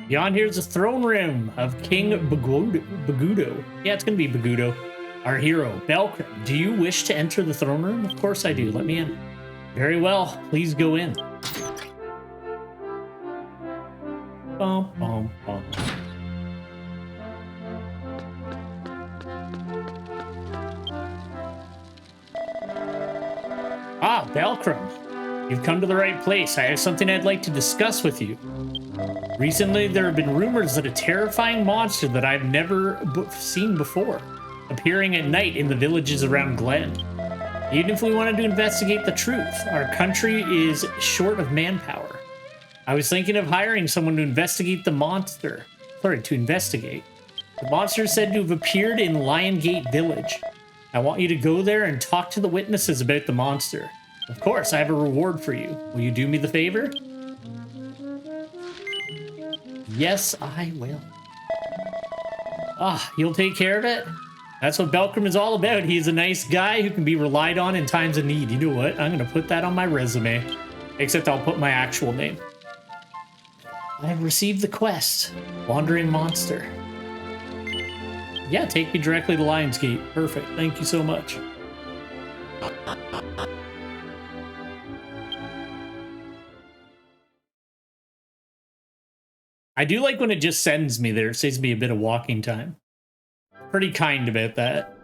Beyond here is the throne room of King Bagudo. Yeah, it's gonna be Bagudo. Our hero, Belkrim. Do you wish to enter the throne room? Of course I do. Let me in. Very well. Please go in. Bum, bum, bum. Ah, Belkrim. You've come to the right place. I have something I'd like to discuss with you. Recently, there have been rumors that a terrifying monster that I've never seen before, appearing at night in the villages around Glen. Even if we wanted to investigate the truth, our country is short of manpower. I was thinking of hiring someone to investigate the monster. Sorry, to investigate. The monster is said to have appeared in Lion Gate Village. I want you to go there and talk to the witnesses about the monster. Of course, I have a reward for you. Will you do me the favor? Yes, I will. Ah, you'll take care of it? That's what Belkrim is all about. He's a nice guy who can be relied on in times of need. You know what? I'm going to put that on my resume. Except I'll put my actual name. I have received the quest. Wandering Monster. Yeah, take me directly to Lionsgate. Perfect. Thank you so much. I do like when it just sends me there. It saves me a bit of walking time. Pretty kind about that.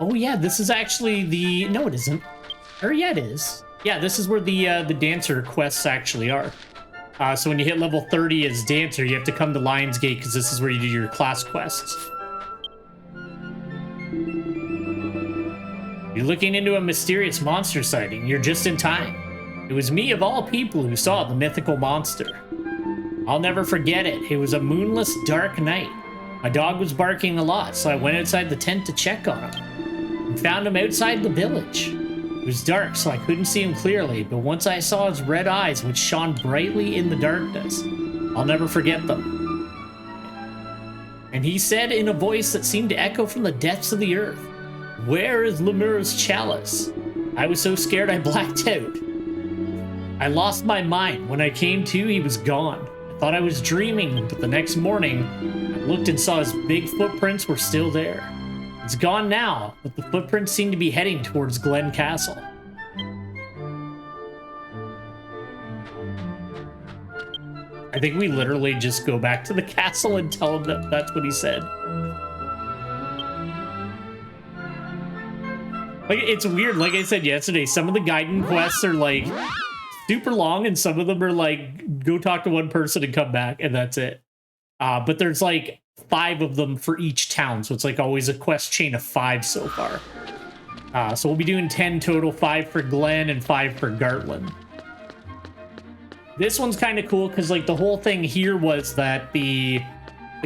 Oh yeah, this is actually the... No, it isn't. Or yeah, it is. Yeah, this is where the dancer quests actually are. So when you hit level 30 as dancer, you have to come to Lionsgate because this is where you do your class quests. You're looking into a mysterious monster sighting. You're just in time. It was me of all people who saw the mythical monster. I'll never forget it. It was a moonless, dark night. My dog was barking a lot, so I went outside the tent to check on him. And found him outside the village. It was dark, so I couldn't see him clearly, but once I saw his red eyes, which shone brightly in the darkness, I'll never forget them. And he said in a voice that seemed to echo from the depths of the earth, "Where is Lemur's chalice?" I was so scared I blacked out. I lost my mind. When I came to, he was gone. I thought I was dreaming, but the next morning, I looked and saw his big footprints were still there. It's gone now, but the footprints seem to be heading towards Glen Castle. I think we literally just go back to the castle and tell him that that's what he said. Like, it's weird. Like I said yesterday, some of the Gaiden quests are like super long, and some of them are like, go talk to one person and come back, and that's it. But there's like 5 of them for each town, so it's like always a quest chain of 5 so far. So we'll be doing 10 total, 5 for Glen and 5 for Gartland. This one's kind of cool because like the whole thing here was that the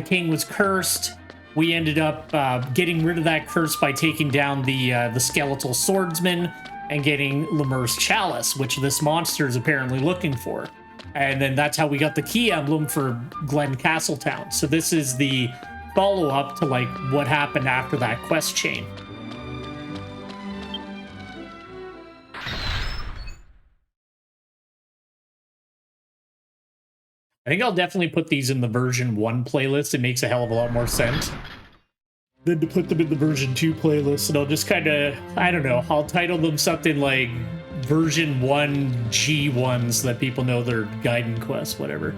king was cursed. We ended up getting rid of that curse by taking down the skeletal swordsman and getting Lemur's chalice, which this monster is apparently looking for. And then that's how we got the key emblem for Glen Castletown. So this is the follow-up to like what happened after that quest chain. I think I'll definitely put these in the version 1 playlist. It makes a hell of a lot more sense than to put them in the version 2 playlist. And I'll just kind of, I don't know, I'll title them something like version 1 G1 so that people know they're Gaiden quests, whatever.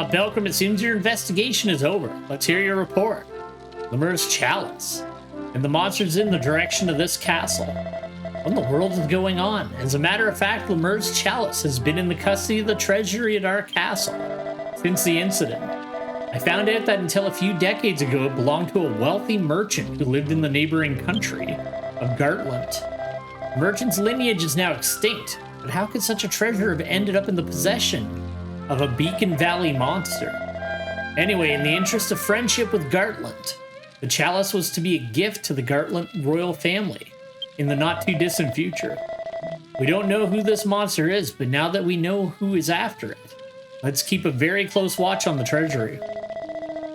Belkrim, it seems your investigation is over. Let's hear your report. Lemur's chalice. And the monster's in the direction of this castle. What in the world is going on? As a matter of fact, Lemur's chalice has been in the custody of the treasury at our castle since the incident. I found out that until a few decades ago, it belonged to a wealthy merchant who lived in the neighboring country of Gartland. The merchant's lineage is now extinct, but how could such a treasure have ended up in the possession of a Beacon Valley monster? Anyway, in the interest of friendship with Gartland, the chalice was to be a gift to the Gartland royal family in the not-too-distant future. We don't know who this monster is, but now that we know who is after it, let's keep a very close watch on the treasury.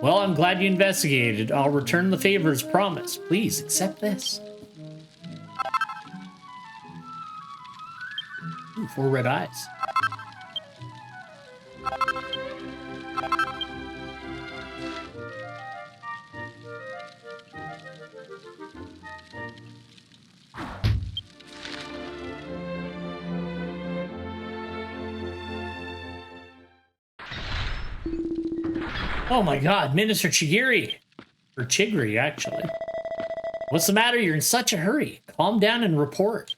Well, I'm glad you investigated. I'll return the favor as promised. Please accept this. Ooh, 4 red eyes. Oh my god, Minister Chigiri. Or Chigri, actually. What's the matter? You're in such a hurry. Calm down and report.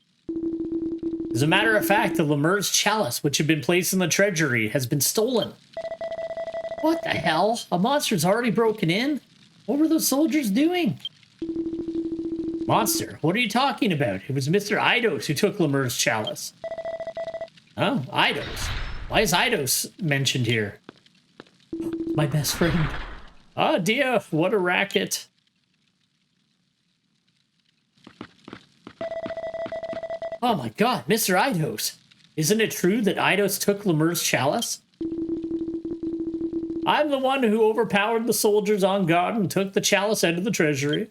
As a matter of fact, the Lemur's chalice, which had been placed in the treasury, has been stolen. What the hell? A monster's already broken in? What were those soldiers doing? Monster? What are you talking about? It was Mr. Eidos who took Lemur's chalice. Oh, Eidos. Why is Eidos mentioned here? My best friend. Oh dear, what a racket. Oh my god, Mr. Eidos. Isn't it true that Eidos took Lemur's chalice? I'm the one who overpowered the soldiers on guard and took the chalice out of the treasury.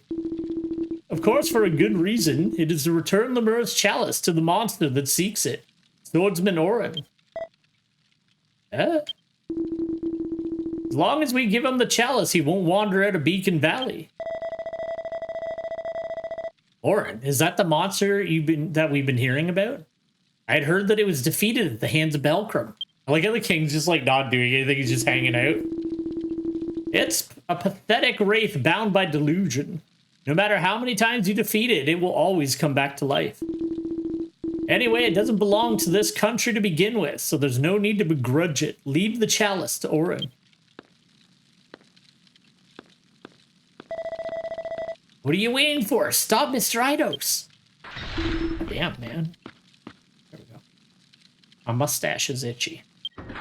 Of course, for a good reason. It is to return Lemur's chalice to the monster that seeks it. Swordsman Orin. As long as we give him the chalice, he won't wander out of Beacon Valley. Orin, is that the monster that we've been hearing about? I had heard that it was defeated at the hands of Belcrum. I like how the king's just like not doing anything, he's just hanging out. It's a pathetic wraith bound by delusion. No matter how many times you defeat it, it will always come back to life. Anyway, it doesn't belong to this country to begin with, so there's no need to begrudge it. Leave the chalice to Orin. What are you waiting for? Stop Mr. Eidos. Damn, man. There we go. My mustache is itchy. What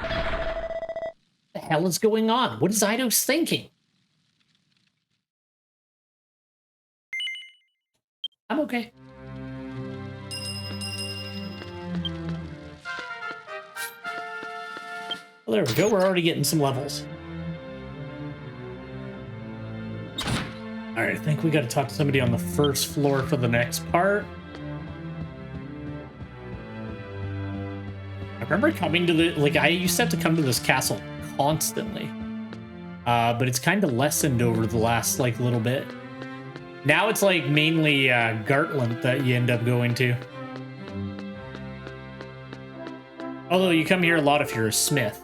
the hell is going on? What is Eidos thinking? I'm okay. Well, there we go. We're already getting some levels. All right, I think we got to talk to somebody on the first floor for the next part. I remember coming to the, like, I used to have to come to this castle constantly. But it's kind of lessened over the last, like, little bit. Now it's, like, mainly Gartland that you end up going to. Although you come here a lot if you're a smith.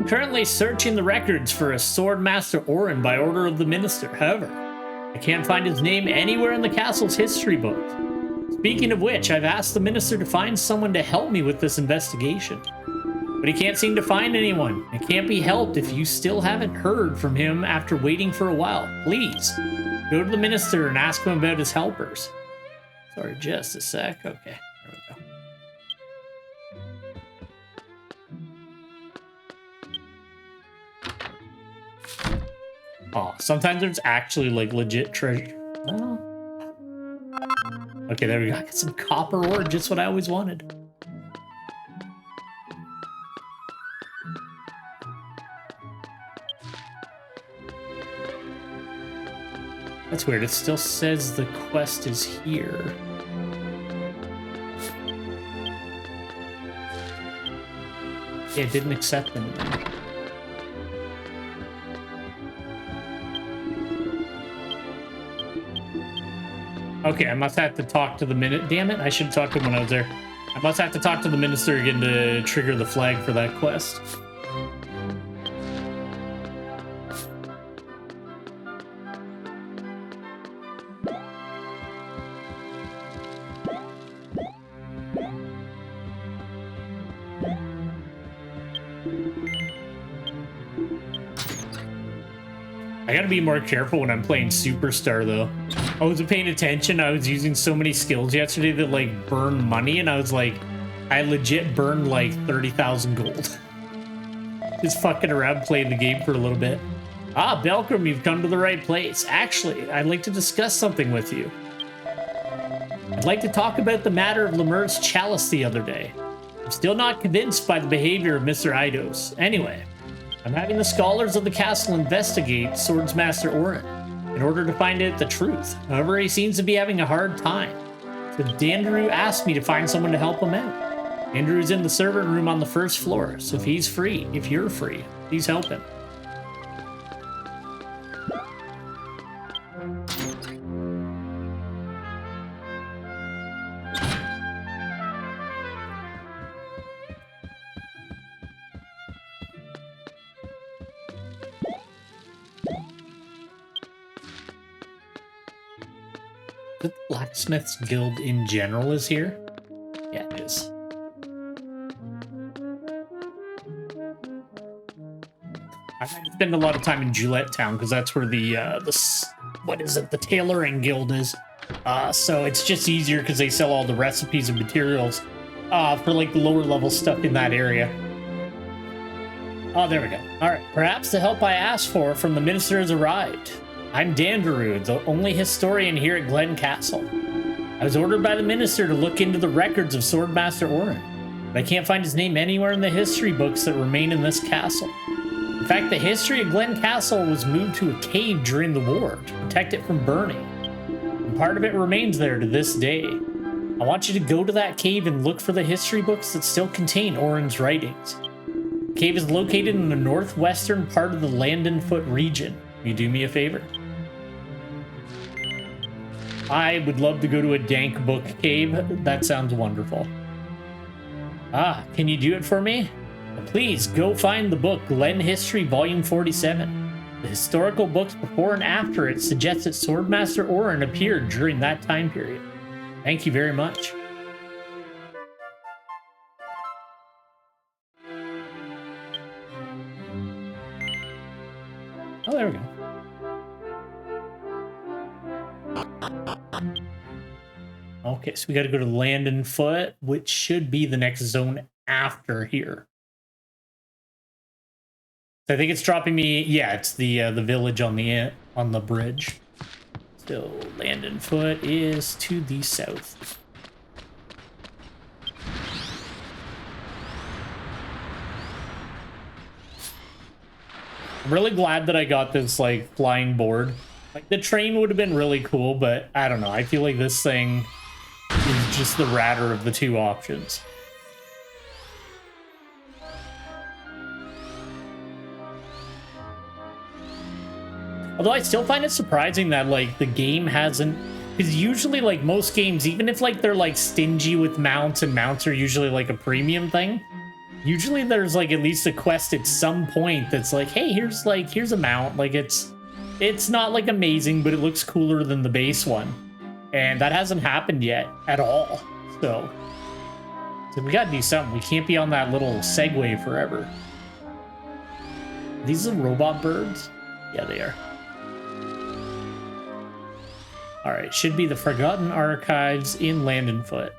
Currently searching the records for a Swordmaster Orin by order of the minister. However, I can't find his name anywhere in the castle's history books. Speaking of which, I've asked the minister to find someone to help me with this investigation. But he can't seem to find anyone. It can't be helped if you still haven't heard from him after waiting for a while. Please, go to the minister and ask him about his helpers. Sorry, just a sec. Okay, there we go. Oh, sometimes there's actually, like, legit treasure. Oh. Okay, there we go. I got some copper ore, just what I always wanted. That's weird. It still says the quest is here. Yeah, it didn't accept anything. Okay, I must have to talk to the Damn it, I should talk to him when I was there. I must have to talk to the minister again to trigger the flag for that quest. I gotta be more careful when I'm playing Superstar, though. I wasn't paying attention. I was using so many skills yesterday that, like, burn money, and I was like, I legit burned, like, 30,000 gold. Just fucking around playing the game for a little bit. Ah, Belcrum, you've come to the right place. Actually, I'd like to discuss something with you. I'd like to talk about the matter of Lemur's chalice the other day. I'm still not convinced by the behavior of Mr. Eidos. Anyway, I'm having the scholars of the castle investigate Swordsmaster Orin in order to find out the truth. However, he seems to be having a hard time. So Dandrew asked me to find someone to help him out. Andrew's in the servant room on the first floor, so if he's free, if you're free, please help him. The Blacksmith's Guild in general is here? Yeah, it is. I spend a lot of time in Gillette Town because that's where the what is it? The Tailoring Guild is. So it's just easier because they sell all the recipes and materials for like the lower level stuff in that area. Oh, there we go. All right. Perhaps the help I asked for from the minister has arrived. I'm Dandaru, the only historian here at Glen Castle. I was ordered by the minister to look into the records of Swordmaster Orin, but I can't find his name anywhere in the history books that remain in this castle. In fact, the history of Glen Castle was moved to a cave during the war to protect it from burning, and part of it remains there to this day. I want you to go to that cave and look for the history books that still contain Orin's writings. The cave is located in the northwestern part of the Landenfoot region. Will you do me a favor? I would love to go to a dank book cave. That sounds wonderful. Ah, can you do it for me? Please go find the book Glen History Volume 47. The historical books before and after it suggest that Swordmaster Orin appeared during that time period. Thank you very much. Oh, there we go. Okay, so we got to go to Landenfoot, which should be the next zone after here. So I think it's dropping me. Yeah, it's the village on the bridge. So Landenfoot is to the south. I'm really glad that I got this like flying board. Like the train would have been really cool, but I don't know. I feel like this thing is just the radder of the two options. Although I still find it surprising that like the game hasn't, because usually like most games, even if like they're like stingy with mounts and mounts are usually like a premium thing, usually there's like at least a quest at some point that's like, hey, here's a mount. Like it's not like amazing, but it looks cooler than the base one. And that hasn't happened yet at all. So we gotta do something. We can't be on that little Segway forever. These are robot birds? Yeah, they are. All right, should be the Forgotten Archives in Landenfoot.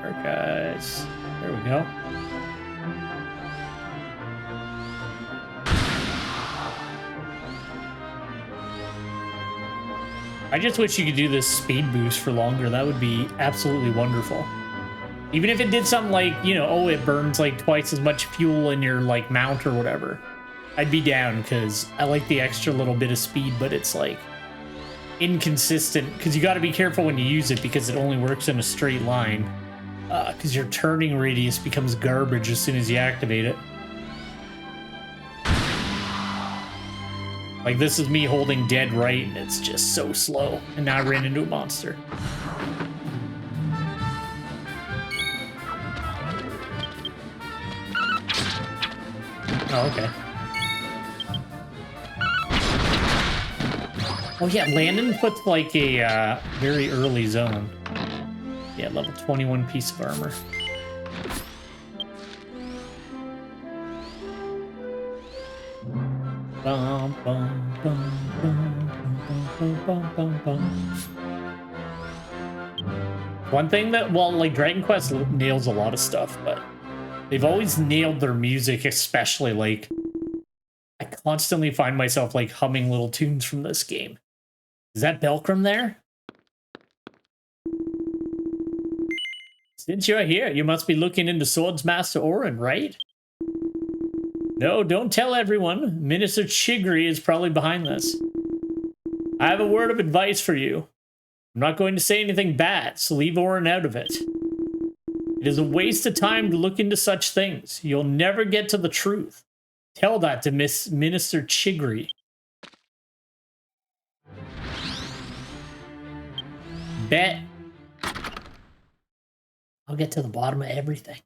Archives. There we go. I just wish you could do this speed boost for longer. That would be absolutely wonderful. Even if it did something like, you know, oh, it burns like twice as much fuel in your like mount or whatever. I'd be down because I like the extra little bit of speed, but it's like inconsistent because you got to be careful when you use it because it only works in a straight line because your turning radius becomes garbage as soon as you activate it. Like this is me holding dead right and it's just so slow, and now I ran into a monster. Oh, okay. Oh yeah, Landenfoot's like a very early zone. Yeah, level 21 piece of armor. Bum, bum, bum, bum, bum, bum, bum, bum. One thing that, well, like Dragon Quest nails a lot of stuff, but they've always nailed their music, especially like I constantly find myself like humming little tunes from this game. Is that Belkram there? Since you're here, you must be looking into Swordsmaster Orin, right? No, don't tell everyone. Minister Chigri is probably behind this. I have a word of advice for you. I'm not going to say anything bad, so leave Orin out of it. It is a waste of time to look into such things. You'll never get to the truth. Tell that to Minister Chigri. Bet. I'll get to the bottom of everything.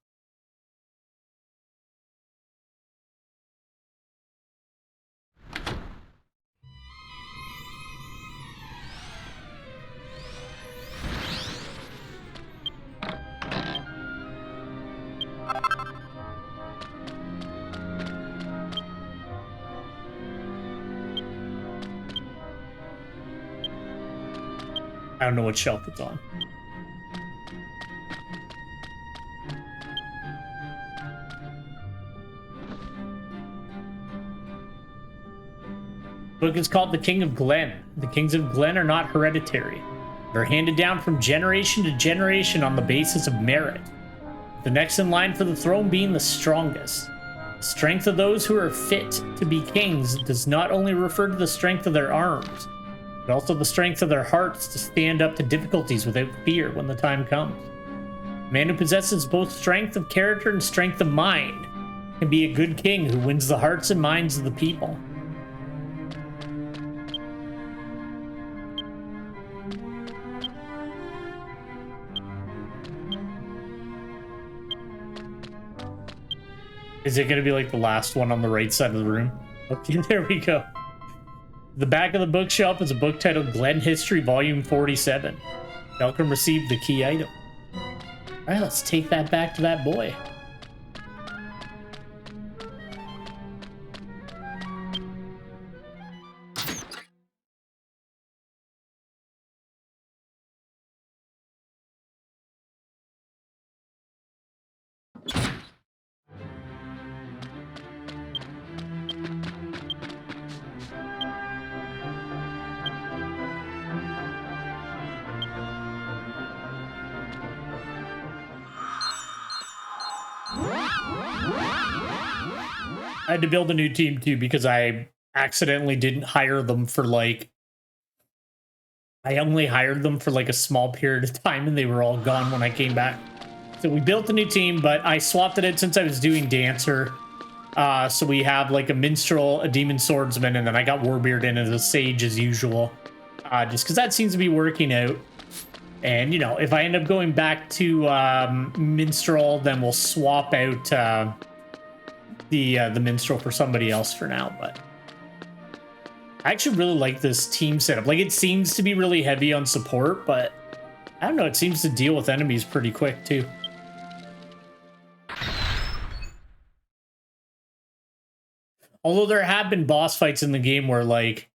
I don't know what shelf it's on. The book is called The King of Glen. The Kings of Glen are not hereditary. They're handed down from generation to generation on the basis of merit. The next in line for the throne being the strongest. The strength of those who are fit to be kings does not only refer to the strength of their arms, but also the strength of their hearts to stand up to difficulties without fear when the time comes. A man who possesses both strength of character and strength of mind can be a good king who wins the hearts and minds of the people. Is it going to be like the last one on the right side of the room? Okay, there we go. The back of the bookshelf is a book titled Glen History, Volume 47. Belkram received the key item. All right, let's take that back to that boy. I had to build a new team too because I accidentally didn't hire them for like... I only hired them for like a small period of time and they were all gone when I came back. So we built a new team, but I swapped it out since I was doing Dancer. So we have like a Minstrel, a Demon Swordsman, and then I got Warbeard in as a Sage as usual. Just because that seems to be working out. And, you know, if I end up going back to Minstrel, then we'll swap out the Minstrel for somebody else for now. But I actually really like this team setup. Like, it seems to be really heavy on support, but I don't know, it seems to deal with enemies pretty quick, too. Although there have been boss fights in the game where, like,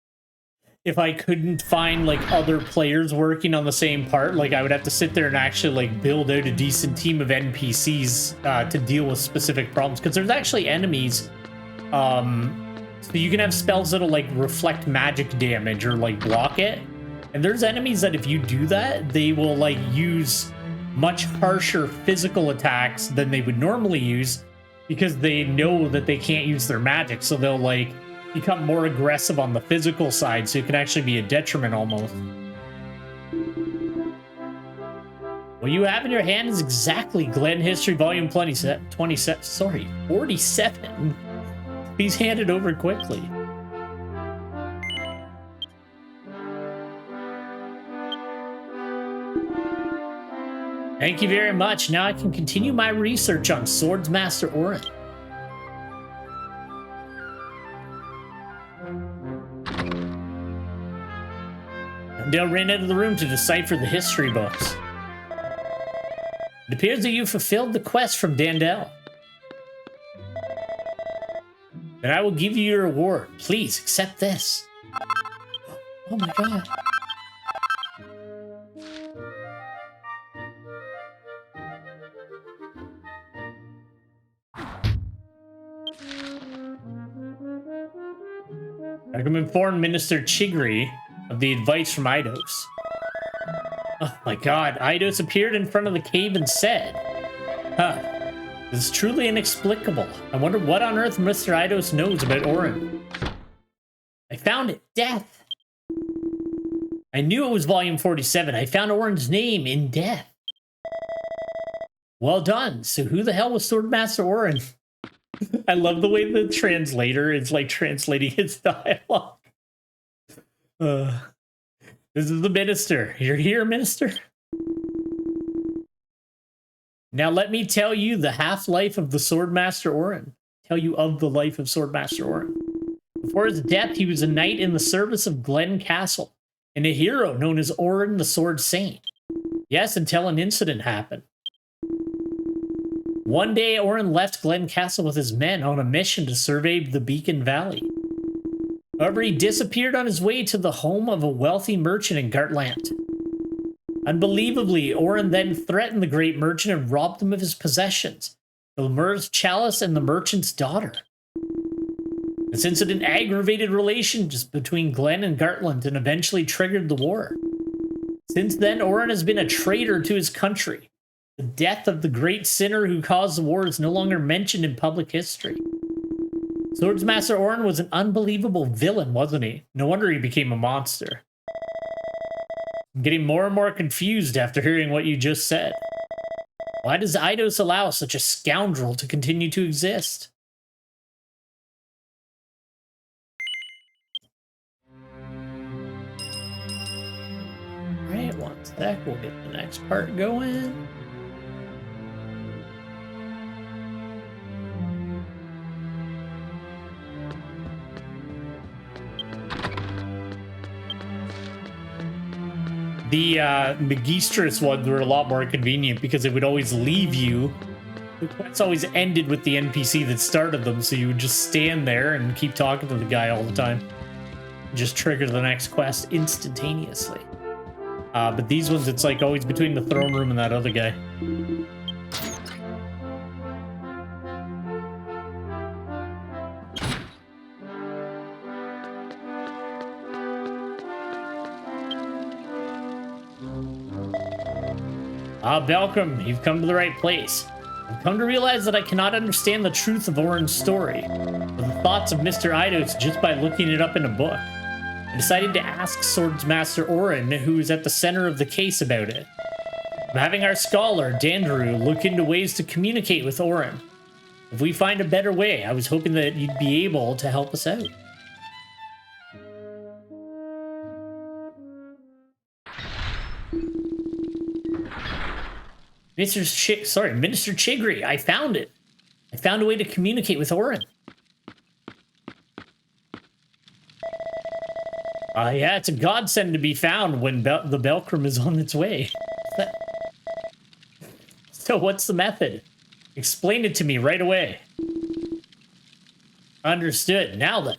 if I couldn't find like other players working on the same part, like I would have to sit there and actually like build out a decent team of NPCs to deal with specific problems. Because there's actually enemies, so you can have spells that'll like reflect magic damage or like block it. And there's enemies that if you do that, they will like use much harsher physical attacks than they would normally use because they know that they can't use their magic. So they'll like become more aggressive on the physical side, so it can actually be a detriment almost. What you have in your hand is exactly Glen History Volume 27, 47. Please hand it over quickly. Thank you very much. Now I can continue my research on Swordsmaster Orin. Dale ran out of the room to decipher the history books. It appears that you fulfilled the quest from Dandel. Then I will give you your reward. Please accept this. Oh my god. I can inform Minister Chigri of the advice from Eidos. Oh my god, Eidos appeared in front of the cave and said, huh, this is truly inexplicable. I wonder what on earth Mr. Eidos knows about Orin. I found it, Death. I knew it was volume 47. I found Orin's name in Death. Well done. So who the hell was Swordmaster Orin? I love the way the translator is like translating his dialogue. This is the minister. You're here, minister? Now let me tell you the half-life of the Swordmaster Orin. Tell you of the life of Swordmaster Orin. Before his death, he was a knight in the service of Glen Castle, and a hero known as Orin the Sword Saint. Yes, until an incident happened. One day, Orin left Glen Castle with his men on a mission to survey the Beacon Valley. However, he disappeared on his way to the home of a wealthy merchant in Gartland. Unbelievably, Orin then threatened the great merchant and robbed him of his possessions, the Lemur's chalice and the merchant's daughter. This incident aggravated relations between Glen and Gartland and eventually triggered the war. Since then, Orin has been a traitor to his country. The death of the great sinner who caused the war is no longer mentioned in public history. Swordsmaster Orin was an unbelievable villain, wasn't he? No wonder he became a monster. I'm getting more and more confused after hearing what you just said. Why does Eidos allow such a scoundrel to continue to exist? Alright, one sec, we'll get the next part going. The Magistrous ones were a lot more convenient because it would always leave you. The quests always ended with the NPC that started them, so you would just stand there and keep talking to the guy all the time. Just trigger the next quest instantaneously. But these ones, it's like always between the throne room and that other guy. Belcom, you've come to the right place. I've come to realize that I cannot understand the truth of Orin's story, or the thoughts of Mr. Eidos just by looking it up in a book. I decided to ask Swordsmaster Orin, who is at the center of the case, about it. I'm having our scholar, Dandru, look into ways to communicate with Orin. If we find a better way, I was hoping that you'd be able to help us out. Minister Chigri, I found it. I found a way to communicate with Orin. Yeah, it's a godsend to be found when the Belcrum is on its way. So what's the method? Explain it to me right away. Understood. Now then.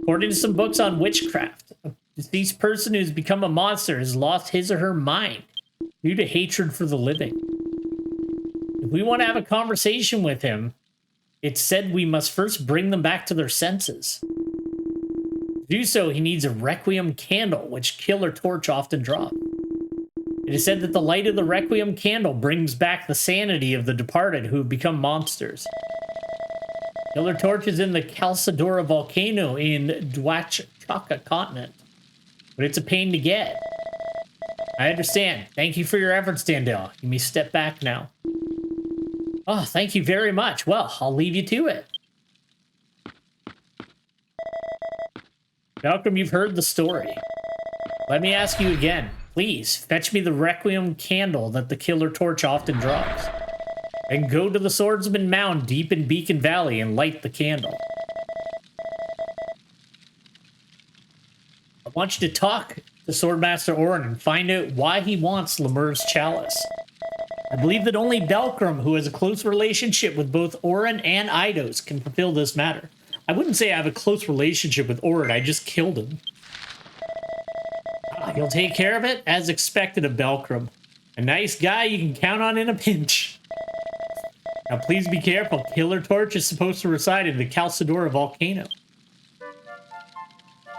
According to some books on witchcraft, a deceased person who's become a monster has lost his or her mind due to hatred for the living. If we want to have a conversation with him, it's said we must first bring them back to their senses. To do so, he needs a requiem candle, which Killer Torch often drops. It is said that the light of the requiem candle brings back the sanity of the departed who have become monsters. Killer Torch is in the Calcidora volcano in Dwachaka continent, but it's a pain to get. I understand. Thank you for your efforts, Dandel. You may step back now. Oh, thank you very much. Well, I'll leave you to it. Malcolm, you've heard the story. Let me ask you again. Please, fetch me the Requiem candle that the Killer Torch often drops. And go to the Swordsman Mound deep in Beacon Valley and light the candle. I want you to talk to Swordmaster Orin and find out why he wants Lemur's chalice. I believe that only Belkram, who has a close relationship with both Orin and Eidos, can fulfill this matter. I wouldn't say I have a close relationship with Orin, I just killed him. He'll take care of it, as expected of Belkram. A nice guy you can count on in a pinch. Now please be careful, Killer Torch is supposed to reside in the Calcidora volcano.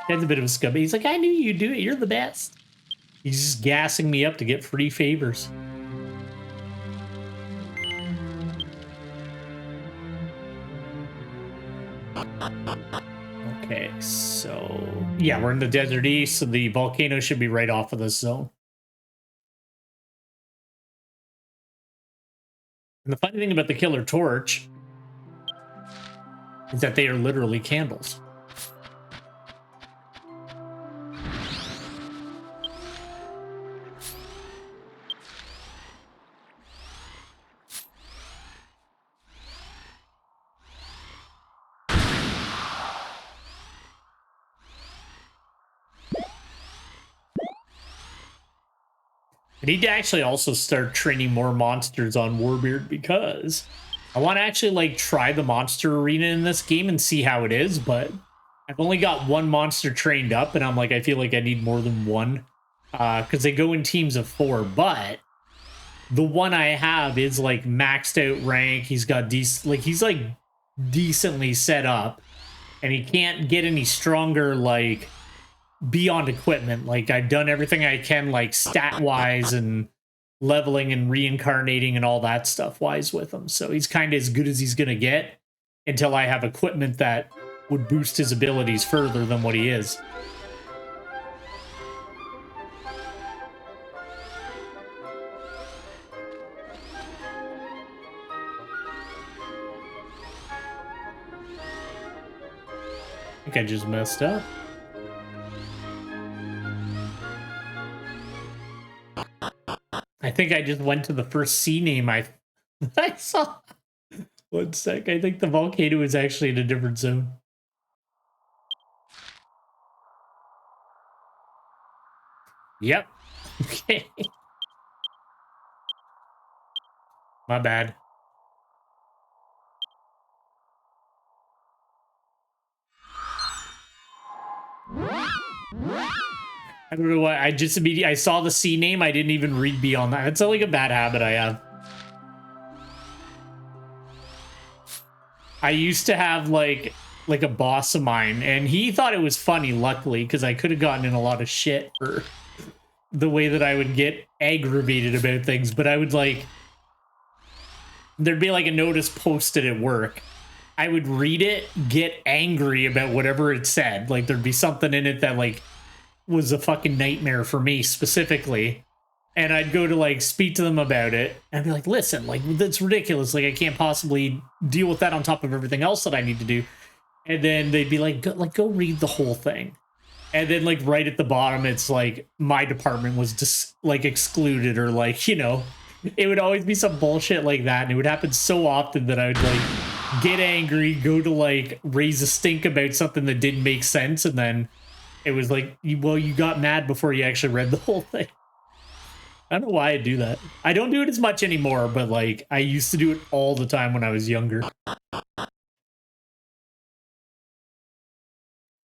That's a bit of a scum. He's like, I knew you'd do it, you're the best. He's just gassing me up to get free favors. Okay, so yeah, we're in the Desert East, so the volcano should be right off of this zone. And the funny thing about the Killer Torch is that they are literally candles. I need to actually also start training more monsters on Warbeard because I want to actually like try the monster arena in this game and see how it is, but I've only got one monster trained up and I'm like, I feel like I need more than one because they go in teams of 4, but the one I have is like maxed out rank. He's got he's like decently set up and he can't get any stronger like beyond equipment. Like I've done everything I can like stat wise and leveling and reincarnating and all that stuff wise with him, so he's kind of as good as he's gonna get until I have equipment that would boost his abilities further than what he is. I think I just messed up. I think I just went to the first sea name I saw. One sec. I think the volcano is actually in a different zone. Yep. Okay. My bad. I don't know why. I just immediately I saw the C name. I didn't even read beyond that. It's like a bad habit I have. I used to have like a boss of mine, and he thought it was funny. Luckily, because I could have gotten in a lot of shit for the way that I would get aggravated about things. But I would like there'd be like a notice posted at work. I would read it, get angry about whatever it said. Like there'd be something in it that like was a fucking nightmare for me specifically, and I'd go to like speak to them about it and I'd be like, listen, like that's ridiculous, like I can't possibly deal with that on top of everything else that I need to do. And then they'd be like, go read the whole thing. And then like right at the bottom it's like my department was just like excluded, or like, you know, it would always be some bullshit like that, and it would happen so often that I would like get angry, go to like raise a stink about something that didn't make sense, and then it was like, well, you got mad before you actually read the whole thing. I don't know why I do that. I don't do it as much anymore, but like I used to do it all the time when I was younger.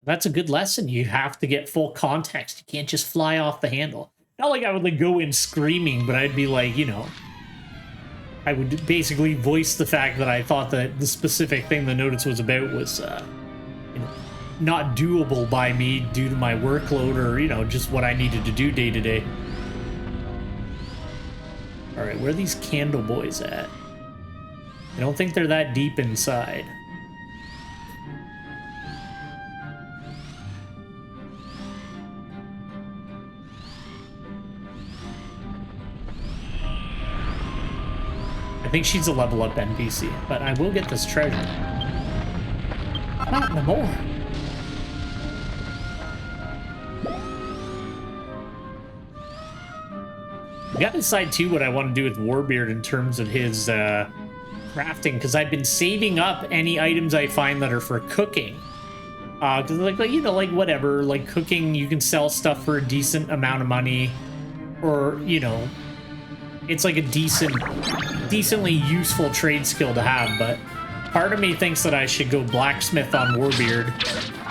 That's a good lesson. You have to get full context. You can't just fly off the handle. Not like I would like go in screaming, but I'd be like, you know, I would basically voice the fact that I thought that the specific thing the notice was about was, you know, not doable by me due to my workload, or, you know, just what I needed to do day to day. All right, where are these candle boys at? I don't think they're that deep inside. I think she's a level up NPC, but I will get this treasure. Not no more. I gotta decide too what I want to do with Warbeard in terms of his crafting, because I've been saving up any items I find that are for cooking. Because like you know, like whatever, like cooking, you can sell stuff for a decent amount of money, or you know, it's like a decently useful trade skill to have, but part of me thinks that I should go blacksmith on Warbeard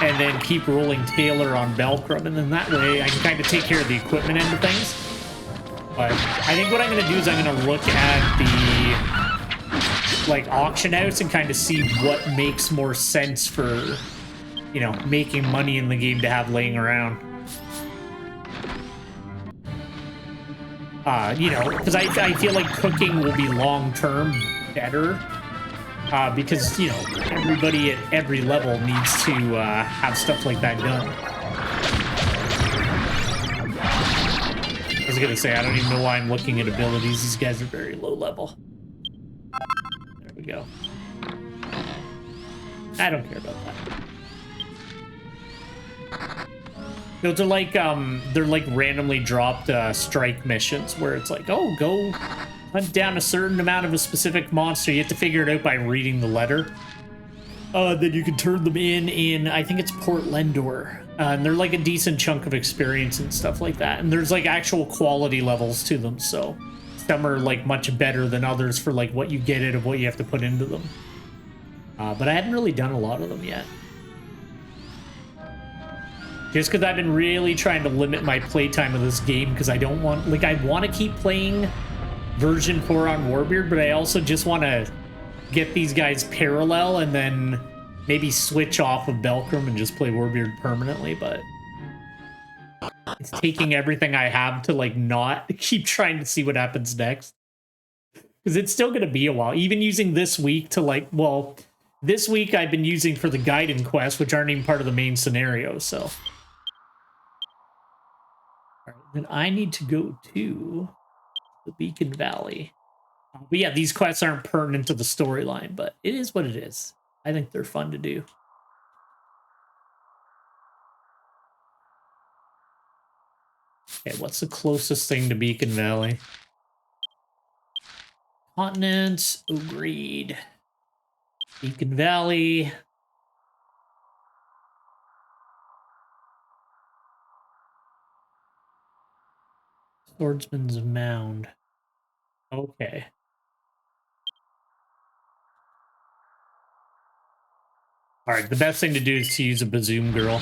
and then keep rolling tailor on Belkrum, and then that way I can kind of take care of the equipment end of things. But I think what I'm going to do is I'm going to look at the like auction house and kind of see what makes more sense for, you know, making money in the game to have laying around. You know, because I feel like cooking will be long-term better. Because, you know, everybody at every level needs to have stuff like that done. I was gonna say, I don't even know why I'm looking at abilities. These guys are very low level. There we go. I don't care about that. Those are like, they're like randomly dropped strike missions where it's like, oh, go hunt down a certain amount of a specific monster. You have to figure it out by reading the letter. Then you can turn them in I think it's Port Lendor. And they're like a decent chunk of experience and stuff like that. And there's like actual quality levels to them, so some are like much better than others for like what you get out of what you have to put into them. But I hadn't really done a lot of them yet. Just because I've been really trying to limit my playtime of this game, because I don't want, like, I want to keep playing version 4 on Warbeard, but I also just want to get these guys parallel and then maybe switch off of Belkrum and just play Warbeard permanently, but it's taking everything I have to, like, not keep trying to see what happens next. Because it's still going to be a while. Even using this week to, like, well, this week I've been using for the Gaiden quests, which aren't even part of the main scenario, so. All right, then I need to go to the Beacon Valley. But yeah, these quests aren't pertinent to the storyline, but it is what it is. I think they're fun to do. Okay, what's the closest thing to Beacon Valley? Continents, agreed. Beacon Valley. Swordsman's Mound. Okay. All right, the best thing to do is to use a Bazoom Girl.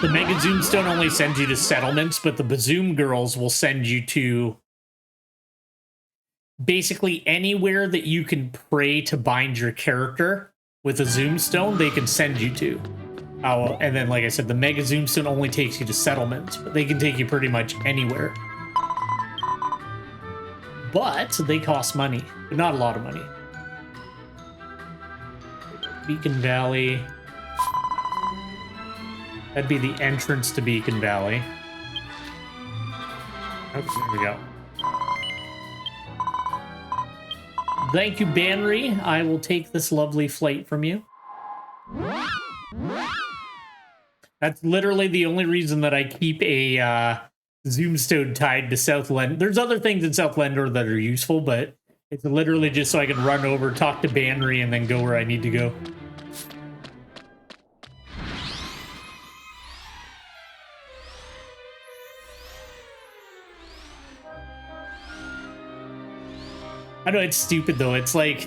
The Mega Zoomstone only sends you to settlements, but the Bazoom Girls will send you to basically anywhere that you can pray to bind your character with a Zoomstone, they can send you to. Oh, and then, like I said, the Mega Zoomstone only takes you to settlements, but they can take you pretty much anywhere. But they cost money, but not a lot of money. Beacon Valley. That'd be the entrance to Beacon Valley. Oh, there we go. Thank you, Banry. I will take this lovely flight from you. That's literally the only reason that I keep a Zoomstone tied to Southland. There's other things in Southlander that are useful, but it's literally just so I can run over, talk to Banry, and then go where I need to go. I know it's stupid though. It's like,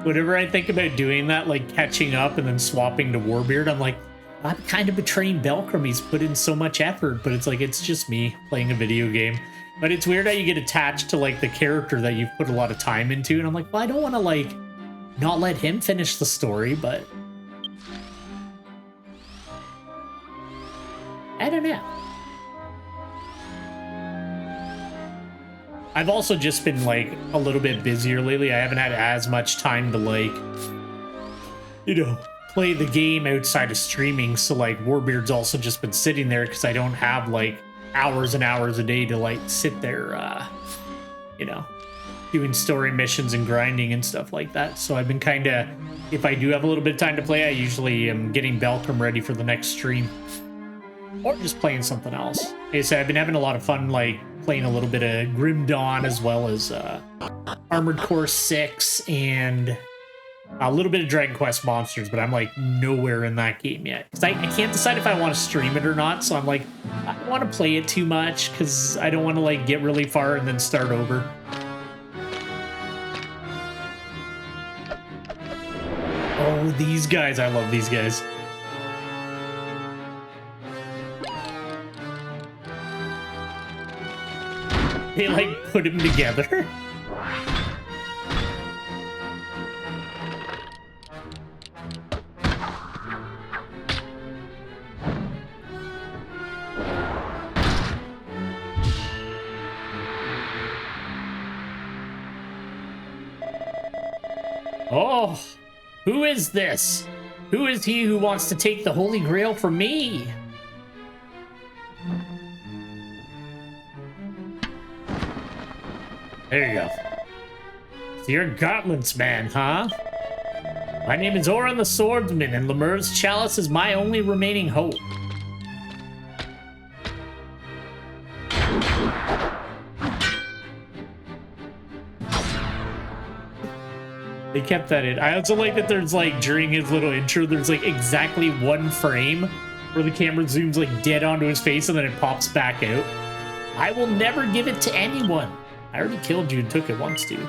whenever I think about doing that, like catching up and then swapping to Warbeard, I'm like, I'm kind of betraying Belkrum. He's put in so much effort, but it's like, it's just me playing a video game. But it's weird how you get attached to like the character that you've put a lot of time into. And I'm like, well, I don't want to like not let him finish the story, but I don't know. I've also just been, like, a little bit busier lately. I haven't had as much time to, like, you know, play the game outside of streaming. So, like, Warbeard's also just been sitting there because I don't have, like, hours and hours a day to, like, sit there, you know, doing story missions and grinding and stuff like that. So I've been kind of, if I do have a little bit of time to play, I usually am getting Belkrum ready for the next stream. Or just playing something else. Like I said, I've been having a lot of fun, like, playing a little bit of Grim Dawn, as well as Armored Core 6 and A little bit of Dragon Quest Monsters, but I'm like nowhere in that game yet. Because I can't decide if I want to stream it or not. So I'm like, I don't want to play it too much because I don't want to like get really far and then start over. Oh, these guys. I love these guys. They like put them together. Oh, who is this? Who is he who wants to take the Holy Grail from me? There you go. So you're Gauntlets man, huh? My name is Orin the Swordsman, and Lemur's Chalice is my only remaining hope. They kept that in. I also like that there's like, during his little intro, there's like exactly one frame where the camera zooms like dead onto his face and then it pops back out. I will never give it to anyone. I already killed you and took it once, dude.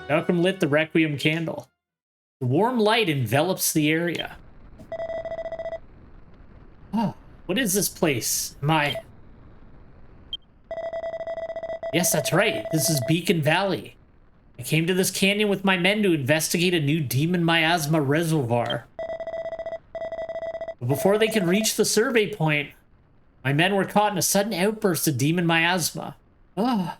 Malcolm lit the Requiem candle. The warm light envelops the area. Oh, what is this place? Yes, that's right. This is Beacon Valley. I came to this canyon with my men to investigate a new demon miasma reservoir. But before they could reach the survey point, my men were caught in a sudden outburst of demon miasma. Oh.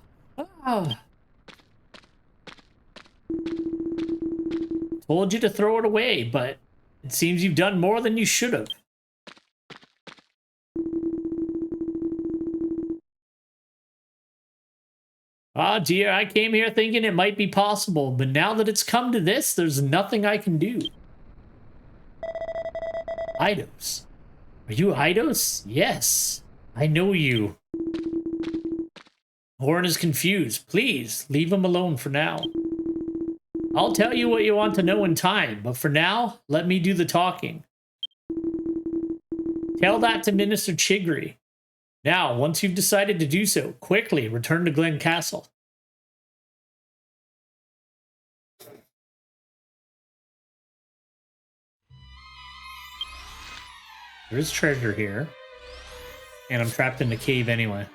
Told you to throw it away, but it seems you've done more than you should have. Ah, dear, I came here thinking it might be possible, but now that it's come to this, there's nothing I can do. Eidos. Are you Eidos? Yes, I know you. Orin is confused. Please, leave him alone for now. I'll tell you what you want to know in time, but for now, let me do the talking. Tell that to Minister Chigri. Now, once you've decided to do so, quickly return to Glen Castle. There is treasure here. And I'm trapped in the cave anyway.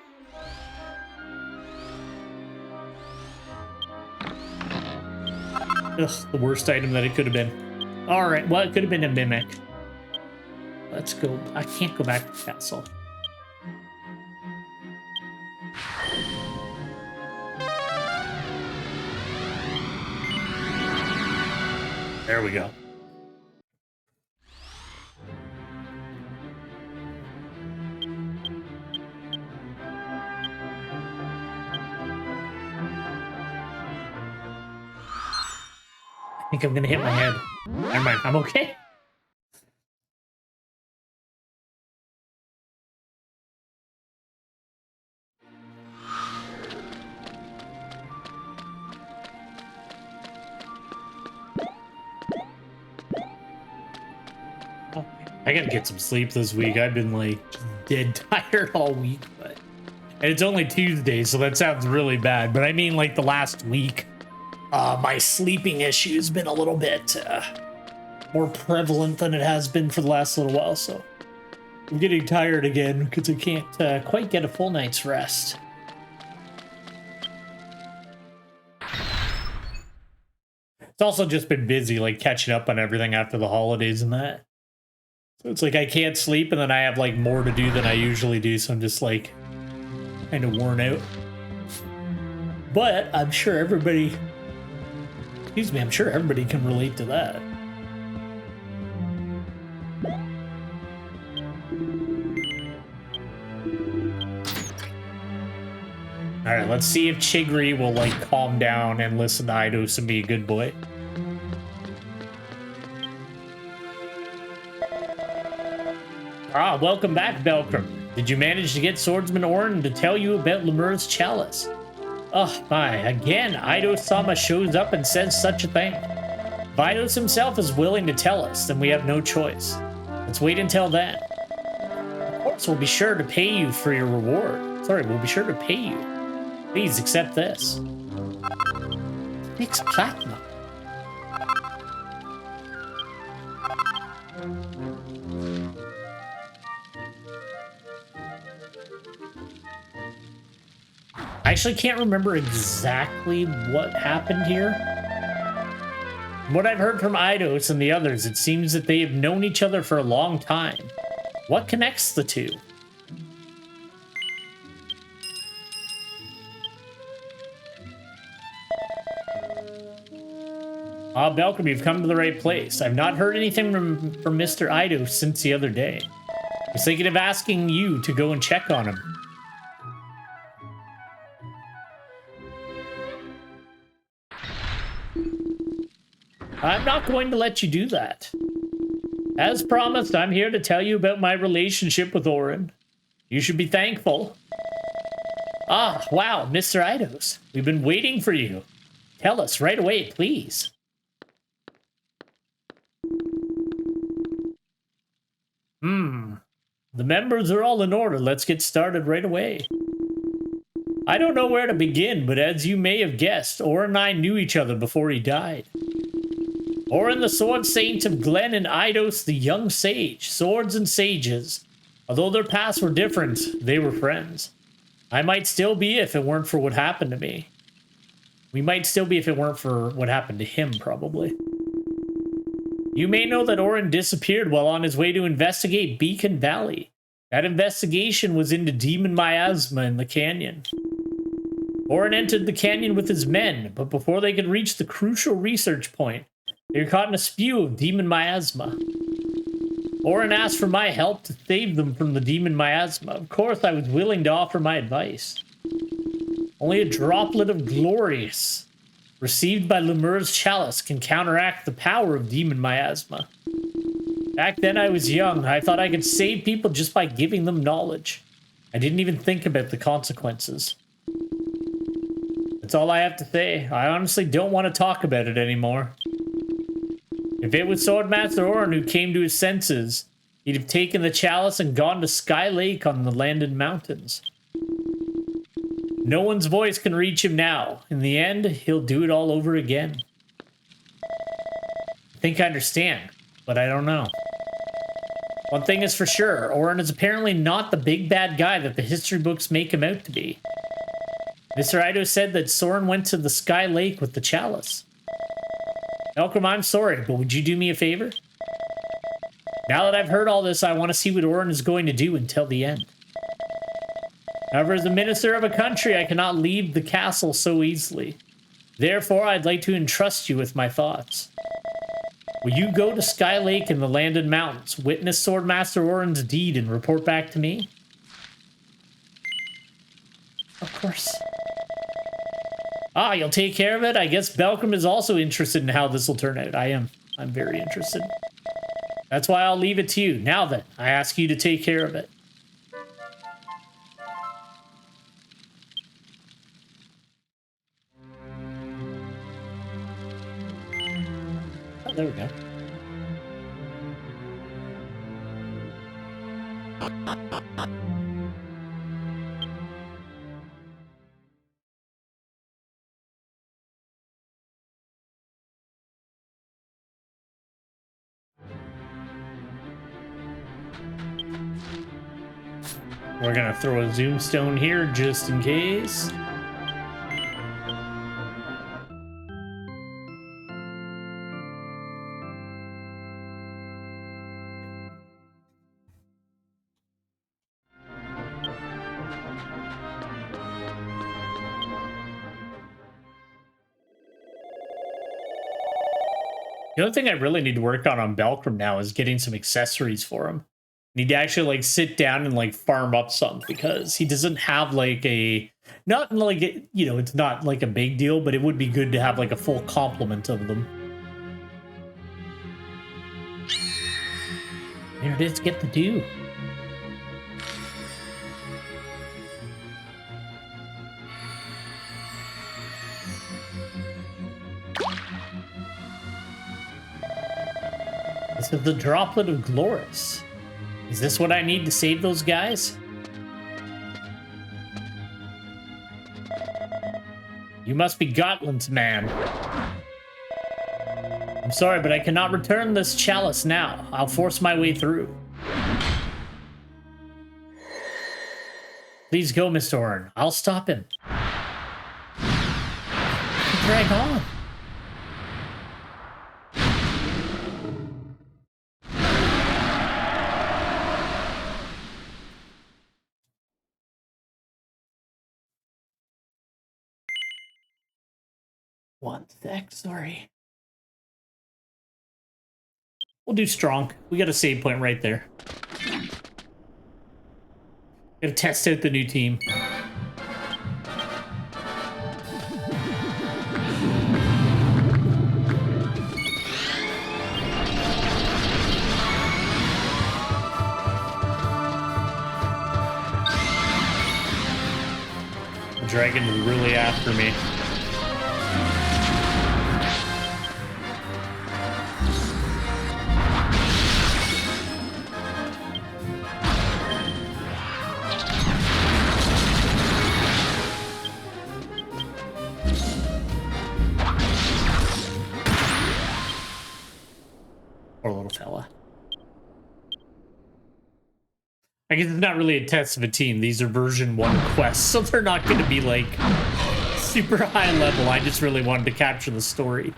Ugh, the worst item that it could have been. Alright, well, it could have been a mimic. Let's go. I can't go back to the castle. There we go. I think I'm gonna hit my head. Never mind, I'm okay. I gotta get some sleep this week. I've been like dead tired all week, but and it's only Tuesday, so that sounds really bad. But I mean, like the last week, my sleeping issue has been a little bit more prevalent than it has been for the last little while. So I'm getting tired again because I can't quite get a full night's rest. It's also just been busy, like catching up on everything after the holidays and that. So it's like I can't sleep and then I have like more to do than I usually do, so I'm just like kind of worn out. But I'm sure everybody, excuse me, I'm sure everybody can relate to that. Alright, let's see if Chigri will like calm down and listen to Eidos and be a good boy. Ah, welcome back, Belkram. Did you manage to get Swordsman Orin to tell you about Lemur's Chalice? Oh my, again, Ido-sama shows up and says such a thing. If Idos himself is willing to tell us, then we have no choice. Let's wait until then. Of course, we'll be sure to pay you for your reward. Sorry, we'll be sure to pay you. Please accept this. 6 platinum. I actually can't remember exactly what happened here. From what I've heard from Eidos and the others, it seems that they have known each other for a long time. What connects the two? Ah, Belcom, you've come to the right place. I've not heard anything from Mr. Eidos since the other day. I was thinking of asking you to go and check on him. I'm not going to let you do that. As promised, I'm here to tell you about my relationship with Orin. You should be thankful. Ah, wow, Mr. Eidos. We've been waiting for you. Tell us right away, please. The members are all in order. Let's get started right away. I don't know where to begin, but as you may have guessed, Orin and I knew each other before he died. Orin, the Sword Saint of Glen, and Eidos, the Young Sage. Swords and sages. Although their paths were different, they were friends. I might still be if it weren't for what happened to me. We might still be if it weren't for what happened to him, probably. You may know that Orin disappeared while on his way to investigate Beacon Valley. That investigation was into demon miasma in the canyon. Orin entered the canyon with his men, but before they could reach the crucial research point, they were caught in a spew of demon miasma. Orin asked for my help to save them from the demon miasma. Of course, I was willing to offer my advice. Only a droplet of glorious received by Lemur's chalice can counteract the power of demon miasma. Back then I was young. I thought I could save people just by giving them knowledge. I didn't even think about the consequences. That's all I have to say. I honestly don't want to talk about it anymore. If it was Swordmaster Orin who came to his senses, he'd have taken the chalice and gone to Sky Lake on the Landed Mountains. No one's voice can reach him now. In the end, he'll do it all over again. I think I understand, but I don't know. One thing is for sure, Orin is apparently not the big bad guy that the history books make him out to be. Mr. Eidos said that Soren went to the Sky Lake with the chalice. Malcolm, I'm sorry, but would you do me a favor? Now that I've heard all this, I want to see what Orin is going to do until the end. However, as the minister of a country, I cannot leave the castle so easily. Therefore, I'd like to entrust you with my thoughts. Will you go to Sky Lake in the Landed Mountains, witness Swordmaster Orin's deed, and report back to me? Of course. Ah, you'll take care of it? I guess Belcom is also interested in how this will turn out. I am. I'm very interested. That's why I'll leave it to you. Now then, I ask you to take care of it. Oh, there we go. We're gonna throw a zoom stone here just in case. The other thing I really need to work on Belcom now is getting some accessories for him. Need to actually like sit down and like farm up some, because he doesn't have like a, not like, you know, it's not like a big deal, but it would be good to have like a full complement of them. There it is, get the dew. to the droplet of Gloris. Is this what I need to save those guys? You must be Gotland's man. I'm sorry, but I cannot return this chalice now. I'll force my way through. Please go, Mr. Oren. I'll stop him. Drag on. One sec, sorry. We'll do strong. We got a save point right there. Gotta test out the new team. The dragon is really after me. Poor little fella. I guess it's not really a test of a team. These are version 1 quests, so they're not going to be like super high level. I just really wanted to capture the story.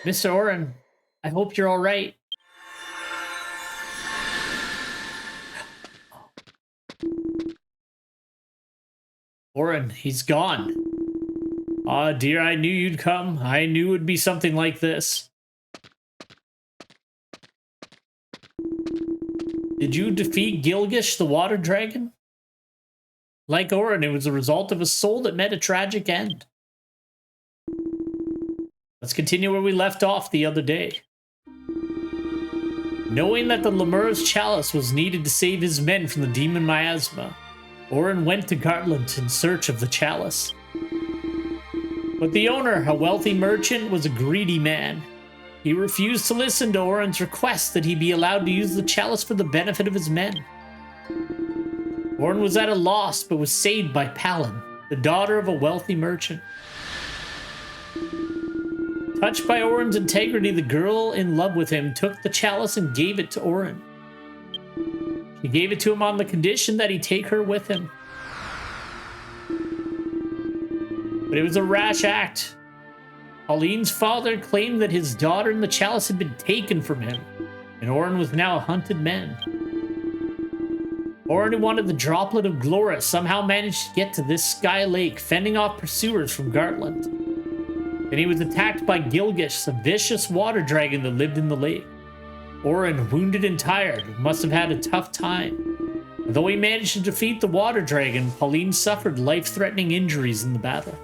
Mr. Oren, I hope you're all right. Oren, he's gone. Ah, dear, I knew you'd come. I knew it would be something like this. Did you defeat Gilgish, the water dragon? Like Oren, it was a result of a soul that met a tragic end. Let's continue where we left off the other day. Knowing that the Lemur's chalice was needed to save his men from the demon miasma, Oren went to Gartland in search of the chalice. But the owner, a wealthy merchant, was a greedy man. He refused to listen to Oren's request that he be allowed to use the chalice for the benefit of his men. Oren was at a loss, but was saved by Palin, the daughter of a wealthy merchant. Touched by Oren's integrity, the girl in love with him took the chalice and gave it to Oren. She gave it to him on the condition that he take her with him. But it was a rash act. Pauline's father claimed that his daughter and the chalice had been taken from him, and Oren was now a hunted man. Oren, who wanted the droplet of Gloris, somehow managed to get to this sky lake, fending off pursuers from Gartland. Then he was attacked by Gilgish, a vicious water dragon that lived in the lake. Oren, wounded and tired, must have had a tough time. Though he managed to defeat the water dragon, Pauline suffered life-threatening injuries in the battle.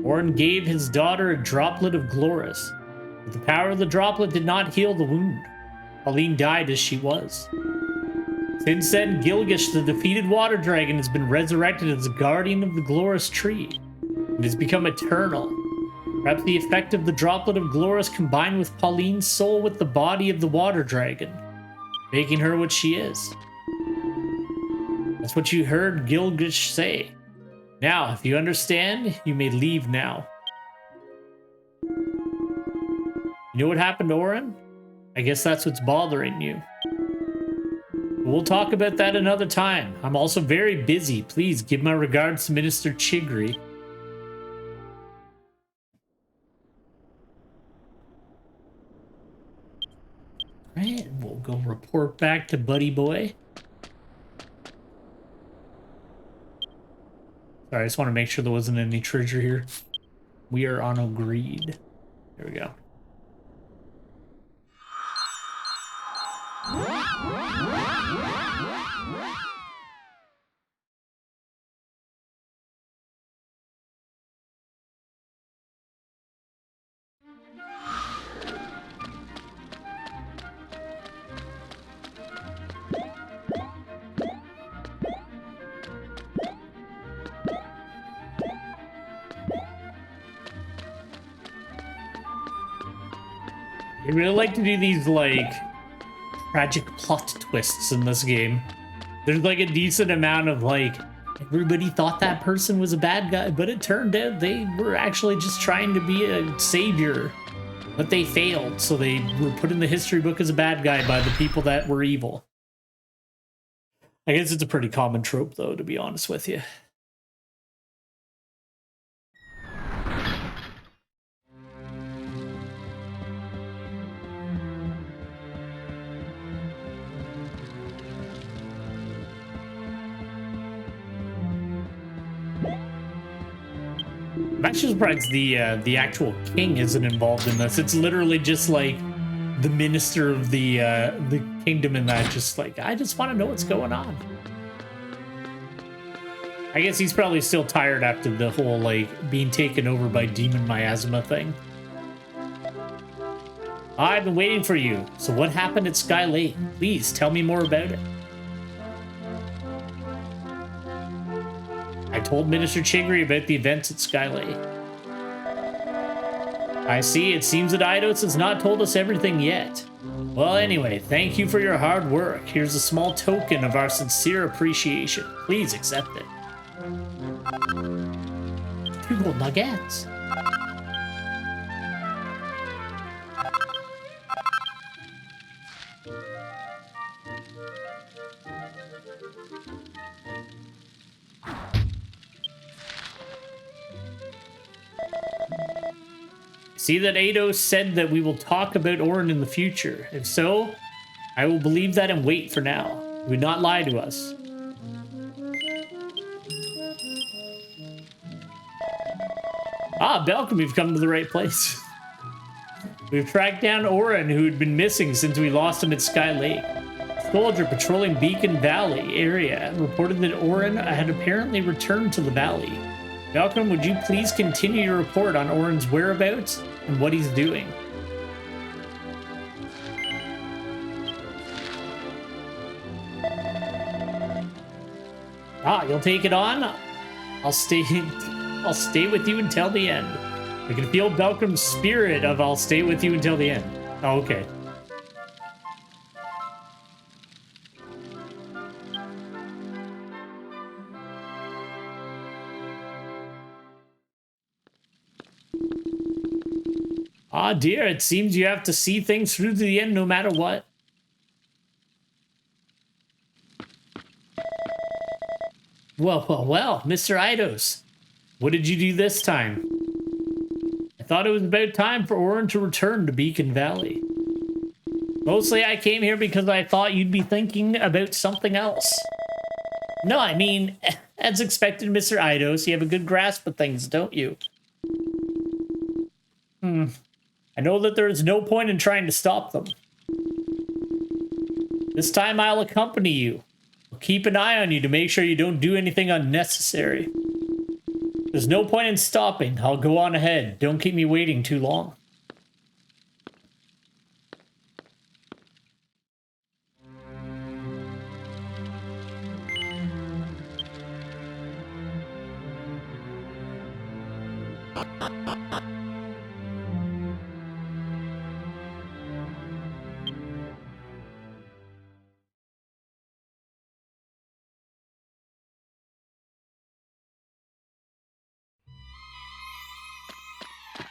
Oren gave his daughter a droplet of Gloris, but the power of the droplet did not heal the wound. Pauline died as she was. Since then, Gilgish, the defeated water dragon, has been resurrected as the guardian of the Gloris tree, and has become eternal. Perhaps the effect of the droplet of Gloris combined with Pauline's soul with the body of the water dragon, making her what she is. That's what you heard Gilgish say. Now, if you understand, you may leave now. You know what happened to Oren? I guess that's what's bothering you. We'll talk about that another time. I'm also very busy. Please give my regards to Minister Chigri. Right, we'll go report back to Buddy Boy. Sorry, I just want to make sure there wasn't any treasure here. We are on Ogre. There we go. They really like to do these, like, tragic plot twists in this game. There's, like, a decent amount of, like, everybody thought that person was a bad guy, but it turned out they were actually just trying to be a savior. But they failed, so they were put in the history book as a bad guy by the people that were evil. I guess it's a pretty common trope, though, to be honest with you. I'm actually surprised the actual king isn't involved in this. It's literally just like the minister of the kingdom in that, just like, I just want to know what's going on. I guess he's probably still tired after the whole, like, being taken over by demon miasma thing. I've been waiting for you. So what happened at Sky Lake? Please tell me more about it. I told Minister Chigri about the events at Sky Lake. I see, it seems that Eidos has not told us everything yet. Well, anyway, thank you for your hard work. Here's a small token of our sincere appreciation. Please accept it. 2 gold nuggets. See that Eidos said that we will talk about Orin in the future. If so, I will believe that and wait for now. He would not lie to us. Ah, Belkin, we've come to the right place. We've tracked down Orin, who had been missing since we lost him at Sky Lake. A soldier patrolling Beacon Valley area reported that Orin had apparently returned to the valley. Belkin, would you please continue your report on Orin's whereabouts and what he's doing? Ah, you'll take it on? I'll stay with you until the end. I can feel Belkin's spirit of I'll stay with you until the end. Oh, okay. Ah, dear, it seems you have to see things through to the end no matter what. Well, Mr. Eidos. What did you do this time? I thought it was about time for Orin to return to Beacon Valley. Mostly I came here because I thought you'd be thinking about something else. No, I mean, as expected, Mr. Eidos, you have a good grasp of things, don't you? I know that there is no point in trying to stop them. This time I'll accompany you. I'll keep an eye on you to make sure you don't do anything unnecessary. There's no point in stopping. I'll go on ahead. Don't keep me waiting too long.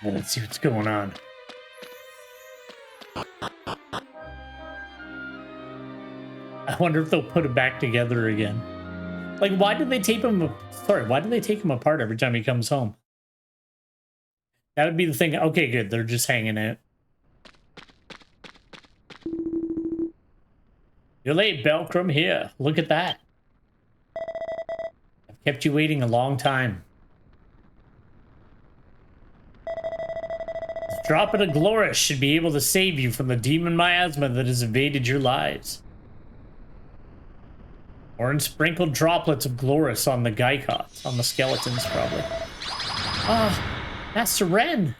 Let's see what's going on. I wonder if they'll put it back together again. Like, why did they take him? Sorry, why do they take him apart every time he comes home? That would be the thing. Okay, good. They're just hanging out. You're late, Belkrum. Here, look at that. I've kept you waiting a long time. This droplet of Gloris should be able to save you from the demon miasma that has invaded your lives. Orin sprinkled droplets of Gloris on the Gykots, on the skeletons, probably. Ah, Master Ren!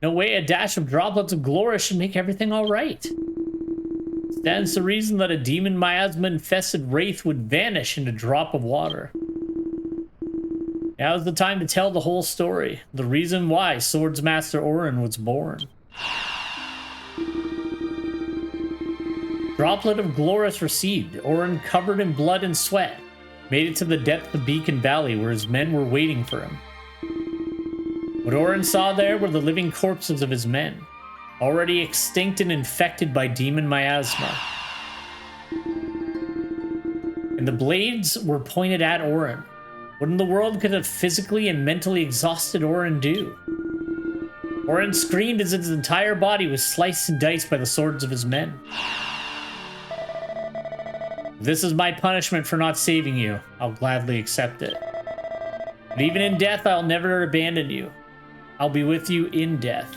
No way a dash of droplets of Gloris should make everything alright. Stands to reason that a demon miasma-infested wraith would vanish in a drop of water. Now's the time to tell the whole story. The reason why Swords Master Orin was born. Droplet of Glorus received. Orin, covered in blood and sweat, made it to the depth of Beacon Valley where his men were waiting for him. What Orin saw there were the living corpses of his men, already extinct and infected by demon miasma. And the blades were pointed at Orin. What in the world could have physically and mentally exhausted Orin do? Orin screamed as his entire body was sliced and diced by the swords of his men. This is my punishment for not saving you. I'll gladly accept it. But even in death, I'll never abandon you. I'll be with you in death.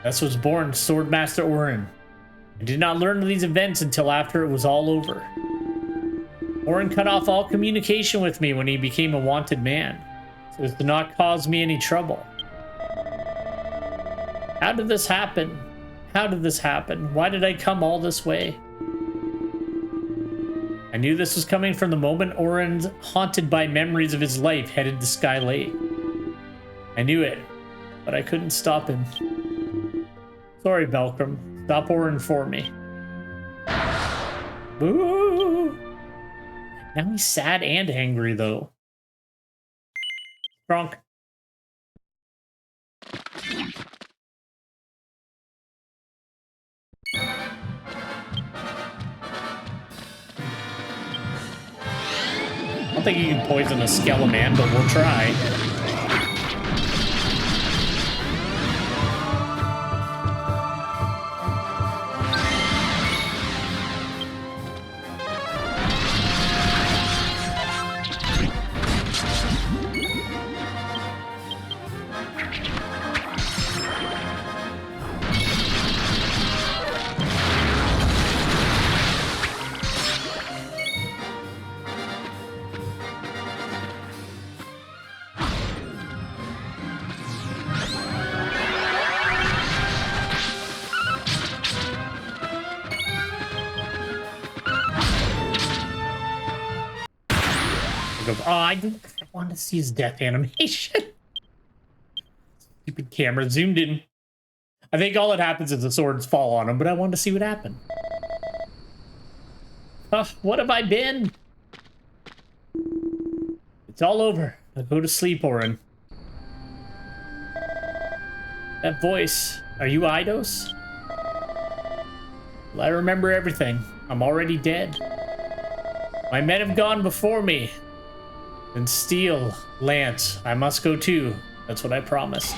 Thus was born Swordmaster Orin. I did not learn of these events until after it was all over. Orin cut off all communication with me when he became a wanted man, so as to not cause me any trouble. How did this happen? How did this happen? Why did I come all this way? I knew this was coming from the moment Orin, haunted by memories of his life, headed to Sky Lake. I knew it, but I couldn't stop him. Sorry, Belcrum. Stop Orin for me. Boo! Now he's sad and angry, though. Drunk. I don't think you can poison a Skeleman, but we'll try. Oh, I want to see his death animation. Stupid camera zoomed in. I think all that happens is the swords fall on him, but I wanted to see what happened. Oh, what have I been? It's all over. Now go to sleep, Orin. That voice. Are you Eidos? Well, I remember everything. I'm already dead. My men have gone before me. And Steel, Lance, I must go too. That's what I promised.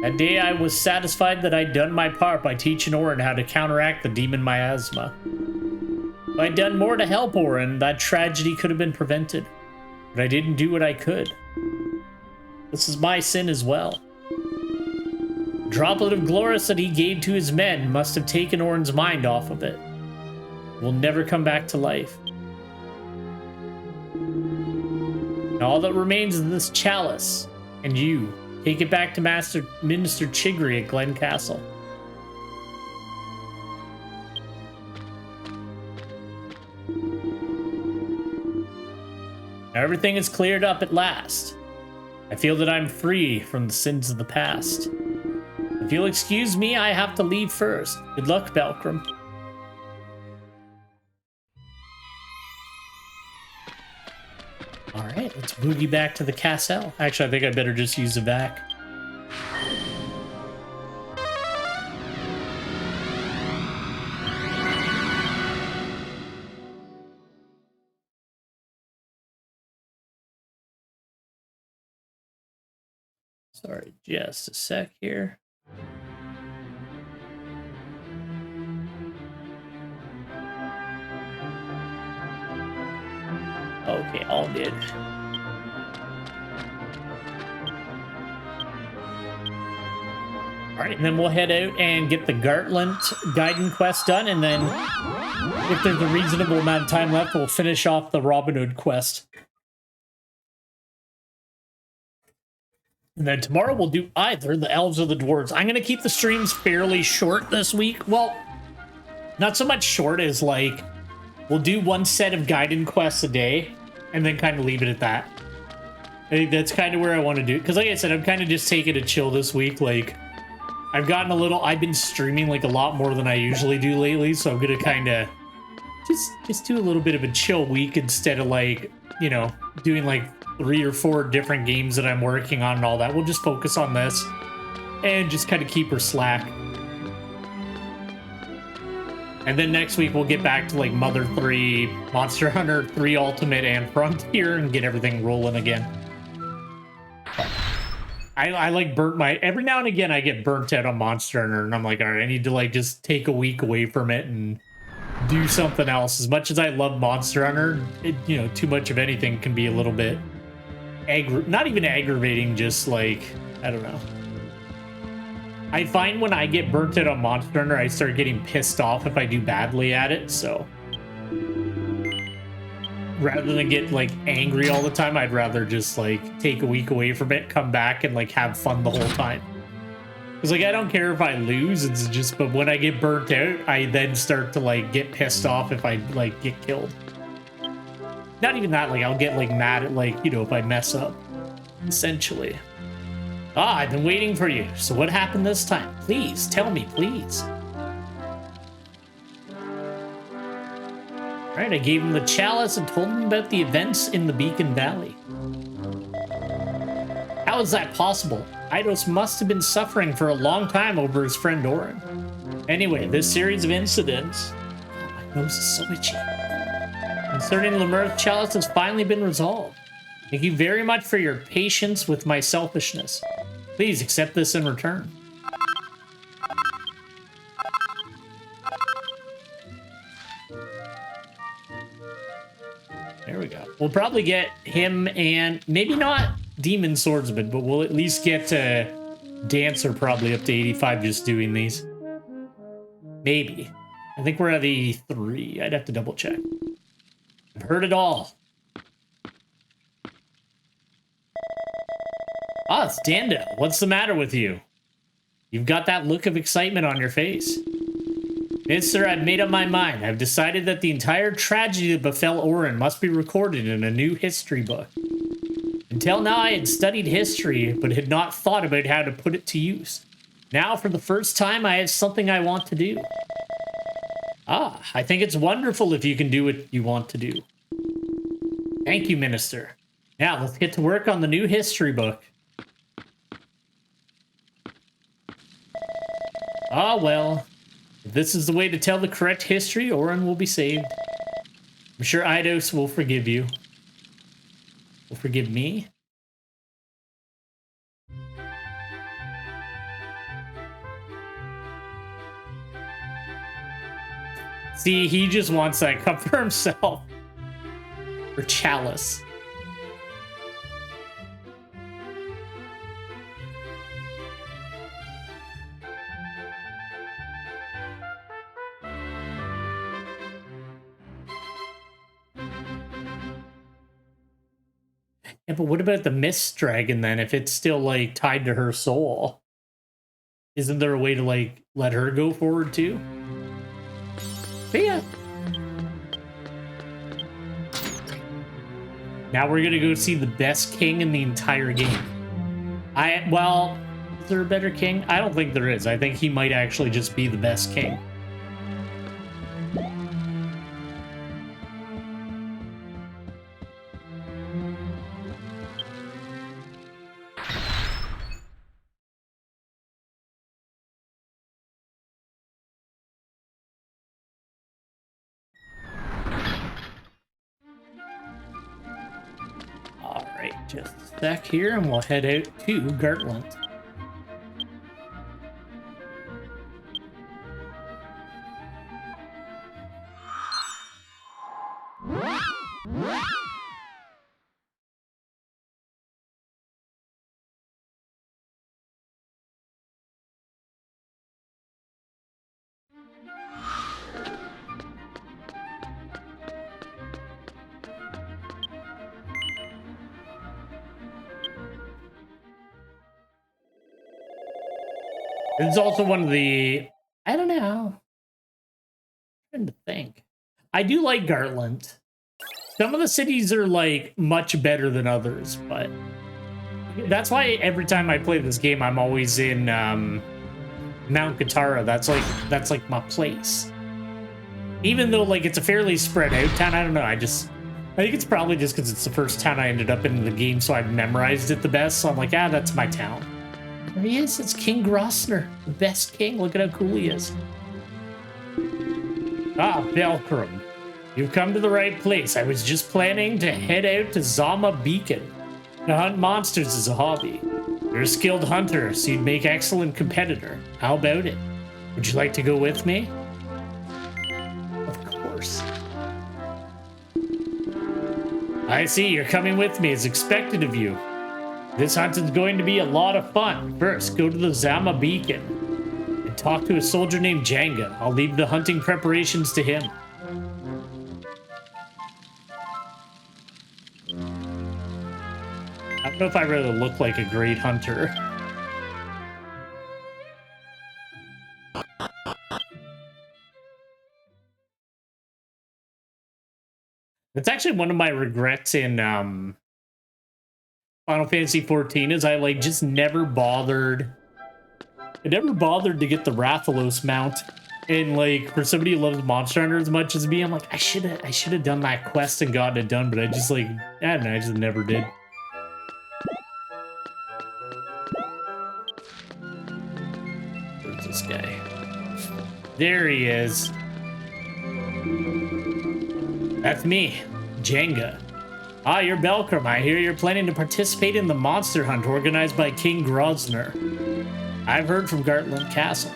That day I was satisfied that I'd done my part by teaching Orin how to counteract the demon miasma. If I'd done more to help Orin, that tragedy could have been prevented. But I didn't do what I could. This is my sin as well. The droplet of Glorus that he gave to his men must have taken Orin's mind off of it. Will never come back to life. And all that remains is this chalice, and you. Take it back to Minister Chigri at Glen Castle. Now everything is cleared up at last. I feel that I'm free from the sins of the past. If you'll excuse me, I have to leave first. Good luck, Belcrum. Alright, let's boogie back to the castle. Actually, I think I better just use the vac. Sorry, just a sec here. Okay, all good. Alright, and then we'll head out and get the Gartland Gaiden quest done, and then if there's a reasonable amount of time left, we'll finish off the Robin Hood quest. And then tomorrow we'll do either the Elves or the Dwarves. I'm going to keep the streams fairly short this week. Well, not so much short as like, we'll do one set of Gaiden quests a day. and then kind of leave it at that. I think that's kind of where I want to do it. Because like I said, I'm kind of just taking a chill this week. Like, I've gotten a little... I've been streaming, like, a lot more than I usually do lately. So I'm going to kind of just do a little bit of a chill week instead of, like, you know, doing, like, 3 or 4 different games that I'm working on and all that. We'll just focus on this and just kind of keep her slack. And then next week, we'll get back to, like, Mother 3, Monster Hunter 3 Ultimate, and Frontier and get everything rolling again. I like burnt my... Every now and again, I get burnt out on Monster Hunter, and I'm like, all right, I need to, like, just take a week away from it and do something else. As much as I love Monster Hunter, you know, too much of anything can be a little bit... not even aggravating, just, like, I don't know. I find when I get burnt out on Monster Hunter, I start getting pissed off if I do badly at it, so... Rather than get, like, angry all the time, I'd rather just, like, take a week away from it, come back, and, like, have fun the whole time. Because, like, I don't care if I lose, it's just... But when I get burnt out, I then start to, like, get pissed off if I, like, get killed. Not even that, like, I'll get, like, mad at, like, you know, if I mess up. Essentially. Ah, I've been waiting for you. So what happened this time? Please, tell me, please. Alright, I gave him the chalice and told him about the events in the Beacon Valley. How is that possible? Eidos must have been suffering for a long time over his friend Orin. Anyway, this series of incidents... Oh, my nose is so itchy. Concerning Lemur's chalice has finally been resolved. Thank you very much for your patience with my selfishness. Please accept this in return. There we go. We'll probably get him and maybe not Demon Swordsman, but we'll at least get Dancer probably up to 85 just doing these. Maybe. I think we're at 83. I'd have to double check. I've heard it all. Ah, it's Danda. What's the matter with you? You've got that look of excitement on your face. Mister, I've made up my mind. I've decided that the entire tragedy that befell Orin must be recorded in a new history book. Until now, I had studied history, but had not thought about how to put it to use. Now, for the first time, I have something I want to do. Ah, I think it's wonderful if you can do what you want to do. Thank you, Minister. Now, let's get to work on the new history book. Ah, well. If this is the way to tell the correct history, Orin will be saved. I'm sure Eidos will forgive you. Will forgive me? See, he just wants that cup for himself. Or chalice. Yeah, but what about the Mist Dragon then, if it's still, like, tied to her soul? Isn't there a way to, like, let her go forward, too? But yeah. Now we're gonna go see the best king in the entire game. Well, is there a better king? I don't think there is. I think he might actually just be the best king. Just a sec here, and we'll head out to Gartland. It's also one of the... I don't know. I'm trying to think. I do like Gartland. Some of the cities are like much better than others, but that's why every time I play this game, I'm always in Mount Katara. That's like my place. Even though like it's a fairly spread out town, I don't know. I think it's probably just because it's the first town I ended up in the game, so I've memorized it the best. So I'm like, ah, that's my town. There he is. It's King Grosvenor, the best king. Look at how cool he is. Ah, Belkrum. You've come to the right place. I was just planning to head out to Zama Beacon. To hunt monsters is a hobby. You're a skilled hunter, so you'd make excellent competitor. How about it? Would you like to go with me? Of course. I see, you're coming with me as expected of you. This hunt is going to be a lot of fun. First, go to the Zama Beacon and talk to a soldier named Jenga. I'll leave the hunting preparations to him. I don't know if I really look like a great hunter. That's actually one of my regrets in Final Fantasy XIV is I like just never bothered. I never bothered to get the Rathalos mount. And like for somebody who loves Monster Hunter as much as me, I'm like, I should have done that quest and gotten it done, but I just like, I don't know, I just never did. Where's this guy? There he is. That's me, Jenga. Ah, you're Belkrum. I hear you're planning to participate in the monster hunt organized by King Grosvenor. I've heard from Gartland Castle.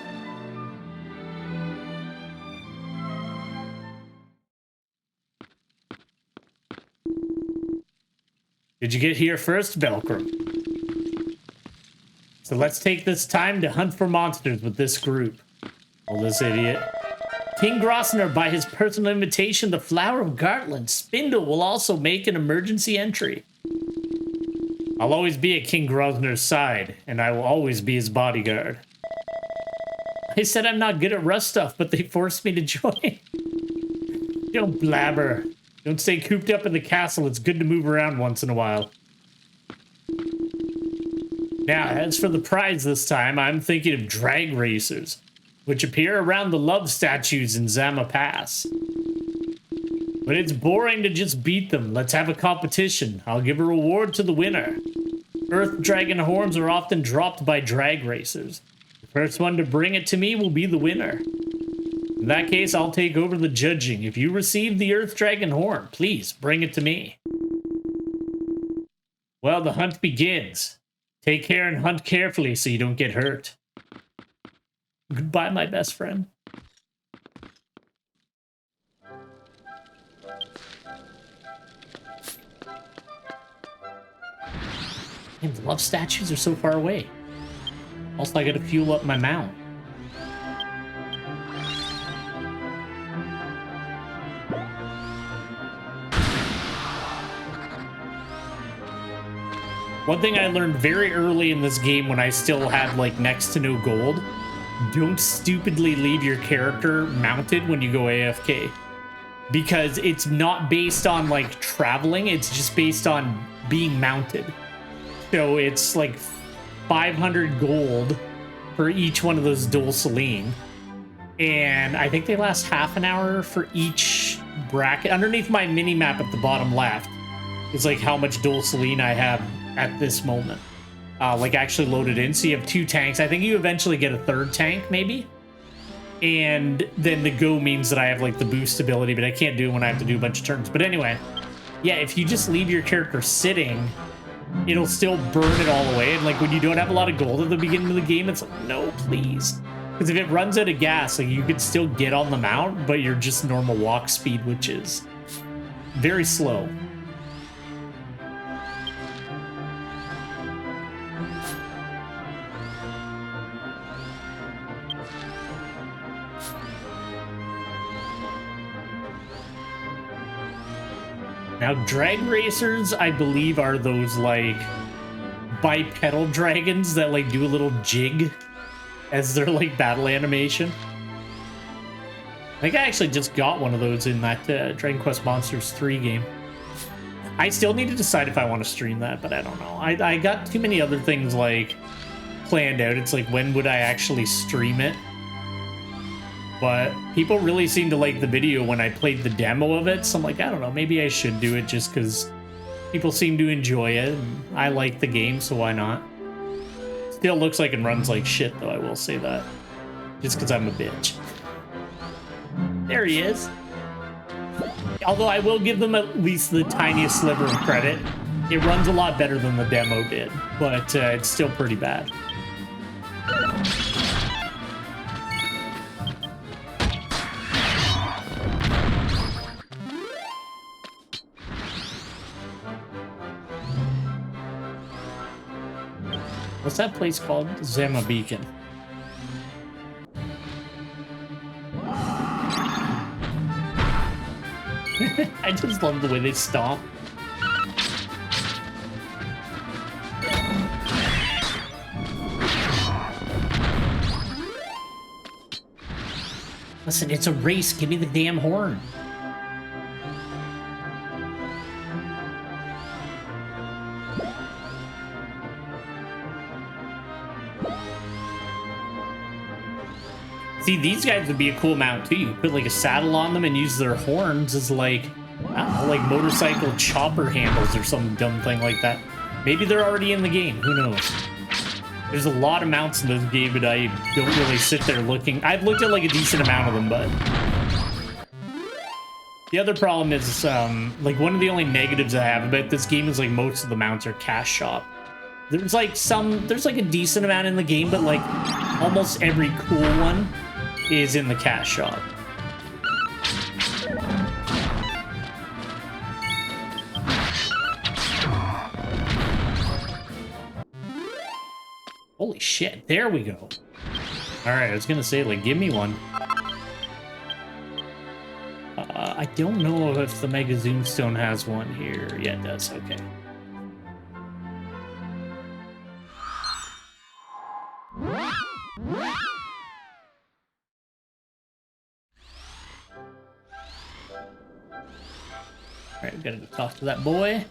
Did you get here first, Belkrum? So let's take this time to hunt for monsters with this group. Oh, this idiot. King Grosvenor, by his personal invitation, the Flower of Gartland, Spindle will also make an emergency entry. I'll always be at King Grosvenor's side, and I will always be his bodyguard. I said I'm not good at rust stuff, but they forced me to join. Don't blabber. Don't stay cooped up in the castle. It's good to move around once in a while. Now, as for the prize this time, I'm thinking of drag racers, which appear around the love statues in Zama Pass. But it's boring to just beat them. Let's have a competition. I'll give a reward to the winner. Earth dragon horns are often dropped by drag racers. The first one to bring it to me will be the winner. In that case, I'll take over the judging. If you receive the Earth dragon horn, please bring it to me. Well, the hunt begins. Take care and hunt carefully so you don't get hurt. Goodbye, my best friend. Man, the love statues are so far away. Also, I gotta fuel up my mount. One thing I learned very early in this game when I still had like next to no gold, don't stupidly leave your character mounted when you go AFK. Because it's not based on like traveling, it's just based on being mounted. So it's like 500 gold for each one of those Dol Celine. And I think they last half an hour for each bracket. Underneath my mini map at the bottom left is like how much Dol Celine I have at this moment. Like actually loaded in. So you have 2 tanks. I think you eventually get a 3rd tank, maybe. And then the go means that I have like the boost ability, but I can't do it when I have to do a bunch of turns. But anyway, yeah, if you just leave your character sitting, it'll still burn it all away. And like when you don't have a lot of gold at the beginning of the game, it's like, no, please. Because if it runs out of gas, like you could still get on the mount, but you're just normal walk speed, which is very slow. Now, drag racers, I believe, are those, like, bipedal dragons that, like, do a little jig as their, like, battle animation. I think I actually just got one of those in that Dragon Quest Monsters 3 game. I still need to decide if I want to stream that, but I don't know. I got too many other things like planned out. It's like, when would I actually stream it? But people really seem to like the video when I played the demo of it, so I'm like, I don't know, maybe I should do it just because people seem to enjoy it, and I like the game, so why not? Still looks like it runs like shit, though, I will say that. Just because I'm a bitch. There he is. Although I will give them at least the tiniest sliver of credit. It runs a lot better than the demo did, but it's still pretty bad. What's that place called? Zama Beacon. I just love the way they stomp. Listen, it's a race. Give me the damn horn. See, these guys would be a cool mount too. You put like a saddle on them and use their horns as like, I don't know, like motorcycle chopper handles or some dumb thing like that. Maybe they're already in the game. Who knows? There's a lot of mounts in this game, but I don't really sit there looking. I've looked at like a decent amount of them, but the other problem is, like, one of the only negatives I have about this game is like most of the mounts are cash shop. There's like a decent amount in the game, but like almost every cool one is in the cash shop. Holy shit, there we go. Alright, I was gonna say, like, give me one. I don't know if the Mega Zoomstone has one here. Yeah, it does, okay. Alright, we gotta go talk to that boy.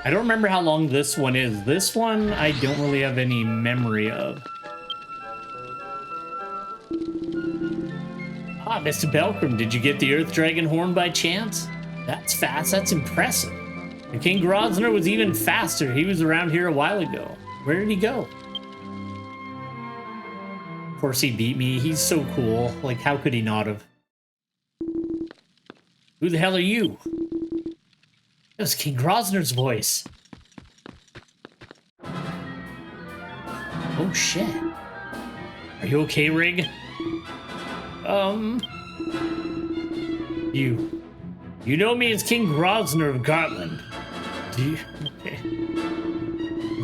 I don't remember how long this one is. This one, I don't really have any memory of. Ah, Mr. Belkram, did you get the Earth Dragon horn by chance? That's fast, that's impressive. And King Grosvenor was even faster. He was around here a while ago. Where did he go? Of course he beat me. He's so cool. Like, how could he not have? Who the hell are you? That was King Grosvenor's voice. Oh, shit. Are you okay, Rig? You know me as King Grosvenor of Gartland. Do you? Okay.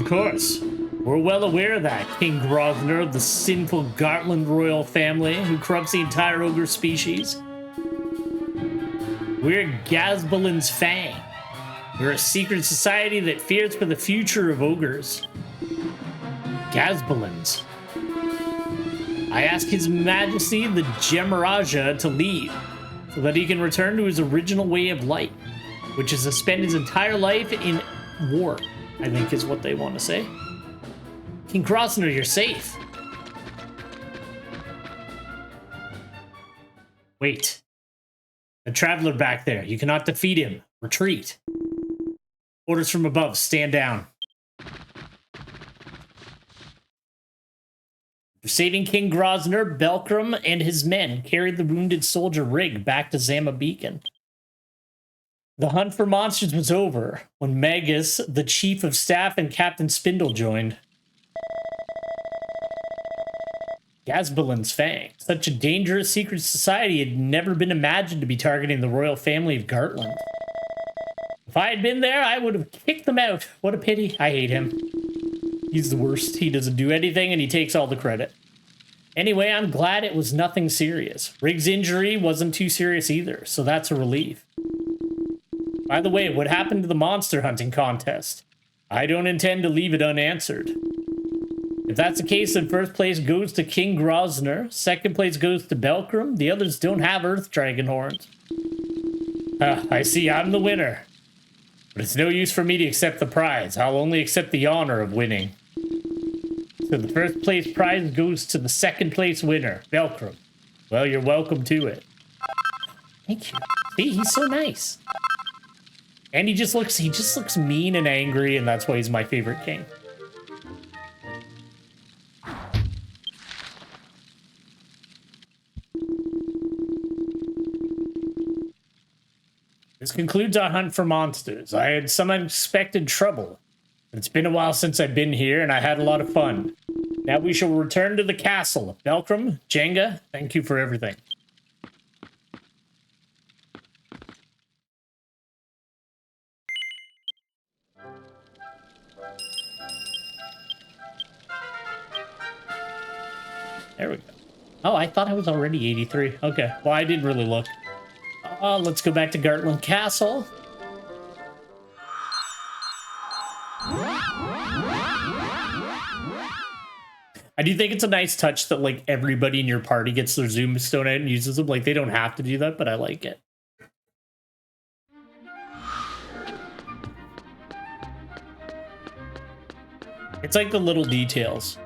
Of course. We're well aware of that, King Grosvenor of the sinful Gartland royal family who corrupts the entire ogre species. We're Gazbalin's Fang. We're a secret society that fears for the future of ogres. Gazbalins. I ask His Majesty the Gemaraja to leave, so that he can return to his original way of life, which is to spend his entire life in war, I think is what they want to say. King Grosvenor, you're safe. Wait. The traveler back there. You cannot defeat him. Retreat. Orders from above. Stand down. For saving King Grosvenor, Belkram and his men carried the wounded soldier Rig back to Zama Beacon. The hunt for monsters was over when Magus, the chief of staff, and Captain Spindle joined. Gazbalin's Fang. Such a dangerous secret society had never been imagined to be targeting the royal family of Gartland. If I had been there, I would have kicked them out. What a pity. I hate him. He's the worst. He doesn't do anything and he takes all the credit. Anyway, I'm glad it was nothing serious. Rig's injury wasn't too serious either, so that's a relief. By the way, what happened to the monster hunting contest? I don't intend to leave it unanswered. If that's the case, then first place goes to King Grosner, second place goes to Belkram, the others don't have Earth Dragon horns. I see I'm the winner. But it's no use for me to accept the prize. I'll only accept the honor of winning. So the first place prize goes to the second place winner, Belkram. Well, you're welcome to it. Thank you. See, he's so nice. And he just looks mean and angry, and that's why he's my favorite king. This concludes our hunt for monsters. I had some unexpected trouble. It's been a while since I've been here, and I had a lot of fun. Now we shall return to the castle. Belkram, Jenga, thank you for everything. There we go. Oh, I thought I was already 83. Okay, well, I didn't really look. Let's go back to Gartland Castle. I do think it's a nice touch that, like, everybody in your party gets their Zoom Stone out and uses them. Like, they don't have to do that, but I like it. It's like the little details.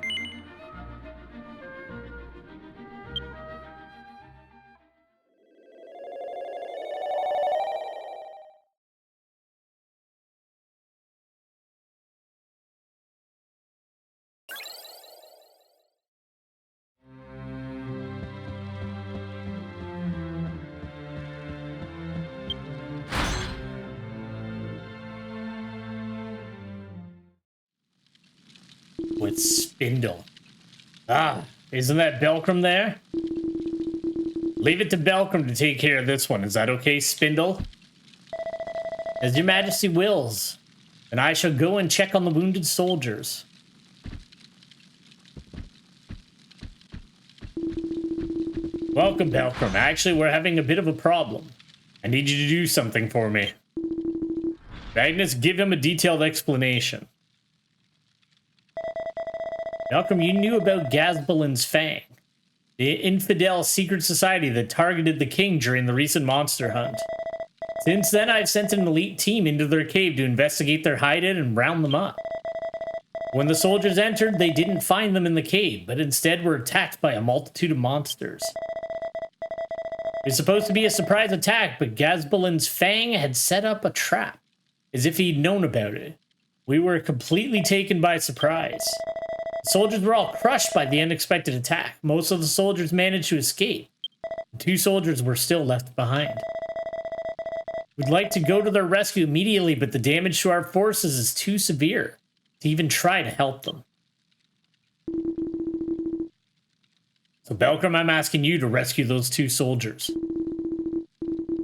With Spindle. Ah, isn't that Belkram there? Leave it to Belkram to take care of this one. Is that okay, Spindle? As your majesty wills. And I shall go and check on the wounded soldiers. Welcome, Belkram. Actually, we're having a bit of a problem. I need you to do something for me. Magnus, give him a detailed explanation. Belkram, you knew about Gazbalin's Fang, the infidel secret society that targeted the king during the recent monster hunt. Since then, I've sent an elite team into their cave to investigate their hideout and round them up. When the soldiers entered, they didn't find them in the cave, but instead were attacked by a multitude of monsters. It was supposed to be a surprise attack, but Gazbalin's Fang had set up a trap, as if he'd known about it. We were completely taken by surprise. The soldiers were all crushed by the unexpected attack. Most of the soldiers managed to escape. 2 soldiers were still left behind. We'd like to go to their rescue immediately, but the damage to our forces is too severe to even try to help them. So, Belkram, I'm asking you to rescue those 2 soldiers.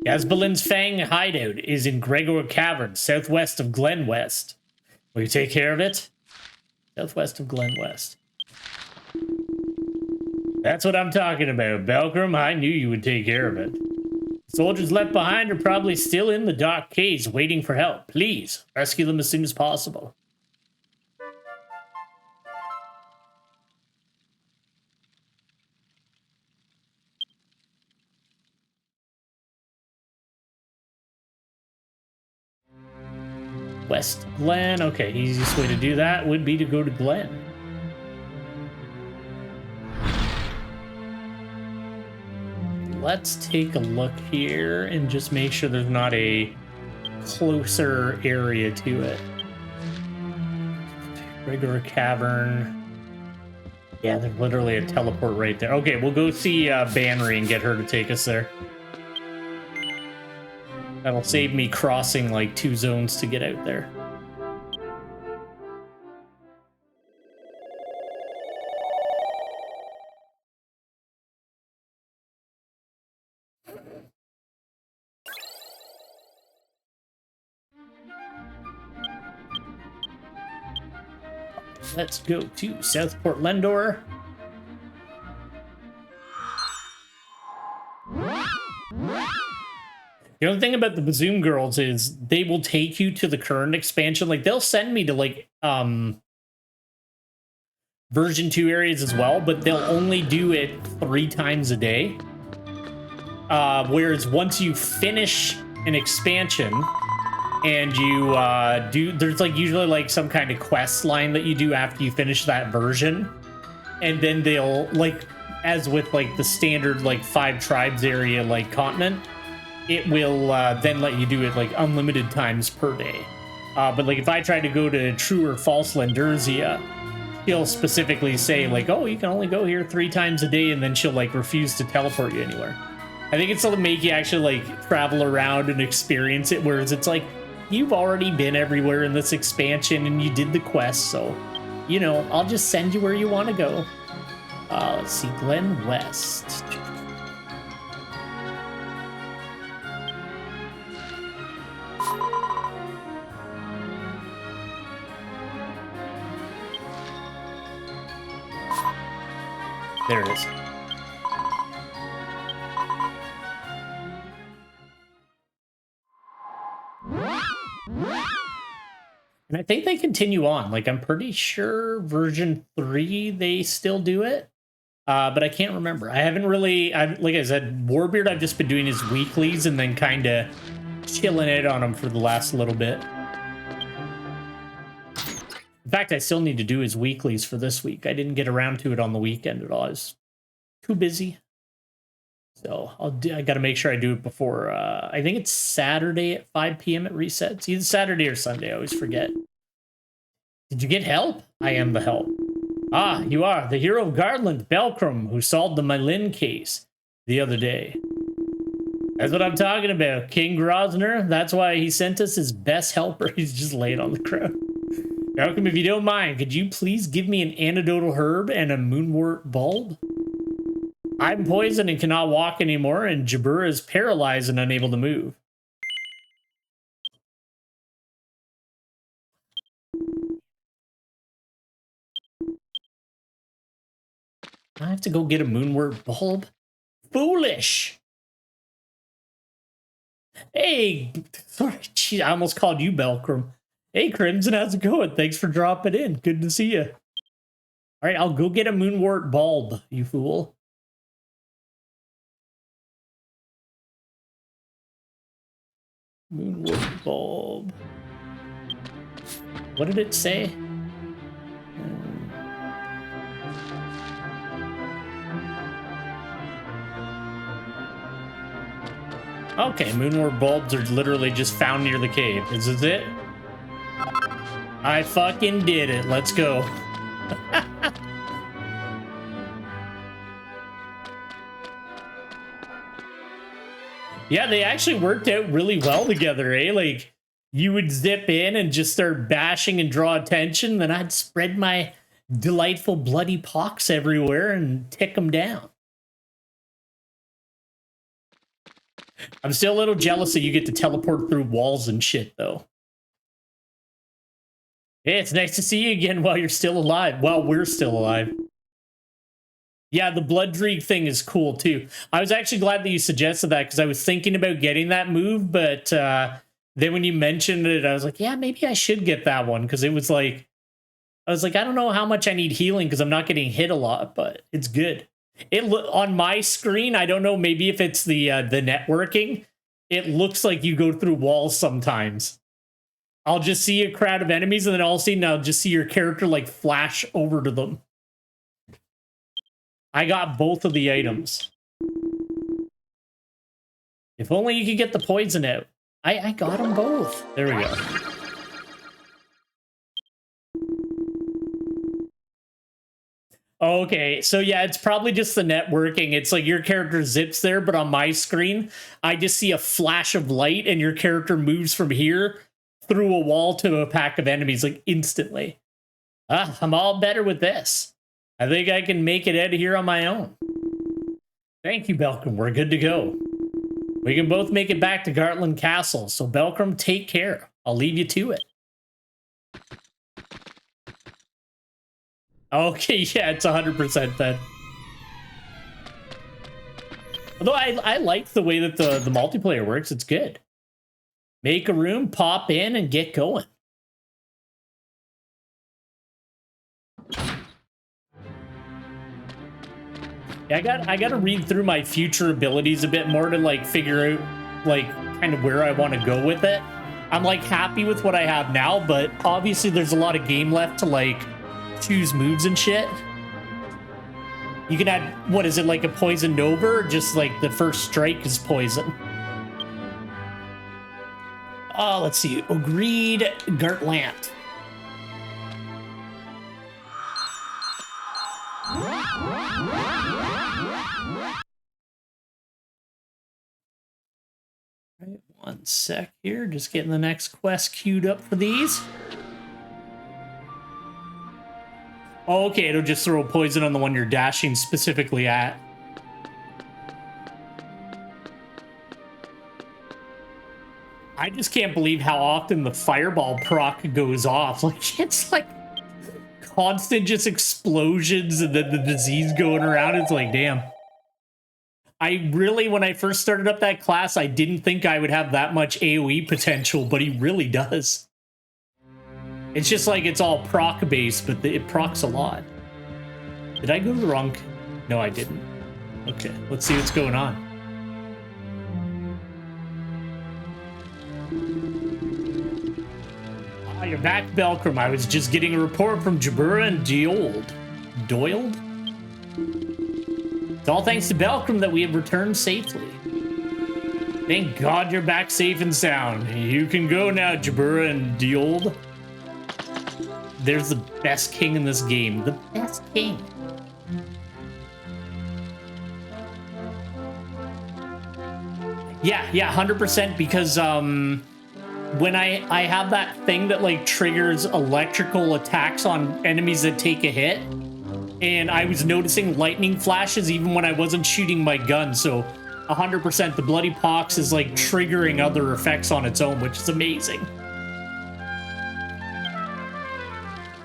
Gazbalin's Fang hideout is in Gregor Cavern, southwest of Glen West. Will you take care of it? Southwest of Glen West. That's what I'm talking about, Belkram. I knew you would take care of it. Soldiers left behind are probably still in the dark caves waiting for help. Please, rescue them as soon as possible. West Glen. Okay, easiest way to do that would be to go to Glen. Let's take a look here and just make sure there's not a closer area to it. Regular cavern. Yeah, there's literally a teleport right there. Okay, we'll go see Banry and get her to take us there. That'll save me crossing like 2 zones to get out there. Let's go to Southport Lendor. The only thing about the Bazoom Girls is they will take you to the current expansion. Like, they'll send me to, like, version 2 areas as well, but they'll only do it 3 times a day. Whereas once you finish an expansion and you there's like usually like some kind of quest line that you do after you finish that version, and then they'll, like, as with like the standard like 5 tribes area like continent, it will then let you do it like unlimited times per day. But like if I try to go to True or False Landersia, she'll specifically say like, oh, you can only go here 3 times a day, and then she'll like refuse to teleport you anywhere. I think it's to make you actually like travel around and experience it, whereas it's like, you've already been everywhere in this expansion and you did the quest, so, you know, I'll just send you where you want to go. Let's see, Glen West. There it is. And I think they continue on. Like, I'm pretty sure version 3, they still do it. But I can't remember. I haven't really, like I said, Warbeard, I've just been doing his weeklies and then kind of chilling it on him for the last little bit. In fact, I still need to do his weeklies for this week. I didn't get around to it on the weekend at all. I was too busy. So I got to make sure I do it before, I think it's Saturday at 5 p.m. it resets. Either Saturday or Sunday, I always forget. Did you get help? I am the help. Ah, you are the hero of Garland, Belcrum, who solved the Mylin case the other day. That's what I'm talking about. King Grosner, that's why he sent us his best helper. He's just laying on the ground. Malcolm, if you don't mind, could you please give me an antidotal herb and a moonwort bulb? I'm poisoned and cannot walk anymore, and Jabur is paralyzed and unable to move. I have to go get a moonwort bulb? Foolish! Hey, sorry, geez, I almost called you Belcrum. Hey, Crimson, how's it going? Thanks for dropping in. Good to see you. All right, I'll go get a moonwort bulb, you fool. Moonwort bulb. What did it say? Okay, moonwort bulbs are literally just found near the cave. Is this it? I fucking did it. Let's go. Yeah, they actually worked out really well together, eh? Like, you would zip in and just start bashing and draw attention, then I'd spread my delightful bloody pox everywhere and tick them down. I'm still a little jealous that you get to teleport through walls and shit, though. Hey, it's nice to see you again while you're still alive. While we're still alive. Yeah, the blood streak thing is cool, too. I was actually glad that you suggested that, because I was thinking about getting that move, but then when you mentioned it, I was like, yeah, maybe I should get that one, because it was like, I don't know how much I need healing, because I'm not getting hit a lot, but it's good. On my screen, I don't know, maybe if it's the networking, it looks like you go through walls sometimes. I'll just see a crowd of enemies, and then all of a sudden I'll just see your character like flash over to them. I got both of the items. If only you could get the poison out. I got them both. There we go. Okay, so yeah, it's probably just the networking. It's like your character zips there, but on my screen, I just see a flash of light and your character moves from here through a wall to a pack of enemies like instantly. I'm all better with this. I think I can make it out of here on my own. Thank you, Belcrum. We're good to go. We can both make it back to Gartland Castle, so Belcrum, take care. I'll leave you to it. Okay, yeah, it's 100% then. Although I like the way that the multiplayer works, it's good. Make a room, pop in, and get going. I gotta read through my future abilities a bit more to like figure out like kind of where I want to go with it. I'm like happy with what I have now, but obviously there's a lot of game left to like choose moves and shit. You can add, what is it, like a poison nova, or just like the first strike is poison? Let's see. Agreed, Gartlant. Right, one sec here. Just getting the next quest queued up for these. Oh, okay, it'll just throw poison on the one you're dashing specifically at. I just can't believe how often the fireball proc goes off. Like, it's like constant just explosions and then the disease going around. It's like, damn. I really, when I first started up that class, I didn't think I would have that much AoE potential, but he really does. It's just like it's all proc based, but it procs a lot. Did I go to the wrong? No, I didn't. Okay, let's see what's going on. Ah, you're back, Belkram. I was just getting a report from Jabura and Doiled? It's all thanks to Belkram that we have returned safely. Thank God you're back safe and sound. You can go now, Jabura and Doiled. There's the best king in this game. The best king. Yeah, 100%, because when I have that thing that like triggers electrical attacks on enemies that take a hit, and I was noticing lightning flashes even when I wasn't shooting my gun, so 100% the Bloody Pox is like triggering other effects on its own, which is amazing.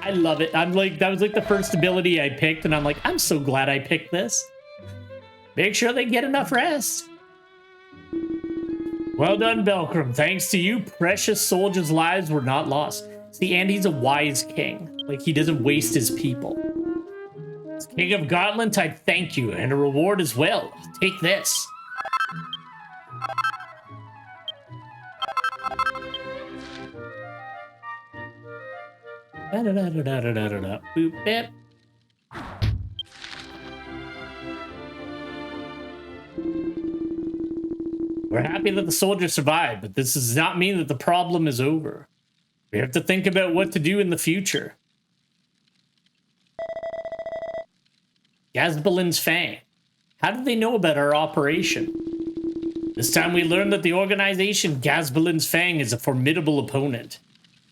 I love it. I'm like, that was like the first ability I picked, and I'm like, I'm so glad I picked this. Make sure they get enough rest. Well done, Belkram. Thanks to you, precious soldiers' lives were not lost. See, and he's a wise king. Like, he doesn't waste his people. As King of Gotland, I thank you, and a reward as well. Take this. Boop, bip. We're happy that the soldier survived, but this does not mean that the problem is over. We have to think about what to do in the future. Gazbalin's Fang. How did they know about our operation? This time we learned that the organization Gazbalin's Fang is a formidable opponent.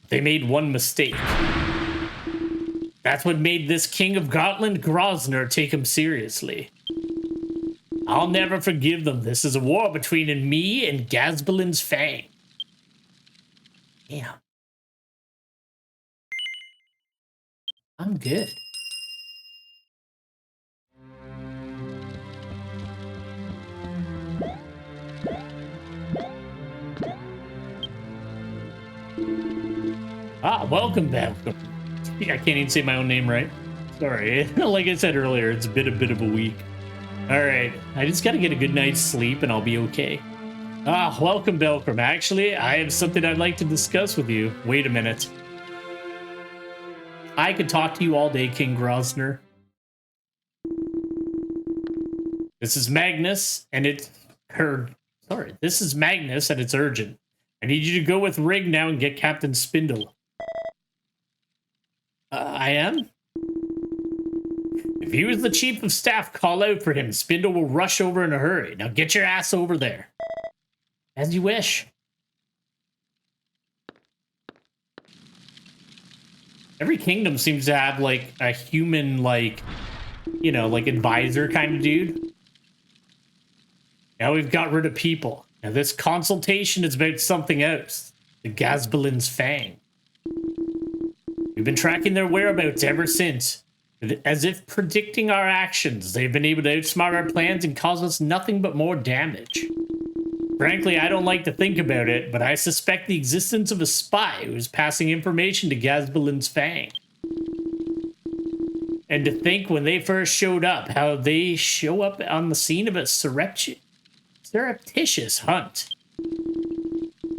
They made one mistake. That's what made this King of Gotland, Grosvenor, take him seriously. I'll never forgive them. This is a war between me and Gazbalin's Fang. Damn. I'm good. Ah, welcome back. I can't even say my own name right. Sorry. Like I said earlier, it's a bit of a week. Alright, I just gotta get a good night's sleep and I'll be okay. Ah, welcome, Belkram. Actually, I have something I'd like to discuss with you. Wait a minute. I could talk to you all day, King Grosvenor. This is Magnus, and it's this is Magnus, and it's urgent. I need you to go with Rig now and get Captain Spindle. I am? If you as the chief of staff call out for him, Spindle will rush over in a hurry. Now get your ass over there. As you wish. Every kingdom seems to have, like, a human, like, you know, like, advisor kind of dude. Now we've got rid of people. Now this consultation is about something else. The Gazbalin's Fang. We've been tracking their whereabouts ever since. As if predicting our actions, they've been able to outsmart our plans and cause us nothing but more damage. Frankly, I don't like to think about it, but I suspect the existence of a spy who is passing information to Gazbalin's Fang. And to think when they first showed up, how they show up on the scene of a surreptitious hunt.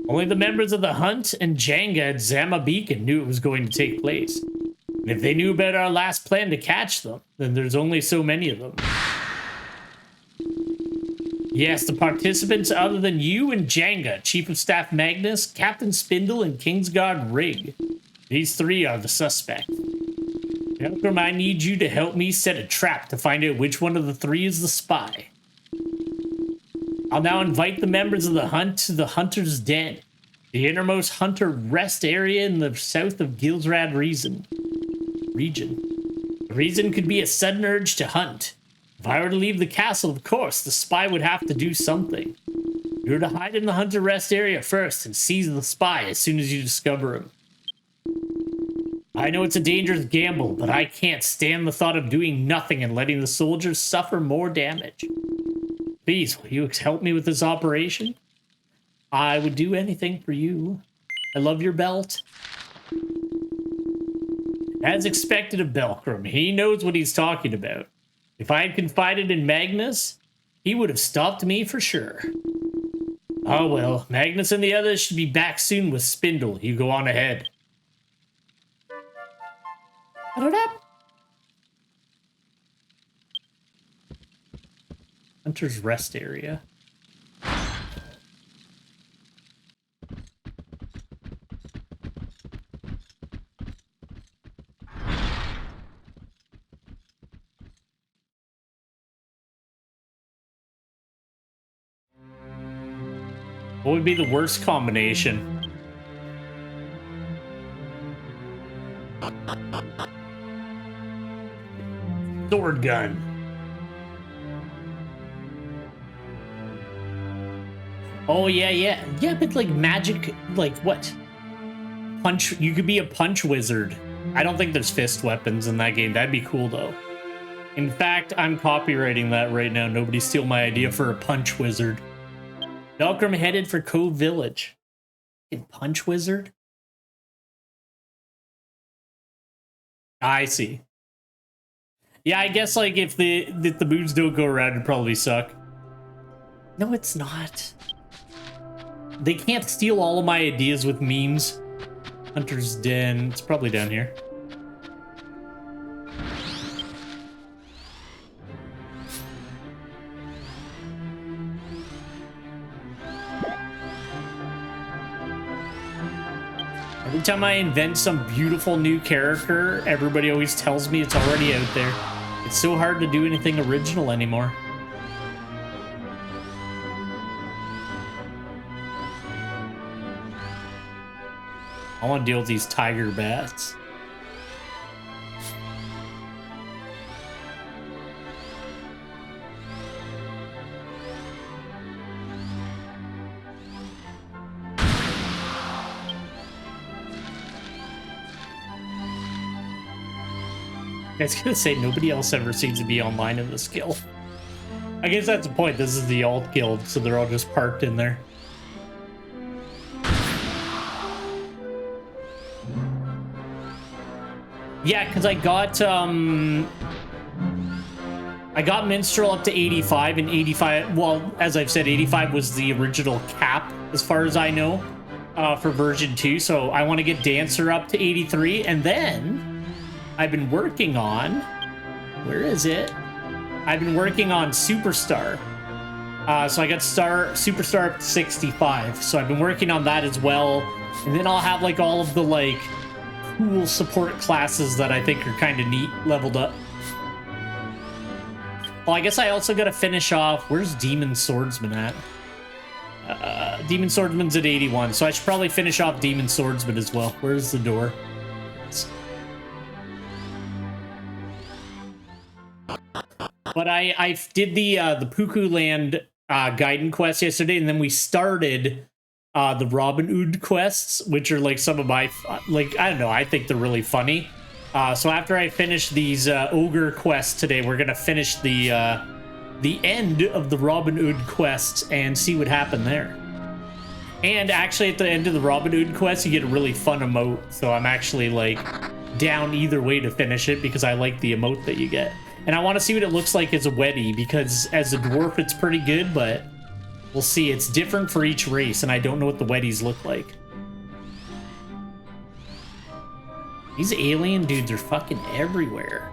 Only the members of the hunt and Jenga at Zama Beacon knew it was going to take place. And if they knew about our last plan to catch them, then there's only so many of them. Yes, the participants other than you and Jenga, Chief of Staff Magnus, Captain Spindle, and Kingsguard Rig. These three are the suspect. Malcolm, I need you to help me set a trap to find out which one of the three is the spy. I'll now invite the members of the hunt to the Hunter's Den, the innermost hunter rest area in the south of Gilsrad region. The reason could be a sudden urge to hunt. If I were to leave the castle, of course, the spy would have to do something. You're to hide in the hunter rest area first and seize the spy as soon as you discover him. I know it's a dangerous gamble, but I can't stand the thought of doing nothing and letting the soldiers suffer more damage. Please, will you help me with this operation? I would do anything for you. I love your belt. As expected of Belkram, he knows what he's talking about. If I had confided in Magnus, he would have stopped me for sure. Oh well, Magnus and the others should be back soon with Spindle. You go on ahead. Hunter's Rest area. What would be the worst combination? Sword gun. Oh, yeah, but like magic, like what? Punch, you could be a punch wizard. I don't think there's fist weapons in that game. That'd be cool, though. In fact, I'm copywriting that right now. Nobody steal my idea for a punch wizard. Belkram headed for Cove Village. Punch wizard? I see. Yeah, I guess like if the moves don't go around, it'd probably suck. No, it's not. They can't steal all of my ideas with memes. Hunter's Den. It's probably down here. Every time I invent some beautiful new character, everybody always tells me it's already out there. It's so hard to do anything original anymore. I want to deal with these tiger bats. I was gonna say, nobody else ever seems to be online in this guild. I guess that's the point. This is the alt guild, so they're all just parked in there. Yeah, because I got Minstrel up to 85, and 85, well, as I've said, 85 was the original cap, as far as I know, for version 2, so I want to get Dancer up to 83, and then I've been working on, where is it? I've been working on Superstar. So I got Superstar up to 65. So I've been working on that as well. And then I'll have like all of the like cool support classes that I think are kind of neat leveled up. Well, I guess I also got to finish off, where's Demon Swordsman at? Demon Swordsman's at 81. So I should probably finish off Demon Swordsman as well. Where's the door? But I did the Puku Land Gaiden quest yesterday, and then we started the Robin Hood quests, which are like some of my, like, I don't know, I think they're really funny. So after I finish these Ogre quests today, we're going to finish the end of the Robin Hood quests and see what happened there. And actually at the end of the Robin Hood quest, you get a really fun emote. So I'm actually like down either way to finish it because I like the emote that you get. And I want to see what it looks like as a Weddy, because as a dwarf it's pretty good, but we'll see. It's different for each race, and I don't know what the Weddies look like. These alien dudes are fucking everywhere.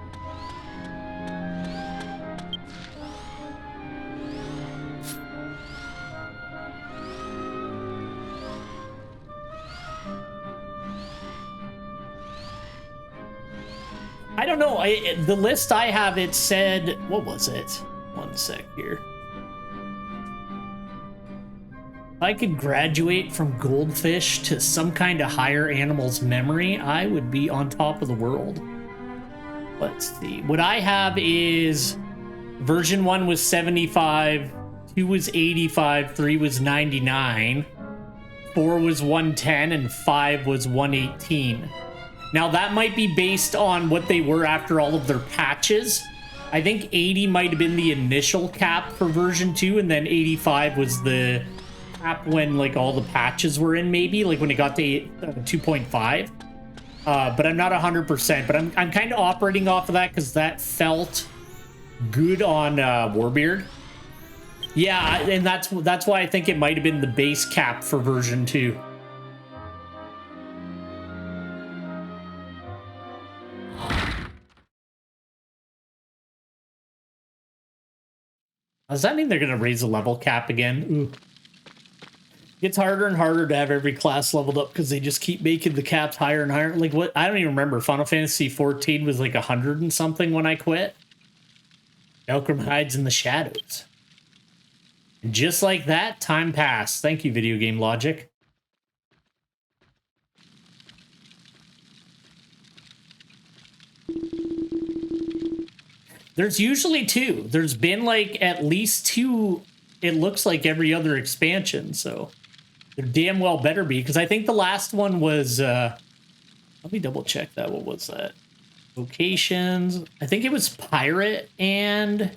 I don't know. The list I have, it said, what was it? One sec here. If I could graduate from goldfish to some kind of higher animal's memory, I would be on top of the world. Let's see. What I have is version 1 was 75, 2 was 85, 3 was 99, 4 was 110, and 5 was 118. Now, that might be based on what they were after all of their patches. I think 80 might have been the initial cap for version 2, and then 85 was the cap when, like, all the patches were in, maybe, like when it got to 2.5. But I'm not 100%, but I'm kind of operating off of that because that felt good on Warbeard. Yeah, and that's why I think it might have been the base cap for version 2. Does that mean they're going to raise the level cap again? Ooh. It's harder and harder to have every class leveled up because they just keep making the caps higher and higher. Like, what? I don't even remember. Final Fantasy 14 was like 100 and something when I quit. Belcrum hides in the shadows. And just like that, time passed. Thank you, video game logic. There's usually 2. There's been like at least 2, it looks like, every other expansion, so there damn well better be, because I think the last one was let me double check that. What was that? Locations. I think it was Pirate and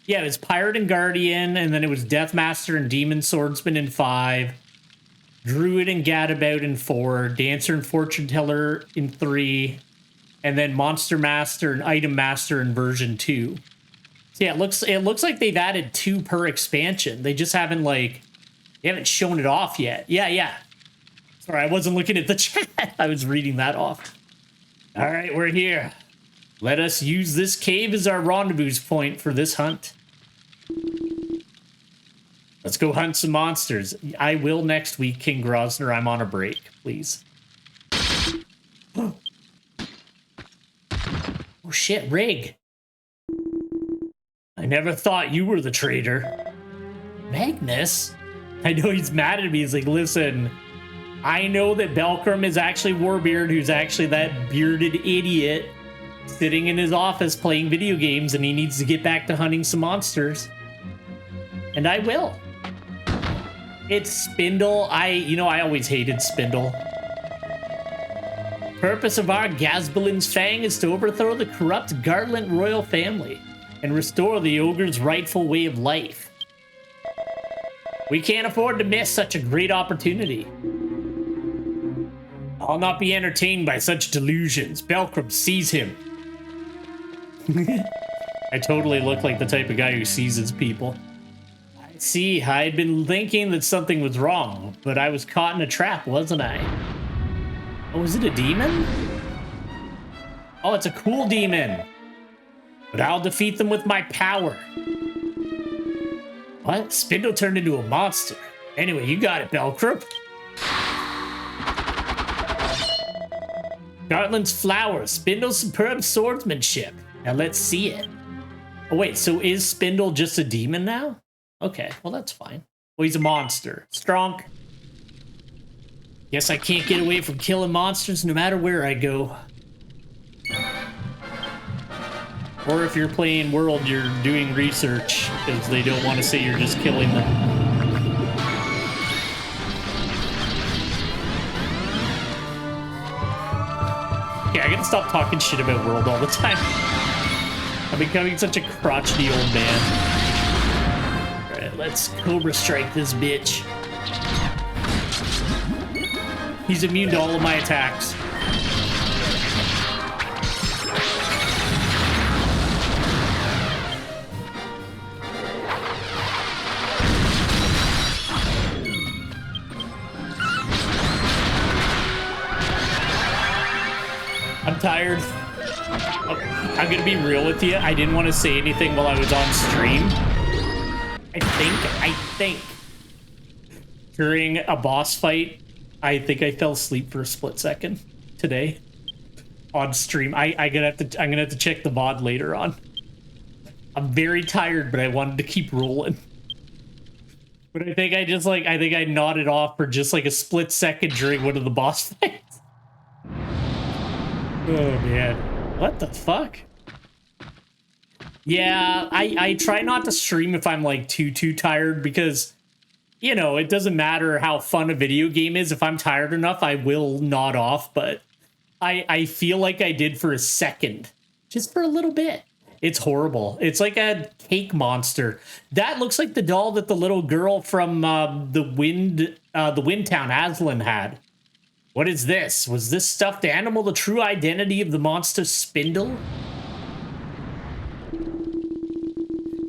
yeah, it was Pirate and Guardian, and then it was Deathmaster and Demon Swordsman in 5, Druid and Gadabout in 4, Dancer and Fortune Teller in 3, and then Monster Master and Item Master in version 2. So yeah, it looks like they've added 2 per expansion. They just haven't, like, they haven't shown it off yet. Yeah. Sorry, I wasn't looking at the chat. I was reading that off. All right, we're here. Let us use this cave as our rendezvous point for this hunt. Let's go hunt some monsters. I will next week, King Grosner. I'm on a break, please. Oh shit, Rig. I never thought you were the traitor. Magnus? I know he's mad at me. He's like, listen, I know that Belcrum is actually Warbeard, who's actually that bearded idiot sitting in his office playing video games, and he needs to get back to hunting some monsters. And I will. It's Spindle. I always hated Spindle. Purpose of our Gazbalin's Fang is to overthrow the corrupt Gartland royal family and restore the Ogre's rightful way of life. We can't afford to miss such a great opportunity. I'll not be entertained by such delusions. Belcrum, seize him. I totally look like the type of guy who seizes people. I see, I had been thinking that something was wrong, but I was caught in a trap, wasn't I? Oh, is it a demon? Oh, it's a cool demon. But I'll defeat them with my power. What? Spindle turned into a monster. Anyway, you got it, Belcrum. Gartland's flower, Spindle's superb swordsmanship. Now let's see it. Oh wait, so is Spindle just a demon now? Okay, well that's fine. Well, he's a monster. Strong. Guess I can't get away from killing monsters no matter where I go. Or if you're playing World, you're doing research because they don't want to say you're just killing them. Yeah, I gotta stop talking shit about World all the time. I'm becoming such a crotchety old man. Alright, let's Cobra Strike this bitch. He's immune to all of my attacks. tired. I'm gonna be real with you. I didn't want to say anything while I was on stream. I think during a boss fight, I think I fell asleep for a split second today on stream. I'm gonna have to check the VOD later on. I'm very tired, but I wanted to keep rolling. But I think I nodded off for just like a split second during one of the boss fights. Oh man, what the fuck? Yeah, I try not to stream if I'm like too tired because, you know, it doesn't matter how fun a video game is. If I'm tired enough, I will nod off, but I feel like I did for a second, just for a little bit. It's horrible. It's like a cake monster. That looks like the doll that the little girl from the Wind Town Aslan had. What is this? Was this stuffed animal the true identity of the monster Spindle?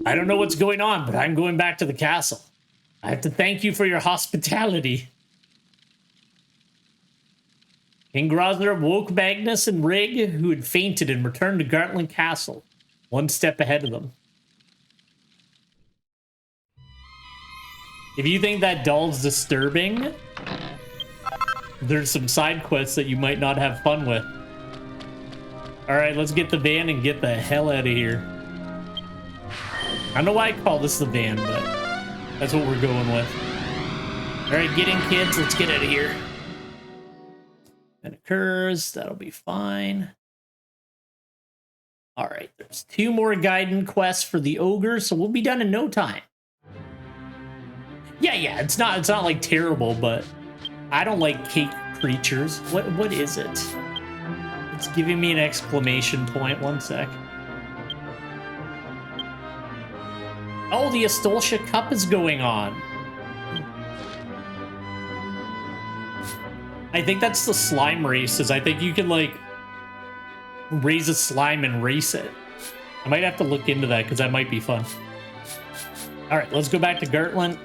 I don't know what's going on, but I'm going back to the castle. I have to thank you for your hospitality. King Grosner woke Magnus and Rig, who had fainted, and returned to Gartland Castle, one step ahead of them. If you think that doll's disturbing, there's some side quests that you might not have fun with. All right, let's get the van and get the hell out of here. I don't know why I call this the van, but that's what we're going with. All right, get in, kids. Let's get out of here. That occurs. That'll be fine. All right, there's 2 more Gaiden quests for the Ogre, so we'll be done in no time. Yeah, it's not like terrible, but I don't like cake creatures. What is it? It's giving me an exclamation point. One sec. Oh, the Astolfia Cup is going on. I think that's the slime races. I think you can, like, raise a slime and race it. I might have to look into that because that might be fun. All right, let's go back to Gartland.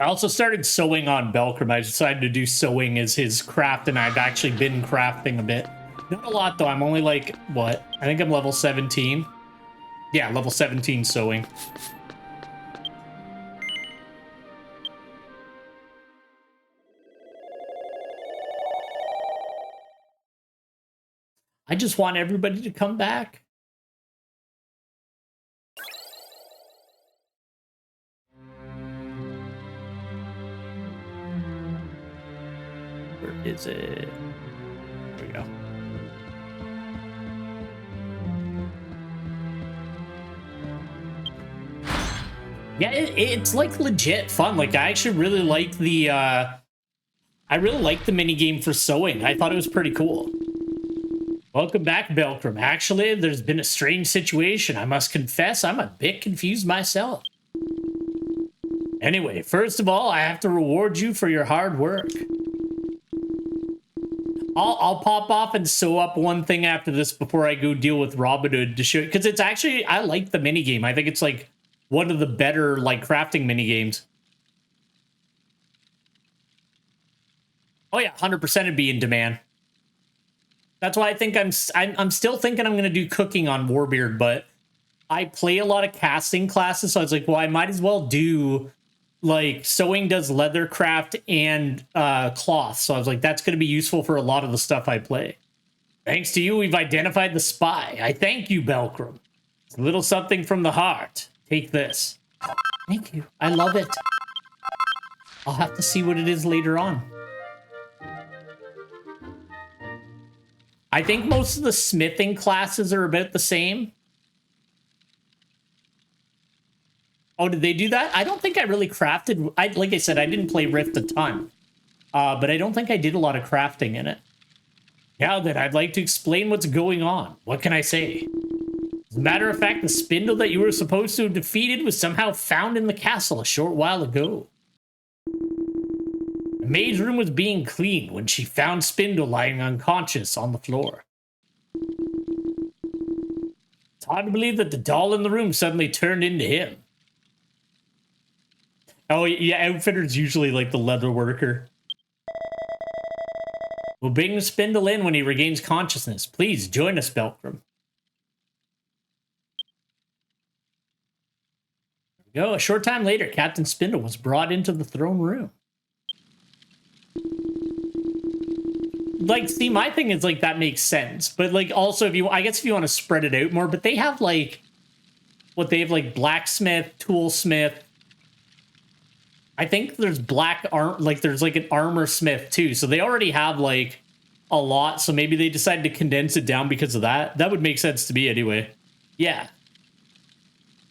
I also started sewing on Belkram. I decided to do sewing as his craft, and I've actually been crafting a bit. Not a lot, though. I'm only like, what? I think I'm level 17. Yeah, level 17 sewing. I just want everybody to come back. Where is it? There we go. Yeah, it's like legit fun. Like, I actually really like the mini game for sewing. I thought it was pretty cool. Welcome back, Belkram. Actually, there's been a strange situation. I must confess, I'm a bit confused myself. Anyway, first of all, I have to reward you for your hard work. I'll pop off and sew up one thing after this before I go deal with Robin Hood to show, because it's actually, I like the mini game. I think it's like one of the better like crafting mini games. Oh yeah, 100% it'd be in demand. That's why I think I'm still thinking I'm gonna do cooking on Warbeard, but I play a lot of casting classes, so I was like, well, I might as well do, like, sewing does leather craft and cloth, so I was like, that's gonna be useful for a lot of the stuff I play. Thanks to you, we've identified the spy. I thank you, Belkram. It's a little something from the heart. Take this. Thank you. I love it. I'll have to see what it is later on. I think most of the smithing classes are about the same. Oh, did they do that? I don't think I really crafted. Like I said, I didn't play Rift a ton. But I don't think I did a lot of crafting in it. Now then, I'd like to explain what's going on. What can I say? As a matter of fact, the spindle that you were supposed to have defeated was somehow found in the castle a short while ago. The maid's room was being cleaned when she found Spindle lying unconscious on the floor. Hard to believe that the doll in the room suddenly turned into him. Oh, yeah, Outfitter's usually like the leather worker. We'll bring Spindle in when he regains consciousness. Please join us, Belkram. There we go. A short time later, Captain Spindle was brought into the throne room. Like, see, my thing is, like, that makes sense. But, like, also, if you, I guess if you want to spread it out more, but they have, like, what they have, like, blacksmith, toolsmith. I think there's there's, like, an armor smith, too. So they already have, like, a lot. So maybe they decided to condense it down because of that. That would make sense to me anyway. Yeah.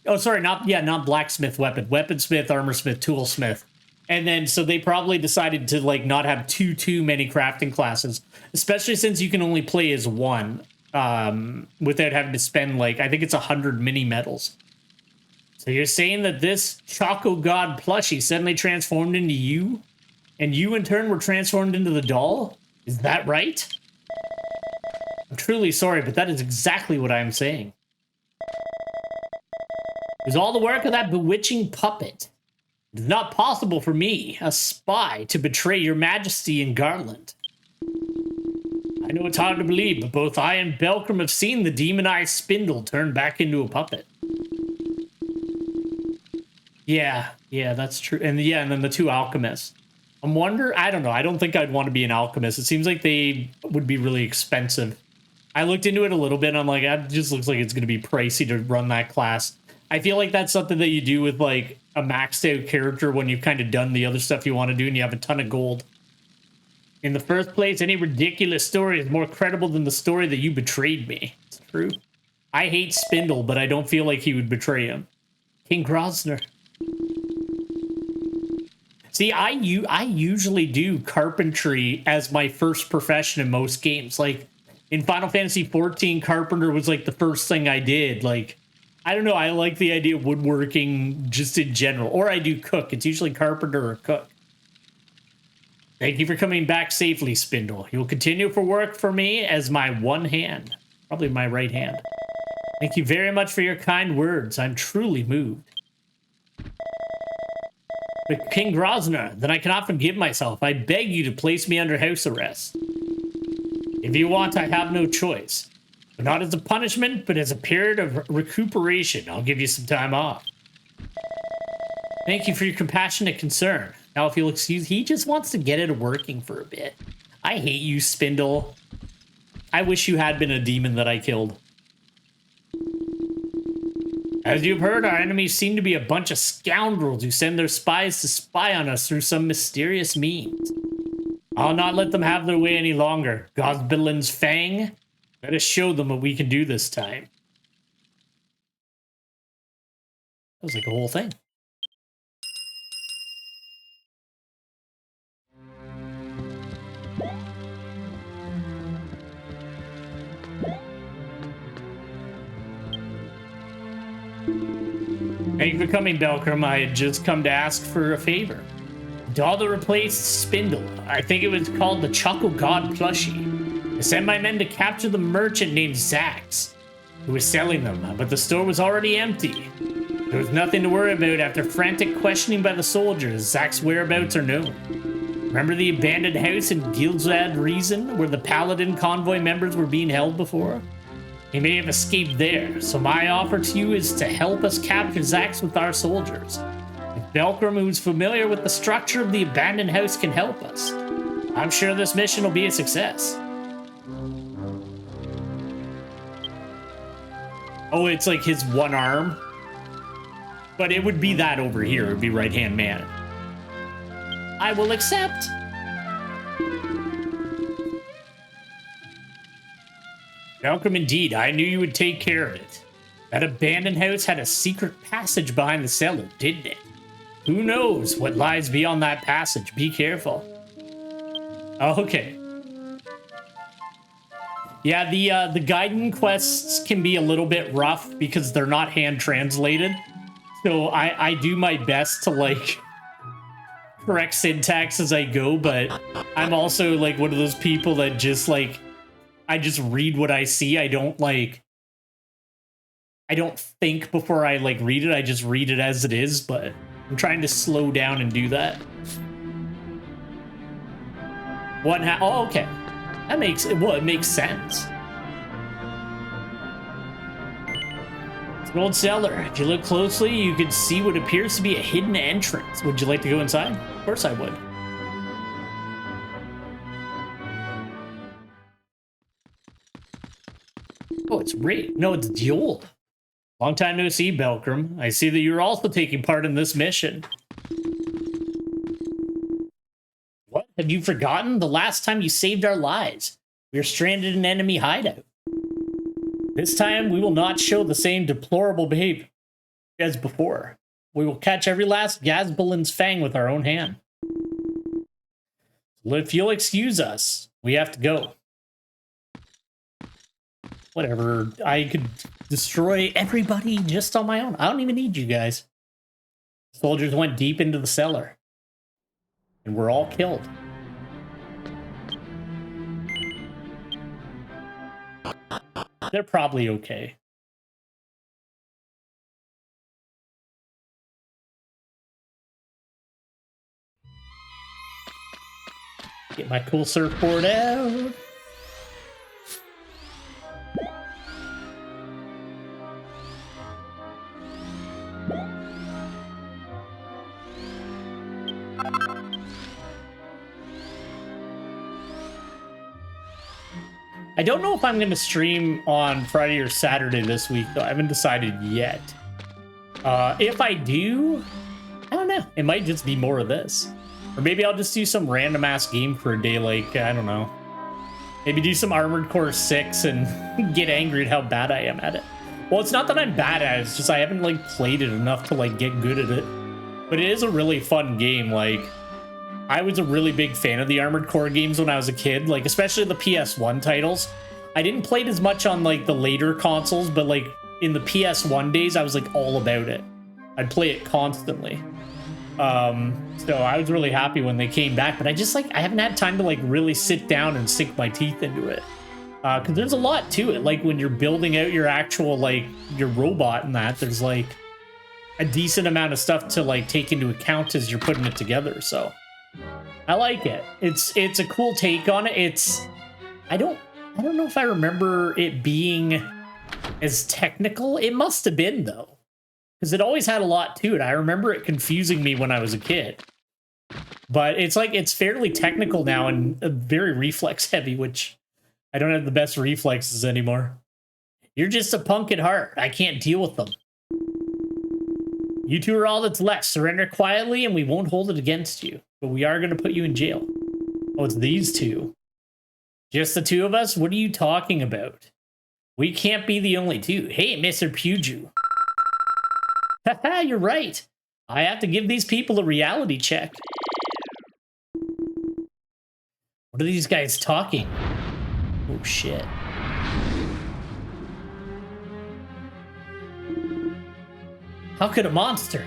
Oh, sorry, not blacksmith, weaponsmith, armorsmith, toolsmith. And then, so they probably decided to, like, not have too many crafting classes, especially since you can only play as one, without having to spend, like, I think it's 100 mini medals. So you're saying that this Choco God plushie suddenly transformed into you, and you in turn were transformed into the doll? Is that right? I'm truly sorry, but that is exactly what I'm saying. It was all the work of that bewitching puppet. It is not possible for me, a spy, to betray your majesty in Garland. I know it's hard to believe, but both I and Belkram have seen the demonized Spindle turn back into a puppet. Yeah, that's true. And yeah, and then the two alchemists. I don't know, I don't think I'd want to be an alchemist. It seems like they would be really expensive. I looked into it a little bit, and I'm like, that just looks like it's going to be pricey to run that class. I feel like that's something that you do with, like, a maxed out character when you've kind of done the other stuff you want to do and you have a ton of gold. In the first place, any ridiculous story is more credible than the story that you betrayed me. It's true. I hate Spindle, but I don't feel like he would betray him. King Grosvenor. See, I usually do carpentry as my first profession in most games. Like, in Final Fantasy XIV, carpenter was, like, the first thing I did. Like, I don't know, I like the idea of woodworking just in general. Or I do cook. It's usually carpenter or cook. Thank you for coming back safely, Spindle. You'll continue for work for me as my one hand. Probably my right hand. Thank you very much for your kind words. I'm truly moved. But King Grosvenor, then I cannot forgive myself. I beg you to place me under house arrest. If you want, I have no choice. But not as a punishment, but as a period of recuperation. I'll give you some time off. Thank you for your compassionate concern. Now, if you'll excuse, he just wants to get it working for a bit. I hate you, Spindle. I wish you had been a demon that I killed. As you've heard, our enemies seem to be a bunch of scoundrels who send their spies to spy on us through some mysterious means. I'll not let them have their way any longer. Gosbelin's Fang. Let us show them what we can do this time. That was like a whole thing. Thank you for coming, Belkram. I had just come to ask for a favor. Doll that replaced Spindle. I think it was called the Choco God plushie. I sent my men to capture the merchant named Zax, who was selling them, but the store was already empty. There was nothing to worry about after frantic questioning by the soldiers. Zax's whereabouts are known. Remember the abandoned house in Gildzad Reason, where the Paladin convoy members were being held before? He may have escaped there, so my offer to you is to help us capture Zax with our soldiers. If Belkram, who's familiar with the structure of the abandoned house, can help us, I'm sure this mission will be a success. Oh, it's like his one arm? But it would be that over here. It would be right-hand man. I will accept. Welcome indeed. I knew you would take care of it. That abandoned house had a secret passage behind the cellar, didn't it? Who knows what lies beyond that passage? Be careful. Okay. Yeah, the Gaiden quests can be a little bit rough because they're not hand translated. So I do my best to, like, correct syntax as I go, but I'm also, like, one of those people that just, like, I just read what I see. I don't, like, I don't think before I like read it. I just read it as it is, but I'm trying to slow down and do that. Oh, okay. That makes it. Well, it makes sense. It's an old cellar. If you look closely, you can see what appears to be a hidden entrance. Would you like to go inside? Of course I would. Oh, it's Ray. No, it's Joel. Long time no see, Belkram. I see that you're also taking part in this mission. What? Have you forgotten the last time you saved our lives? We were stranded in an enemy hideout. This time, we will not show the same deplorable behavior as before. We will catch every last Gazbolin's fang with our own hand. If you'll excuse us, we have to go. Whatever, I could destroy everybody just on my own. I don't even need you guys. Soldiers went deep into the cellar. And we're all killed. They're probably okay. Get my cool surfboard out. I don't know if I'm going to stream on Friday or Saturday this week, though. I haven't decided yet. If I do, I don't know. It might just be more of this. Or maybe I'll just do some random-ass game for a day, like, I don't know. Maybe do some Armored Core 6 and get angry at how bad I am at it. Well, it's not that I'm bad at it. It's just I haven't, like, played it enough to, like, get good at it. But it is a really fun game, like... I was a really big fan of the Armored Core games when I was a kid, like especially the PS1 titles. I didn't play it as much on like the later consoles, but like in the PS1 days, I was like all about it. I'd play it constantly. So I was really happy when they came back, but I haven't had time to like really sit down and sink my teeth into it. Because there's a lot to it. Like when you're building out your actual like your robot and that, there's like a decent amount of stuff to like take into account as you're putting it together. So I like it. It's a cool take on it. I don't know if I remember it being as technical. It must have been though, because it always had a lot to it. I remember it confusing me when I was a kid. But it's like it's fairly technical now and very reflex heavy, which I don't have the best reflexes anymore. You're just a punk at heart. I can't deal with them. You two are all that's left. Surrender quietly and we won't hold it against you. But we are going to put you in jail. Oh, it's these two. Just the two of us? What are you talking about? We can't be the only two. Hey, Mr. Puju. Haha, you're right. I have to give these people a reality check. What are these guys talking? Oh, shit. How could a monster?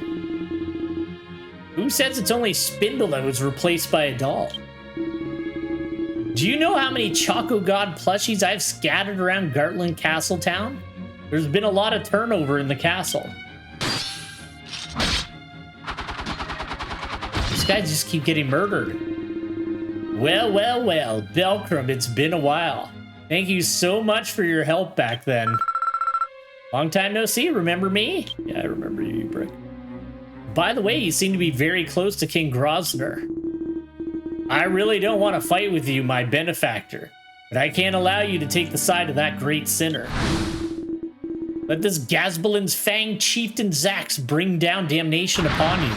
Who says it's only Spindle that was replaced by a doll? Do you know how many Choco God plushies I've scattered around Gartland Castle Town? There's been a lot of turnover in the castle. These guys just keep getting murdered. Well, well, well, Belkram, it's been a while. Thank you so much for your help back then. Long time no see, remember me? Yeah, I remember you, brick. By the way, you seem to be very close to King Grosvenor. I really don't want to fight with you, my benefactor, but I can't allow you to take the side of that great sinner. Let this Gazbolin's Fang chieftain Zax bring down damnation upon you.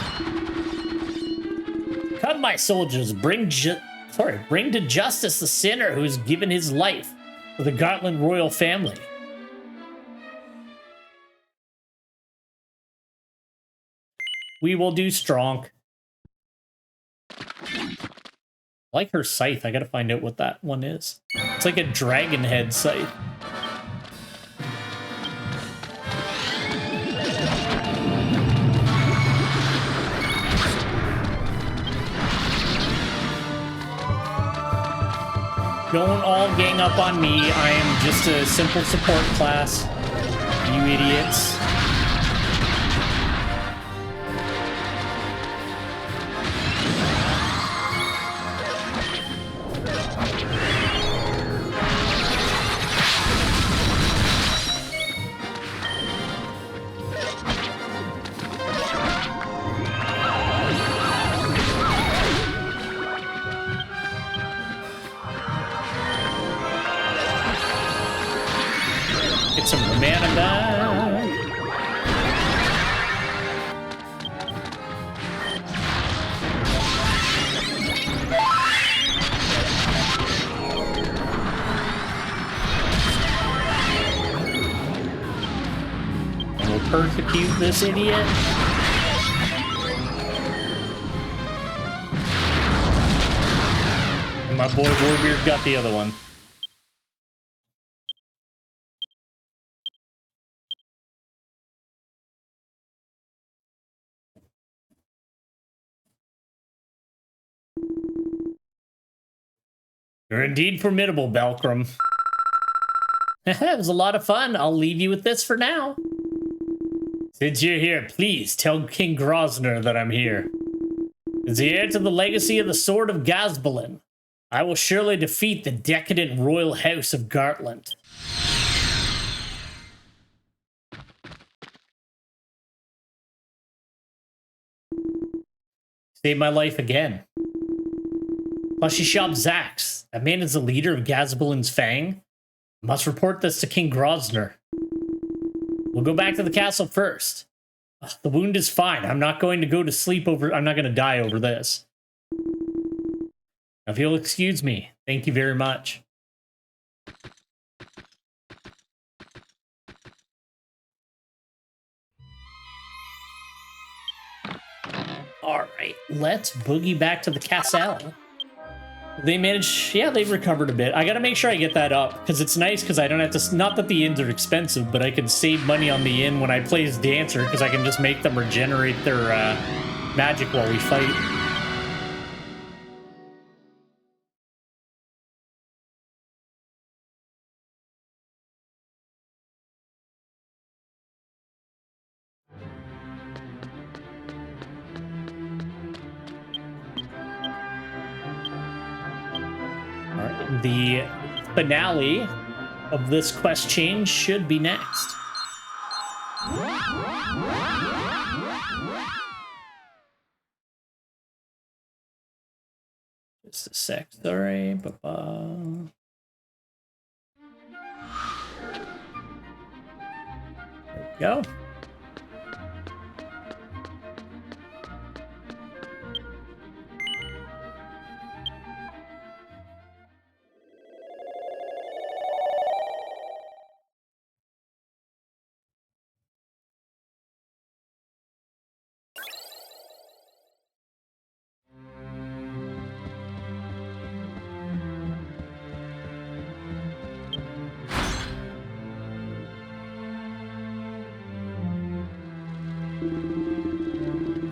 Come, my soldiers, bring to justice the sinner who has given his life for the Gartland royal family. We will do strong. I like her scythe. I gotta find out what that one is. It's like a dragon head scythe. Don't all gang up on me. I am just a simple support class. you idiots. Get some mana back. And we'll persecute this idiot. And my boy Warbeard got the other one. You're indeed formidable, Belkram. It was a lot of fun. I'll leave you with this for now. Since you're here, please tell King Grosvenor that I'm here. As the heir to the legacy of the Sword of Gazbalin, I will surely defeat the decadent royal house of Gartland. Saved my life again. Plushy Shop Zax. That man is the leader of Gazbalin's Fang. I must report this to King Grosvenor. We'll go back to the castle first. Ugh, the wound is fine. I'm not going to go to sleep over... I'm not going to die over this. Now, if you'll excuse me, thank you very much. Alright, let's boogie back to the castle. They managed, yeah, they've recovered a bit. I gotta make sure I get that up, because it's nice because I don't have to, not that the inns are expensive, but I can save money on the inn when I play as Dancer, because I can just make them regenerate their magic while we fight. The finale of this quest chain should be next. Just a sec, sorry. There we go.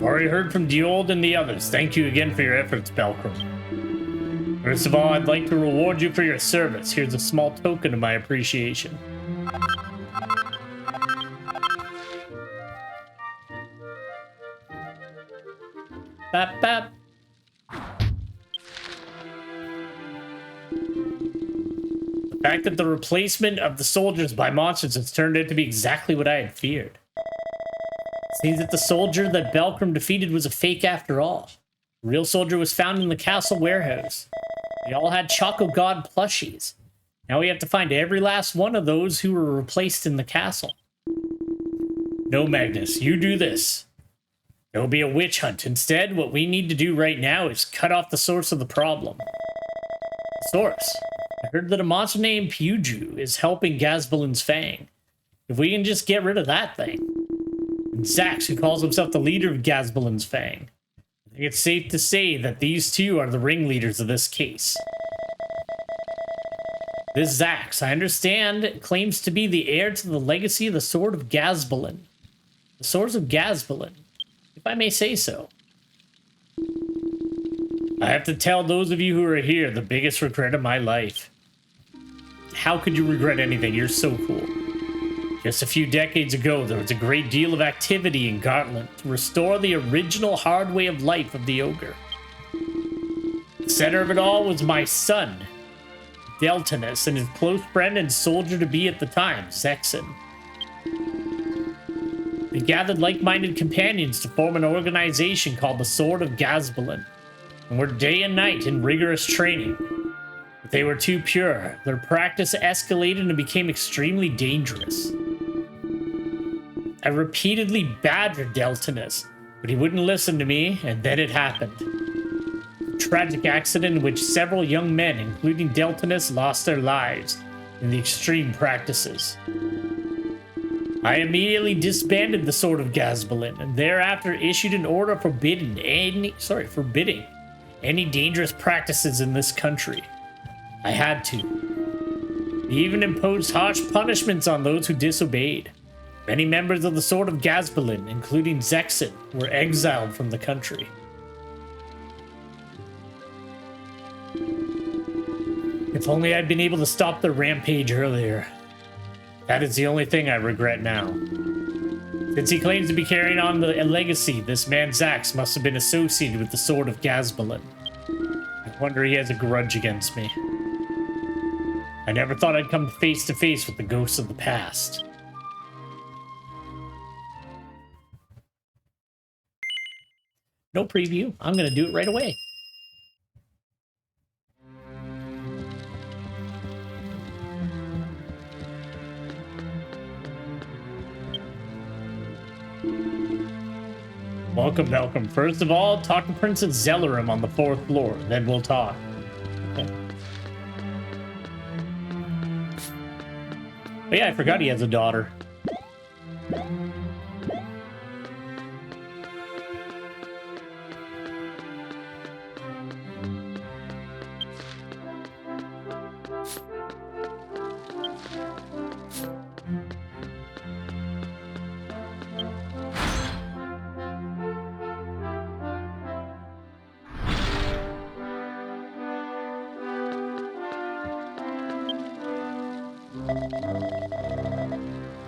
Already heard from Diold and the others. Thank you again for your efforts, Belkram. First of all, I'd like to reward you for your service. Here's a small token of my appreciation. Bap, bap. The fact that the replacement of the soldiers by monsters has turned out to be exactly what I had feared. It seems that the soldier that Belkram defeated was a fake after all. The real soldier was found in the castle warehouse. They all had Choco God plushies. Now we have to find every last one of those who were replaced in the castle. No, Magnus, you do this. There will be a witch hunt. Instead, what we need to do right now is cut off the source of the problem. The source? I heard that a monster named Puju is helping Gazbalin's Fang. If we can just get rid of that thing. And Zax, who calls himself the leader of Gazbalin's Fang. I think it's safe to say that these two are the ringleaders of this case. This Zax, I understand, claims to be the heir to the legacy of the Sword of Gazbalin. The Swords of Gazbalin, if I may say so. I have to tell those of you who are here the biggest regret of my life. How could you regret anything? You're so cool. Just a few decades ago, there was a great deal of activity in Gartland to restore the original hard way of life of the Ogre. The center of it all was my son, Deltinus, and his close friend and soldier-to-be at the time, Zexon. They gathered like-minded companions to form an organization called the Sword of Gazbalin, and worked day and night in rigorous training. But they were too pure. Their practice escalated and became extremely dangerous. I repeatedly badgered Deltinus, but he wouldn't listen to me, and then it happened. A tragic accident in which several young men, including Deltinus, lost their lives in the extreme practices. I immediately disbanded the Sword of Gazbalin, and thereafter issued an order forbidding any dangerous practices in this country. I had to. They even imposed harsh punishments on those who disobeyed. Many members of the Sword of Gazbalin, including Zexon, were exiled from the country. If only I'd been able to stop the rampage earlier. That is the only thing I regret now. Since he claims to be carrying on the legacy, this man Zax must have been associated with the Sword of Gazbalin. I wonder he has a grudge against me. I never thought I'd come face to face with the ghosts of the past. No preview. I'm gonna do it right away. Welcome. First of all, talk to Princess Zellerum on the 4th floor, then we'll talk. Okay. But yeah, I forgot he has a daughter.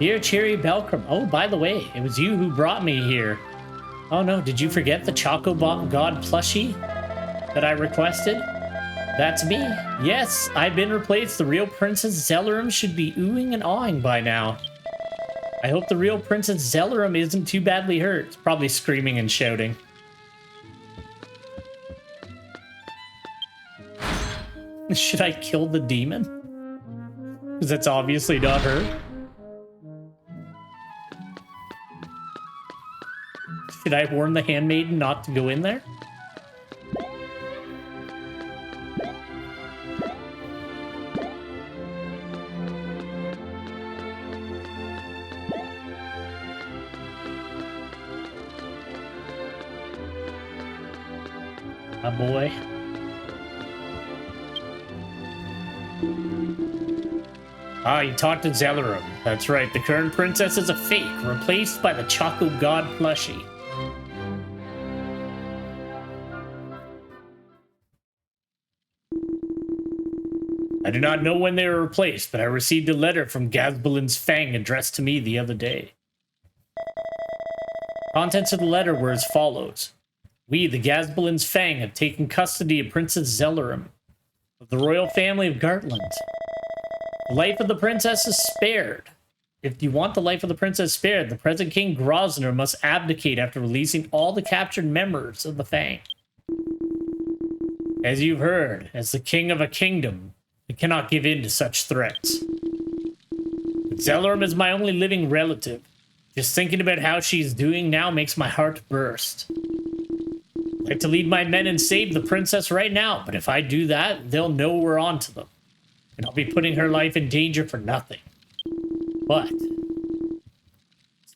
Dear Cherry Belcrum. Oh, by the way, it was you who brought me here. Oh no, did you forget the Chocobo God plushie that I requested? That's me. Yes, I've been replaced. The real Princess Zellerum should be oohing and awing by now. I hope the real Princess Zellerum isn't too badly hurt. It's probably screaming and shouting. Should I kill the demon? Because that's obviously not her. Should I warn the handmaiden not to go in there? My boy. Ah, you talked to Zellerum. That's right, the current princess is a fake, replaced by the Choco God plushie. I do not know when they were replaced, but I received a letter from Gazbalin's Fang addressed to me the other day. Contents of the letter were as follows. We, the Gazbalin's Fang, have taken custody of Princess Zellerum of the royal family of Gartland. The life of the princess is spared. If you want the life of the princess spared, the present King Grosvenor must abdicate after releasing all the captured members of the Fang. As you've heard, as the king of a kingdom, I cannot give in to such threats. But Zellerum is my only living relative. Just thinking about how she's doing now makes my heart burst. I'd like to lead my men and save the princess right now, but if I do that, they'll know we're on to them. And I'll be putting her life in danger for nothing. But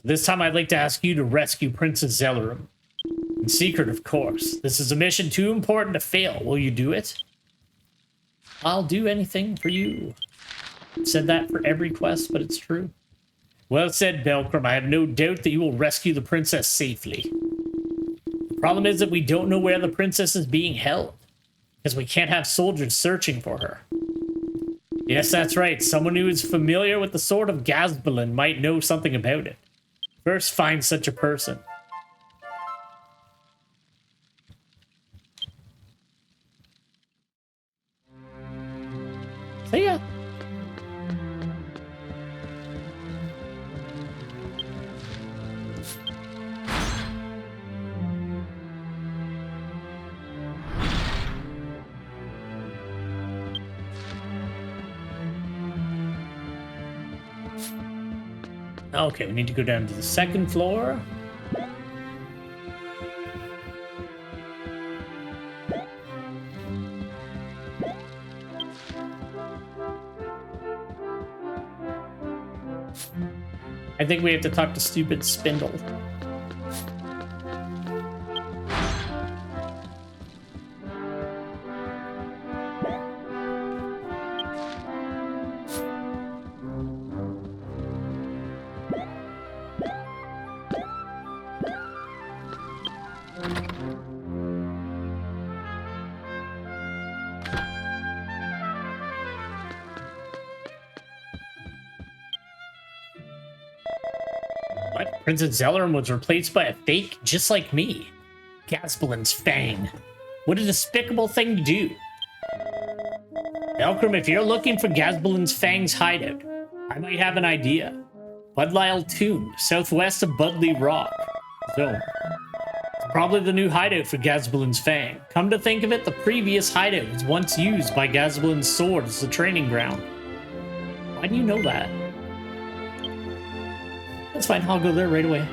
this time I'd like to ask you to rescue Princess Zellerum. In secret, of course. This is a mission too important to fail. Will you do it? I'll do anything for you. I've said that for every quest, but it's true. Well said, Belcrum. I have no doubt that you will rescue the princess safely. The problem is that we don't know where the princess is being held, because we can't have soldiers searching for her. Yes, that's right. Someone who is familiar with the sword of Gazbalin might know something about it. First, find such a person. See ya. Okay, we need to go down to the second floor. I think we have to talk to stupid Spindle. What? Princess Zellerum was replaced by a fake just like me. Gaspalin's Fang. What a despicable thing to do. Belkram, if you're looking for Gaspalin's Fang's hideout, I might have an idea. Budlyle Tomb, southwest of Budley Rock Zone. It's probably the new hideout for Gaspalin's Fang. Come to think of it, the previous hideout was once used by Gaspalin's sword as a training ground. Why do you know that? That's fine, I'll go there right away.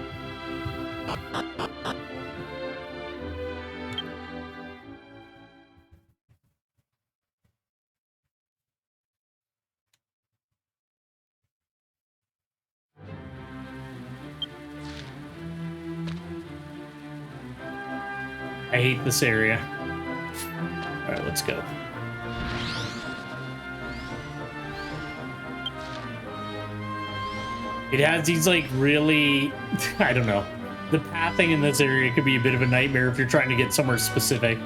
I hate this area. Alright, let's go. It has these, like, really... I don't know. The pathing in this area could be a bit of a nightmare if you're trying to get somewhere specific.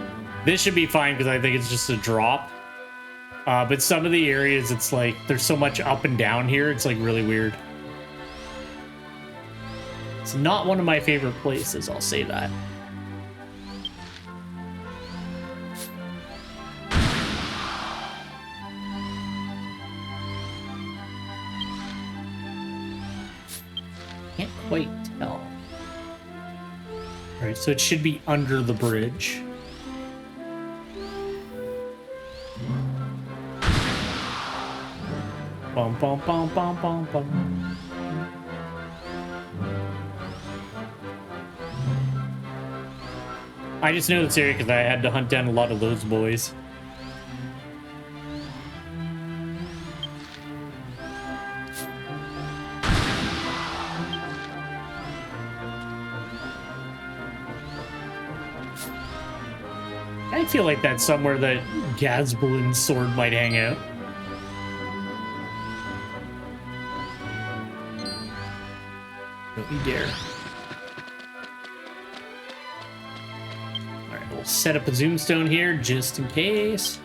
This should be fine because I think it's just a drop. But some of the areas, it's like, there's so much up and down here, it's, like, really weird. It's not one of my favorite places, I'll say that. Can't quite tell. Alright, so it should be under the bridge. Bum bum bum bum bum bum. I just know this area because I had to hunt down a lot of those boys. I feel like that's somewhere that Gazbalin's sword might hang out. Don't you dare. Alright, we'll set up a zoomstone here just in case.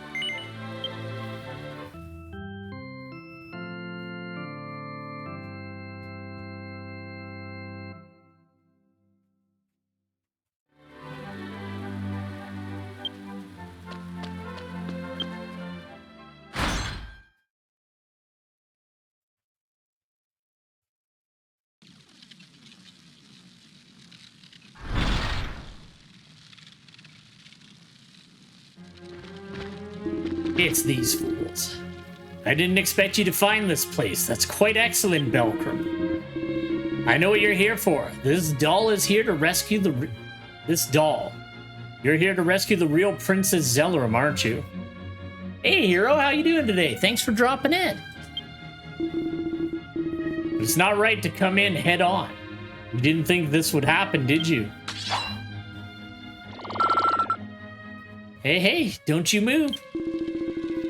It's these fools. I didn't expect you to find this place. That's quite excellent, Belkram. I know what you're here for. This doll is here to rescue the... This doll. You're here to rescue the real Princess Zellerum, aren't you? Hey, hero, how you doing today? Thanks for dropping in. It's not right to come in head on. You didn't think this would happen, did you? Hey, don't you move.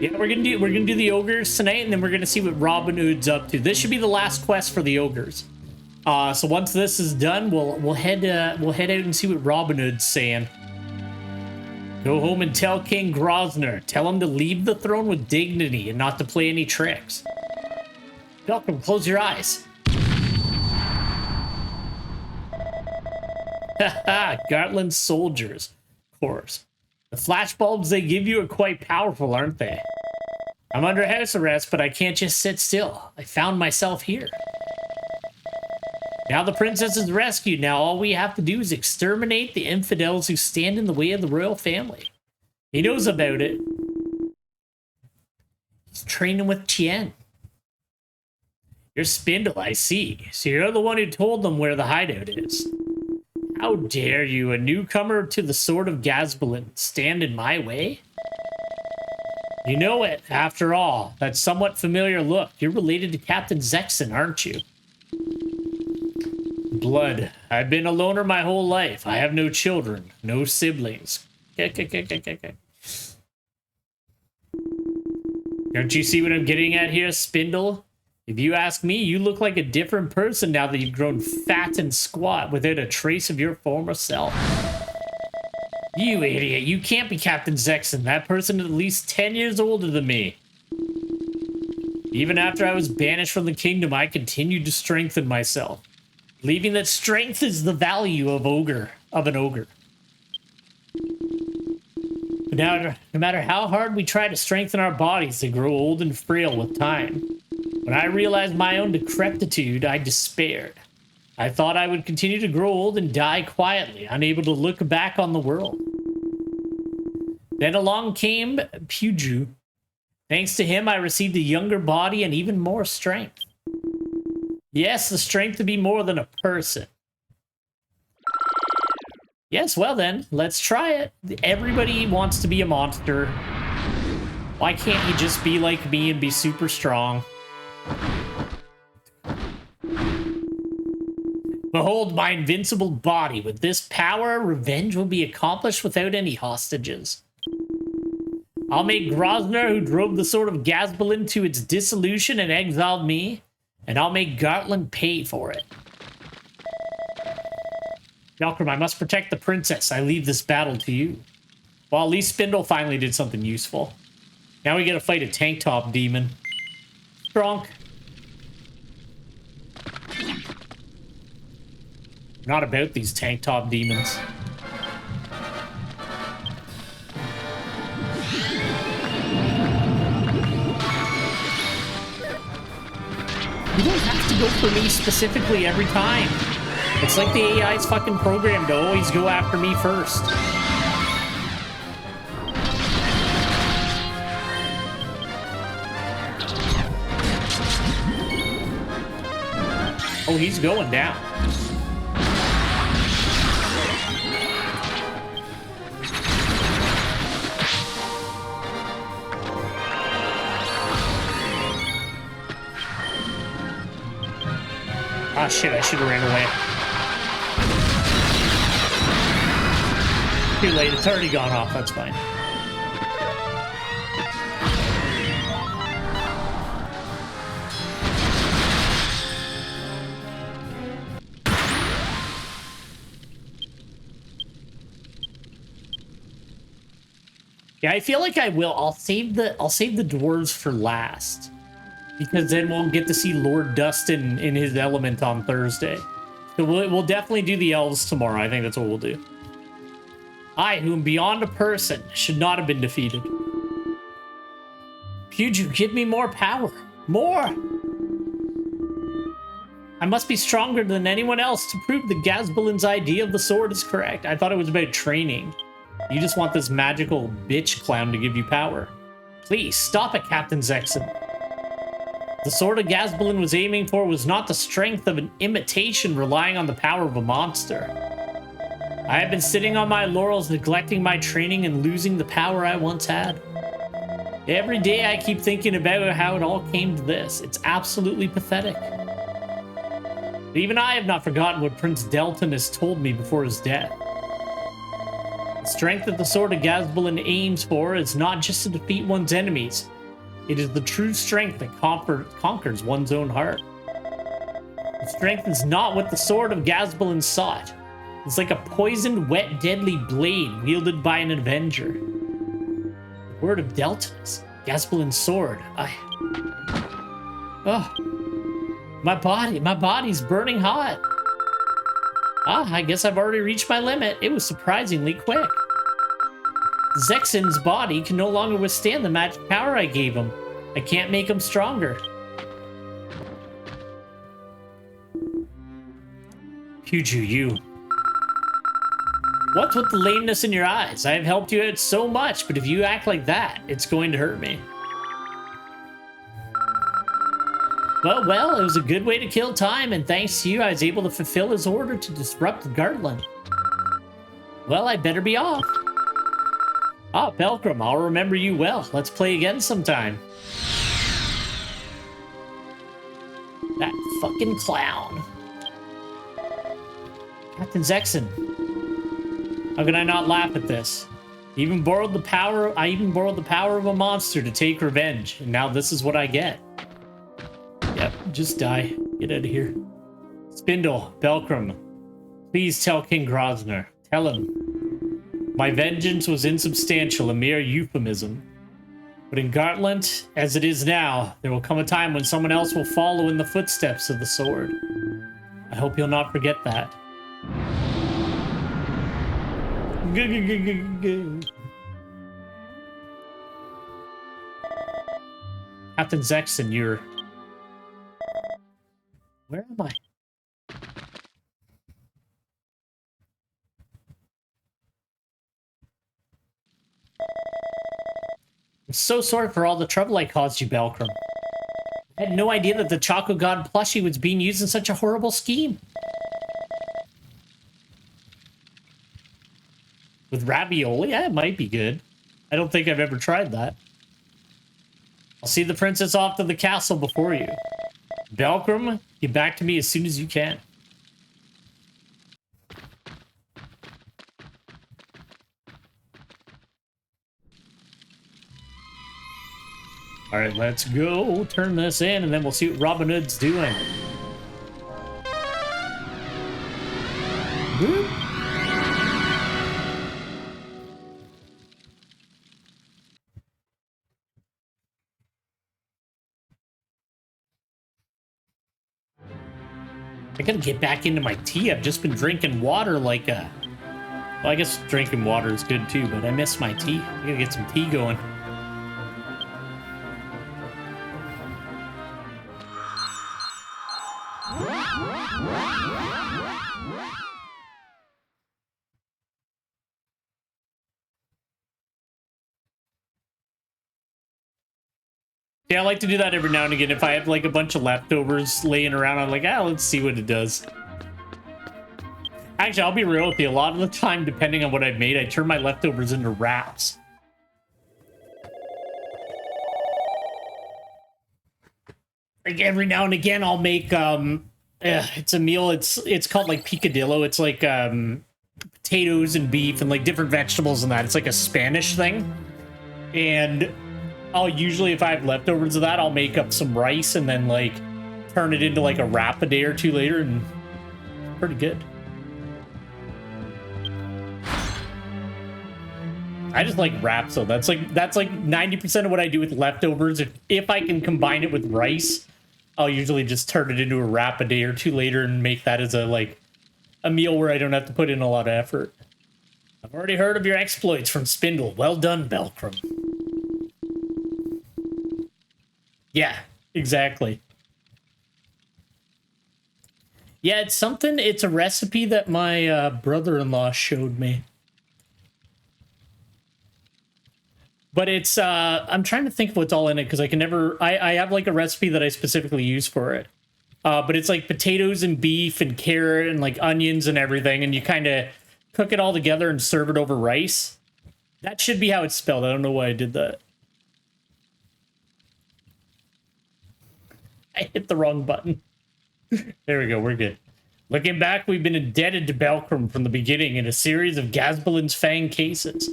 Yeah, we're gonna do the ogres tonight, and then we're gonna see what Robin Hood's up to. This should be the last quest for the ogres. So once this is done, we'll head out and see what Robin Hood's saying. Go home and tell King Grosvenor. Tell him to leave the throne with dignity and not to play any tricks. Malcolm, close your eyes. Haha, Gartland's soldiers. Of course. The flashbulbs they give you are quite powerful, aren't they? I'm under house arrest, but I can't just sit still. I found myself here. Now the princess is rescued. Now all we have to do is exterminate the infidels who stand in the way of the royal family. He knows about it. He's training with Tien. You're Spindle, I see. So you're the one who told them where the hideout is. How dare you, a newcomer to the Sword of Gazbalin, stand in my way? You know it, after all. That somewhat familiar look. You're related to Captain Zexon, aren't you? Blood. I've been a loner my whole life. I have no children, no siblings. Don't you see what I'm getting at here, Spindle? If you ask me, you look like a different person now that you've grown fat and squat without a trace of your former self. You idiot, you can't be Captain Zexon. That person is at least 10 years older than me. Even after I was banished from the kingdom, I continued to strengthen myself, believing that strength is the value of an ogre. But now, no matter how hard we try to strengthen our bodies, they grow old and frail with time. When I realized my own decrepitude, I despaired. I thought I would continue to grow old and die quietly, unable to look back on the world. Then along came Puju. Thanks to him, I received a younger body and even more strength. Yes, the strength to be more than a person. Yes, well then, let's try it. Everybody wants to be a monster. Why can't you just be like me and be super strong? Behold my invincible body. With this power, revenge will be accomplished without any hostages. I'll make Grosvenor, who drove the Sword of Gazbalin to its dissolution and exiled me, and I'll make Gartland pay for it. Malcolm, I must protect the princess. I leave this battle to you. Well, at least Spindle finally did something useful. Now we gotta fight a tank top demon. Strong. Not about these tank top demons. You don't have to go for me specifically every time. It's like the AI's fucking programmed to always go after me first. Oh, he's going down. Ah, shit, I should have ran away. Too late, it's already gone off, that's fine. Yeah, I feel like I will. I'll save the dwarves for last, because then we'll get to see Lord Dustin in his element on Thursday. So we'll definitely do the elves tomorrow. I think that's what we'll do. I, who am beyond a person, should not have been defeated. Puju, give me more power. More! I must be stronger than anyone else to prove that Gazbalin's idea of the sword is correct. I thought it was about training. You just want this magical bitch clown to give you power. Please, stop it, Captain Zexon. The sword of Gazbalin was aiming for was not the strength of an imitation relying on the power of a monster. I have been sitting on my laurels, neglecting my training and losing the power I once had. Every day I keep thinking about how it all came to this. It's absolutely pathetic. But even I have not forgotten what Prince Delton has told me before his death. The strength that the sword of Gazbalin aims for is not just to defeat one's enemies. It is the true strength that conquers one's own heart. The strength is not what the sword of Gazbalin sought. It's like a poisoned, wet, deadly blade wielded by an Avenger. The word of Deltas. Gaspelin's sword. Oh. My body's burning hot. I guess I've already reached my limit. It was surprisingly quick. Zexen's body can no longer withstand the magic power I gave him. I can't make him stronger. Puju, you. What's with the lameness in your eyes? I have helped you out so much, but if you act like that, it's going to hurt me. Well, it was a good way to kill time, and thanks to you, I was able to fulfill his order to disrupt Gartland. Well, I better be off. Belkram, I'll remember you well. Let's play again sometime. That fucking clown. Captain Zexen. How can I not laugh at this? I even borrowed the power of a monster to take revenge, and now this is what I get. Yep, just die. Get out of here. Spindle, Belkram, please tell King Grosner. Tell him. My vengeance was insubstantial, a mere euphemism. But in Gartland, as it is now, there will come a time when someone else will follow in the footsteps of the sword. I hope you'll not forget that. Captain Zexen, you're... Where am I? I'm so sorry for all the trouble I caused you, Belkram. I had no idea that the Choco God plushie was being used in such a horrible scheme. With ravioli? Yeah, it might be good. I don't think I've ever tried that. I'll see the princess off to the castle before you. Belkram, get back to me as soon as you can. Alright, let's go turn this in, and then we'll see what Robin Hood's doing. Whoop. I gotta get back into my tea. I've just been drinking water like a... Well, I guess drinking water is good too, but I miss my tea. I gotta get some tea going. Yeah, I like to do that every now and again. If I have like a bunch of leftovers laying around, I'm like, let's see what it does. Actually, I'll be real with you. A lot of the time, depending on what I've made, I turn my leftovers into wraps. Like every now and again, I'll make it's a meal. It's called like picadillo. It's like potatoes and beef and like different vegetables and that. It's like a Spanish thing, and I'll usually, if I have leftovers of that, I'll make up some rice and then like turn it into like a wrap a day or two later, and it's pretty good. I just like wraps though. That's like 90% of what I do with leftovers. If I can combine it with rice, I'll usually just turn it into a wrap a day or two later and make that as a meal where I don't have to put in a lot of effort. I've already heard of your exploits from Spindle. Well done, Belkram. Yeah, exactly. Yeah, it's a recipe that my brother-in-law showed me. But it's, I'm trying to think of what's all in it, because I can never, I have like a recipe that I specifically use for it. But it's like potatoes and beef and carrot and like onions and everything, and you kind of cook it all together and serve it over rice. That should be how it's spelled. I don't know why I did that. I hit the wrong button. There we go, we're good. Looking back, we've been indebted to Belkram from the beginning in a series of Gaspelin's Fang cases.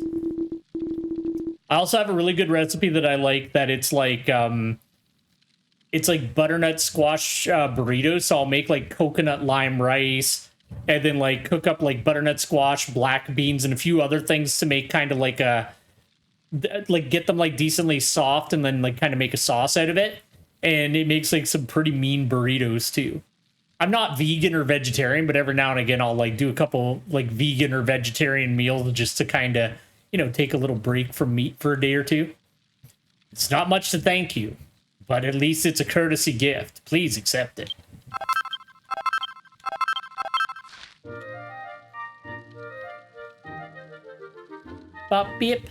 I also have a really good recipe that I like, that it's like butternut squash burritos. So I'll make like coconut lime rice and then like cook up like butternut squash, black beans, and a few other things to make kind of like a, like get them like decently soft, and then like kind of make a sauce out of it. And it makes like some pretty mean burritos too. I'm not vegan or vegetarian, but every now and again I'll like do a couple like vegan or vegetarian meals just to kind of, you know, take a little break from meat for a day or two. It's not much to thank you, but at least it's a courtesy gift. Please accept it. Bop beep.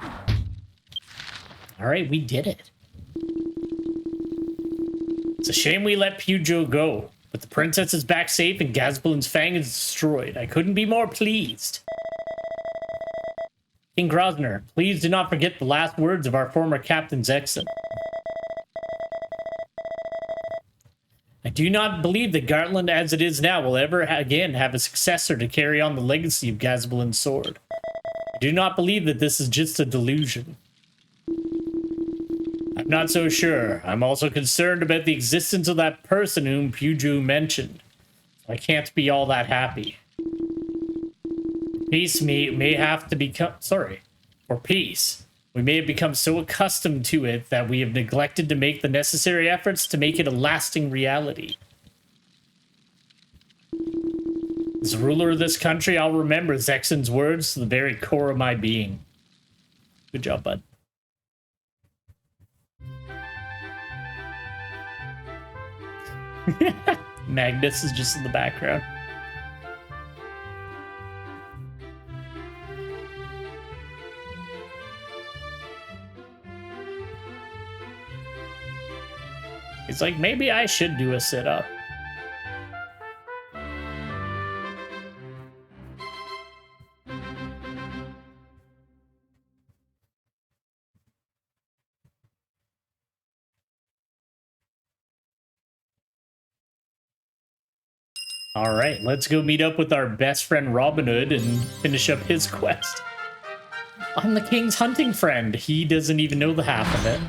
All right, we did it. It's a shame we let Pujo go, but the princess is back safe and Gazbalin's fang is destroyed. I couldn't be more pleased. King Grosvenor, please do not forget the last words of our former Captain Zexon. I do not believe that Gartland as it is now will ever again have a successor to carry on the legacy of Gazbalin's sword. I do not believe that this is just a delusion. I'm not so sure. I'm also concerned about the existence of that person whom Puju mentioned. I can't be all that happy. Peace may have to become... Sorry. Or peace. We may have become so accustomed to it that we have neglected to make the necessary efforts to make it a lasting reality. As ruler of this country, I'll remember Zexon's words to the very core of my being. Good job, bud. Magnus is just in the background. It's like, maybe I should do a sit-up. All right, let's go meet up with our best friend Robin Hood and finish up his quest. I'm the king's hunting friend. He doesn't even know the half of it.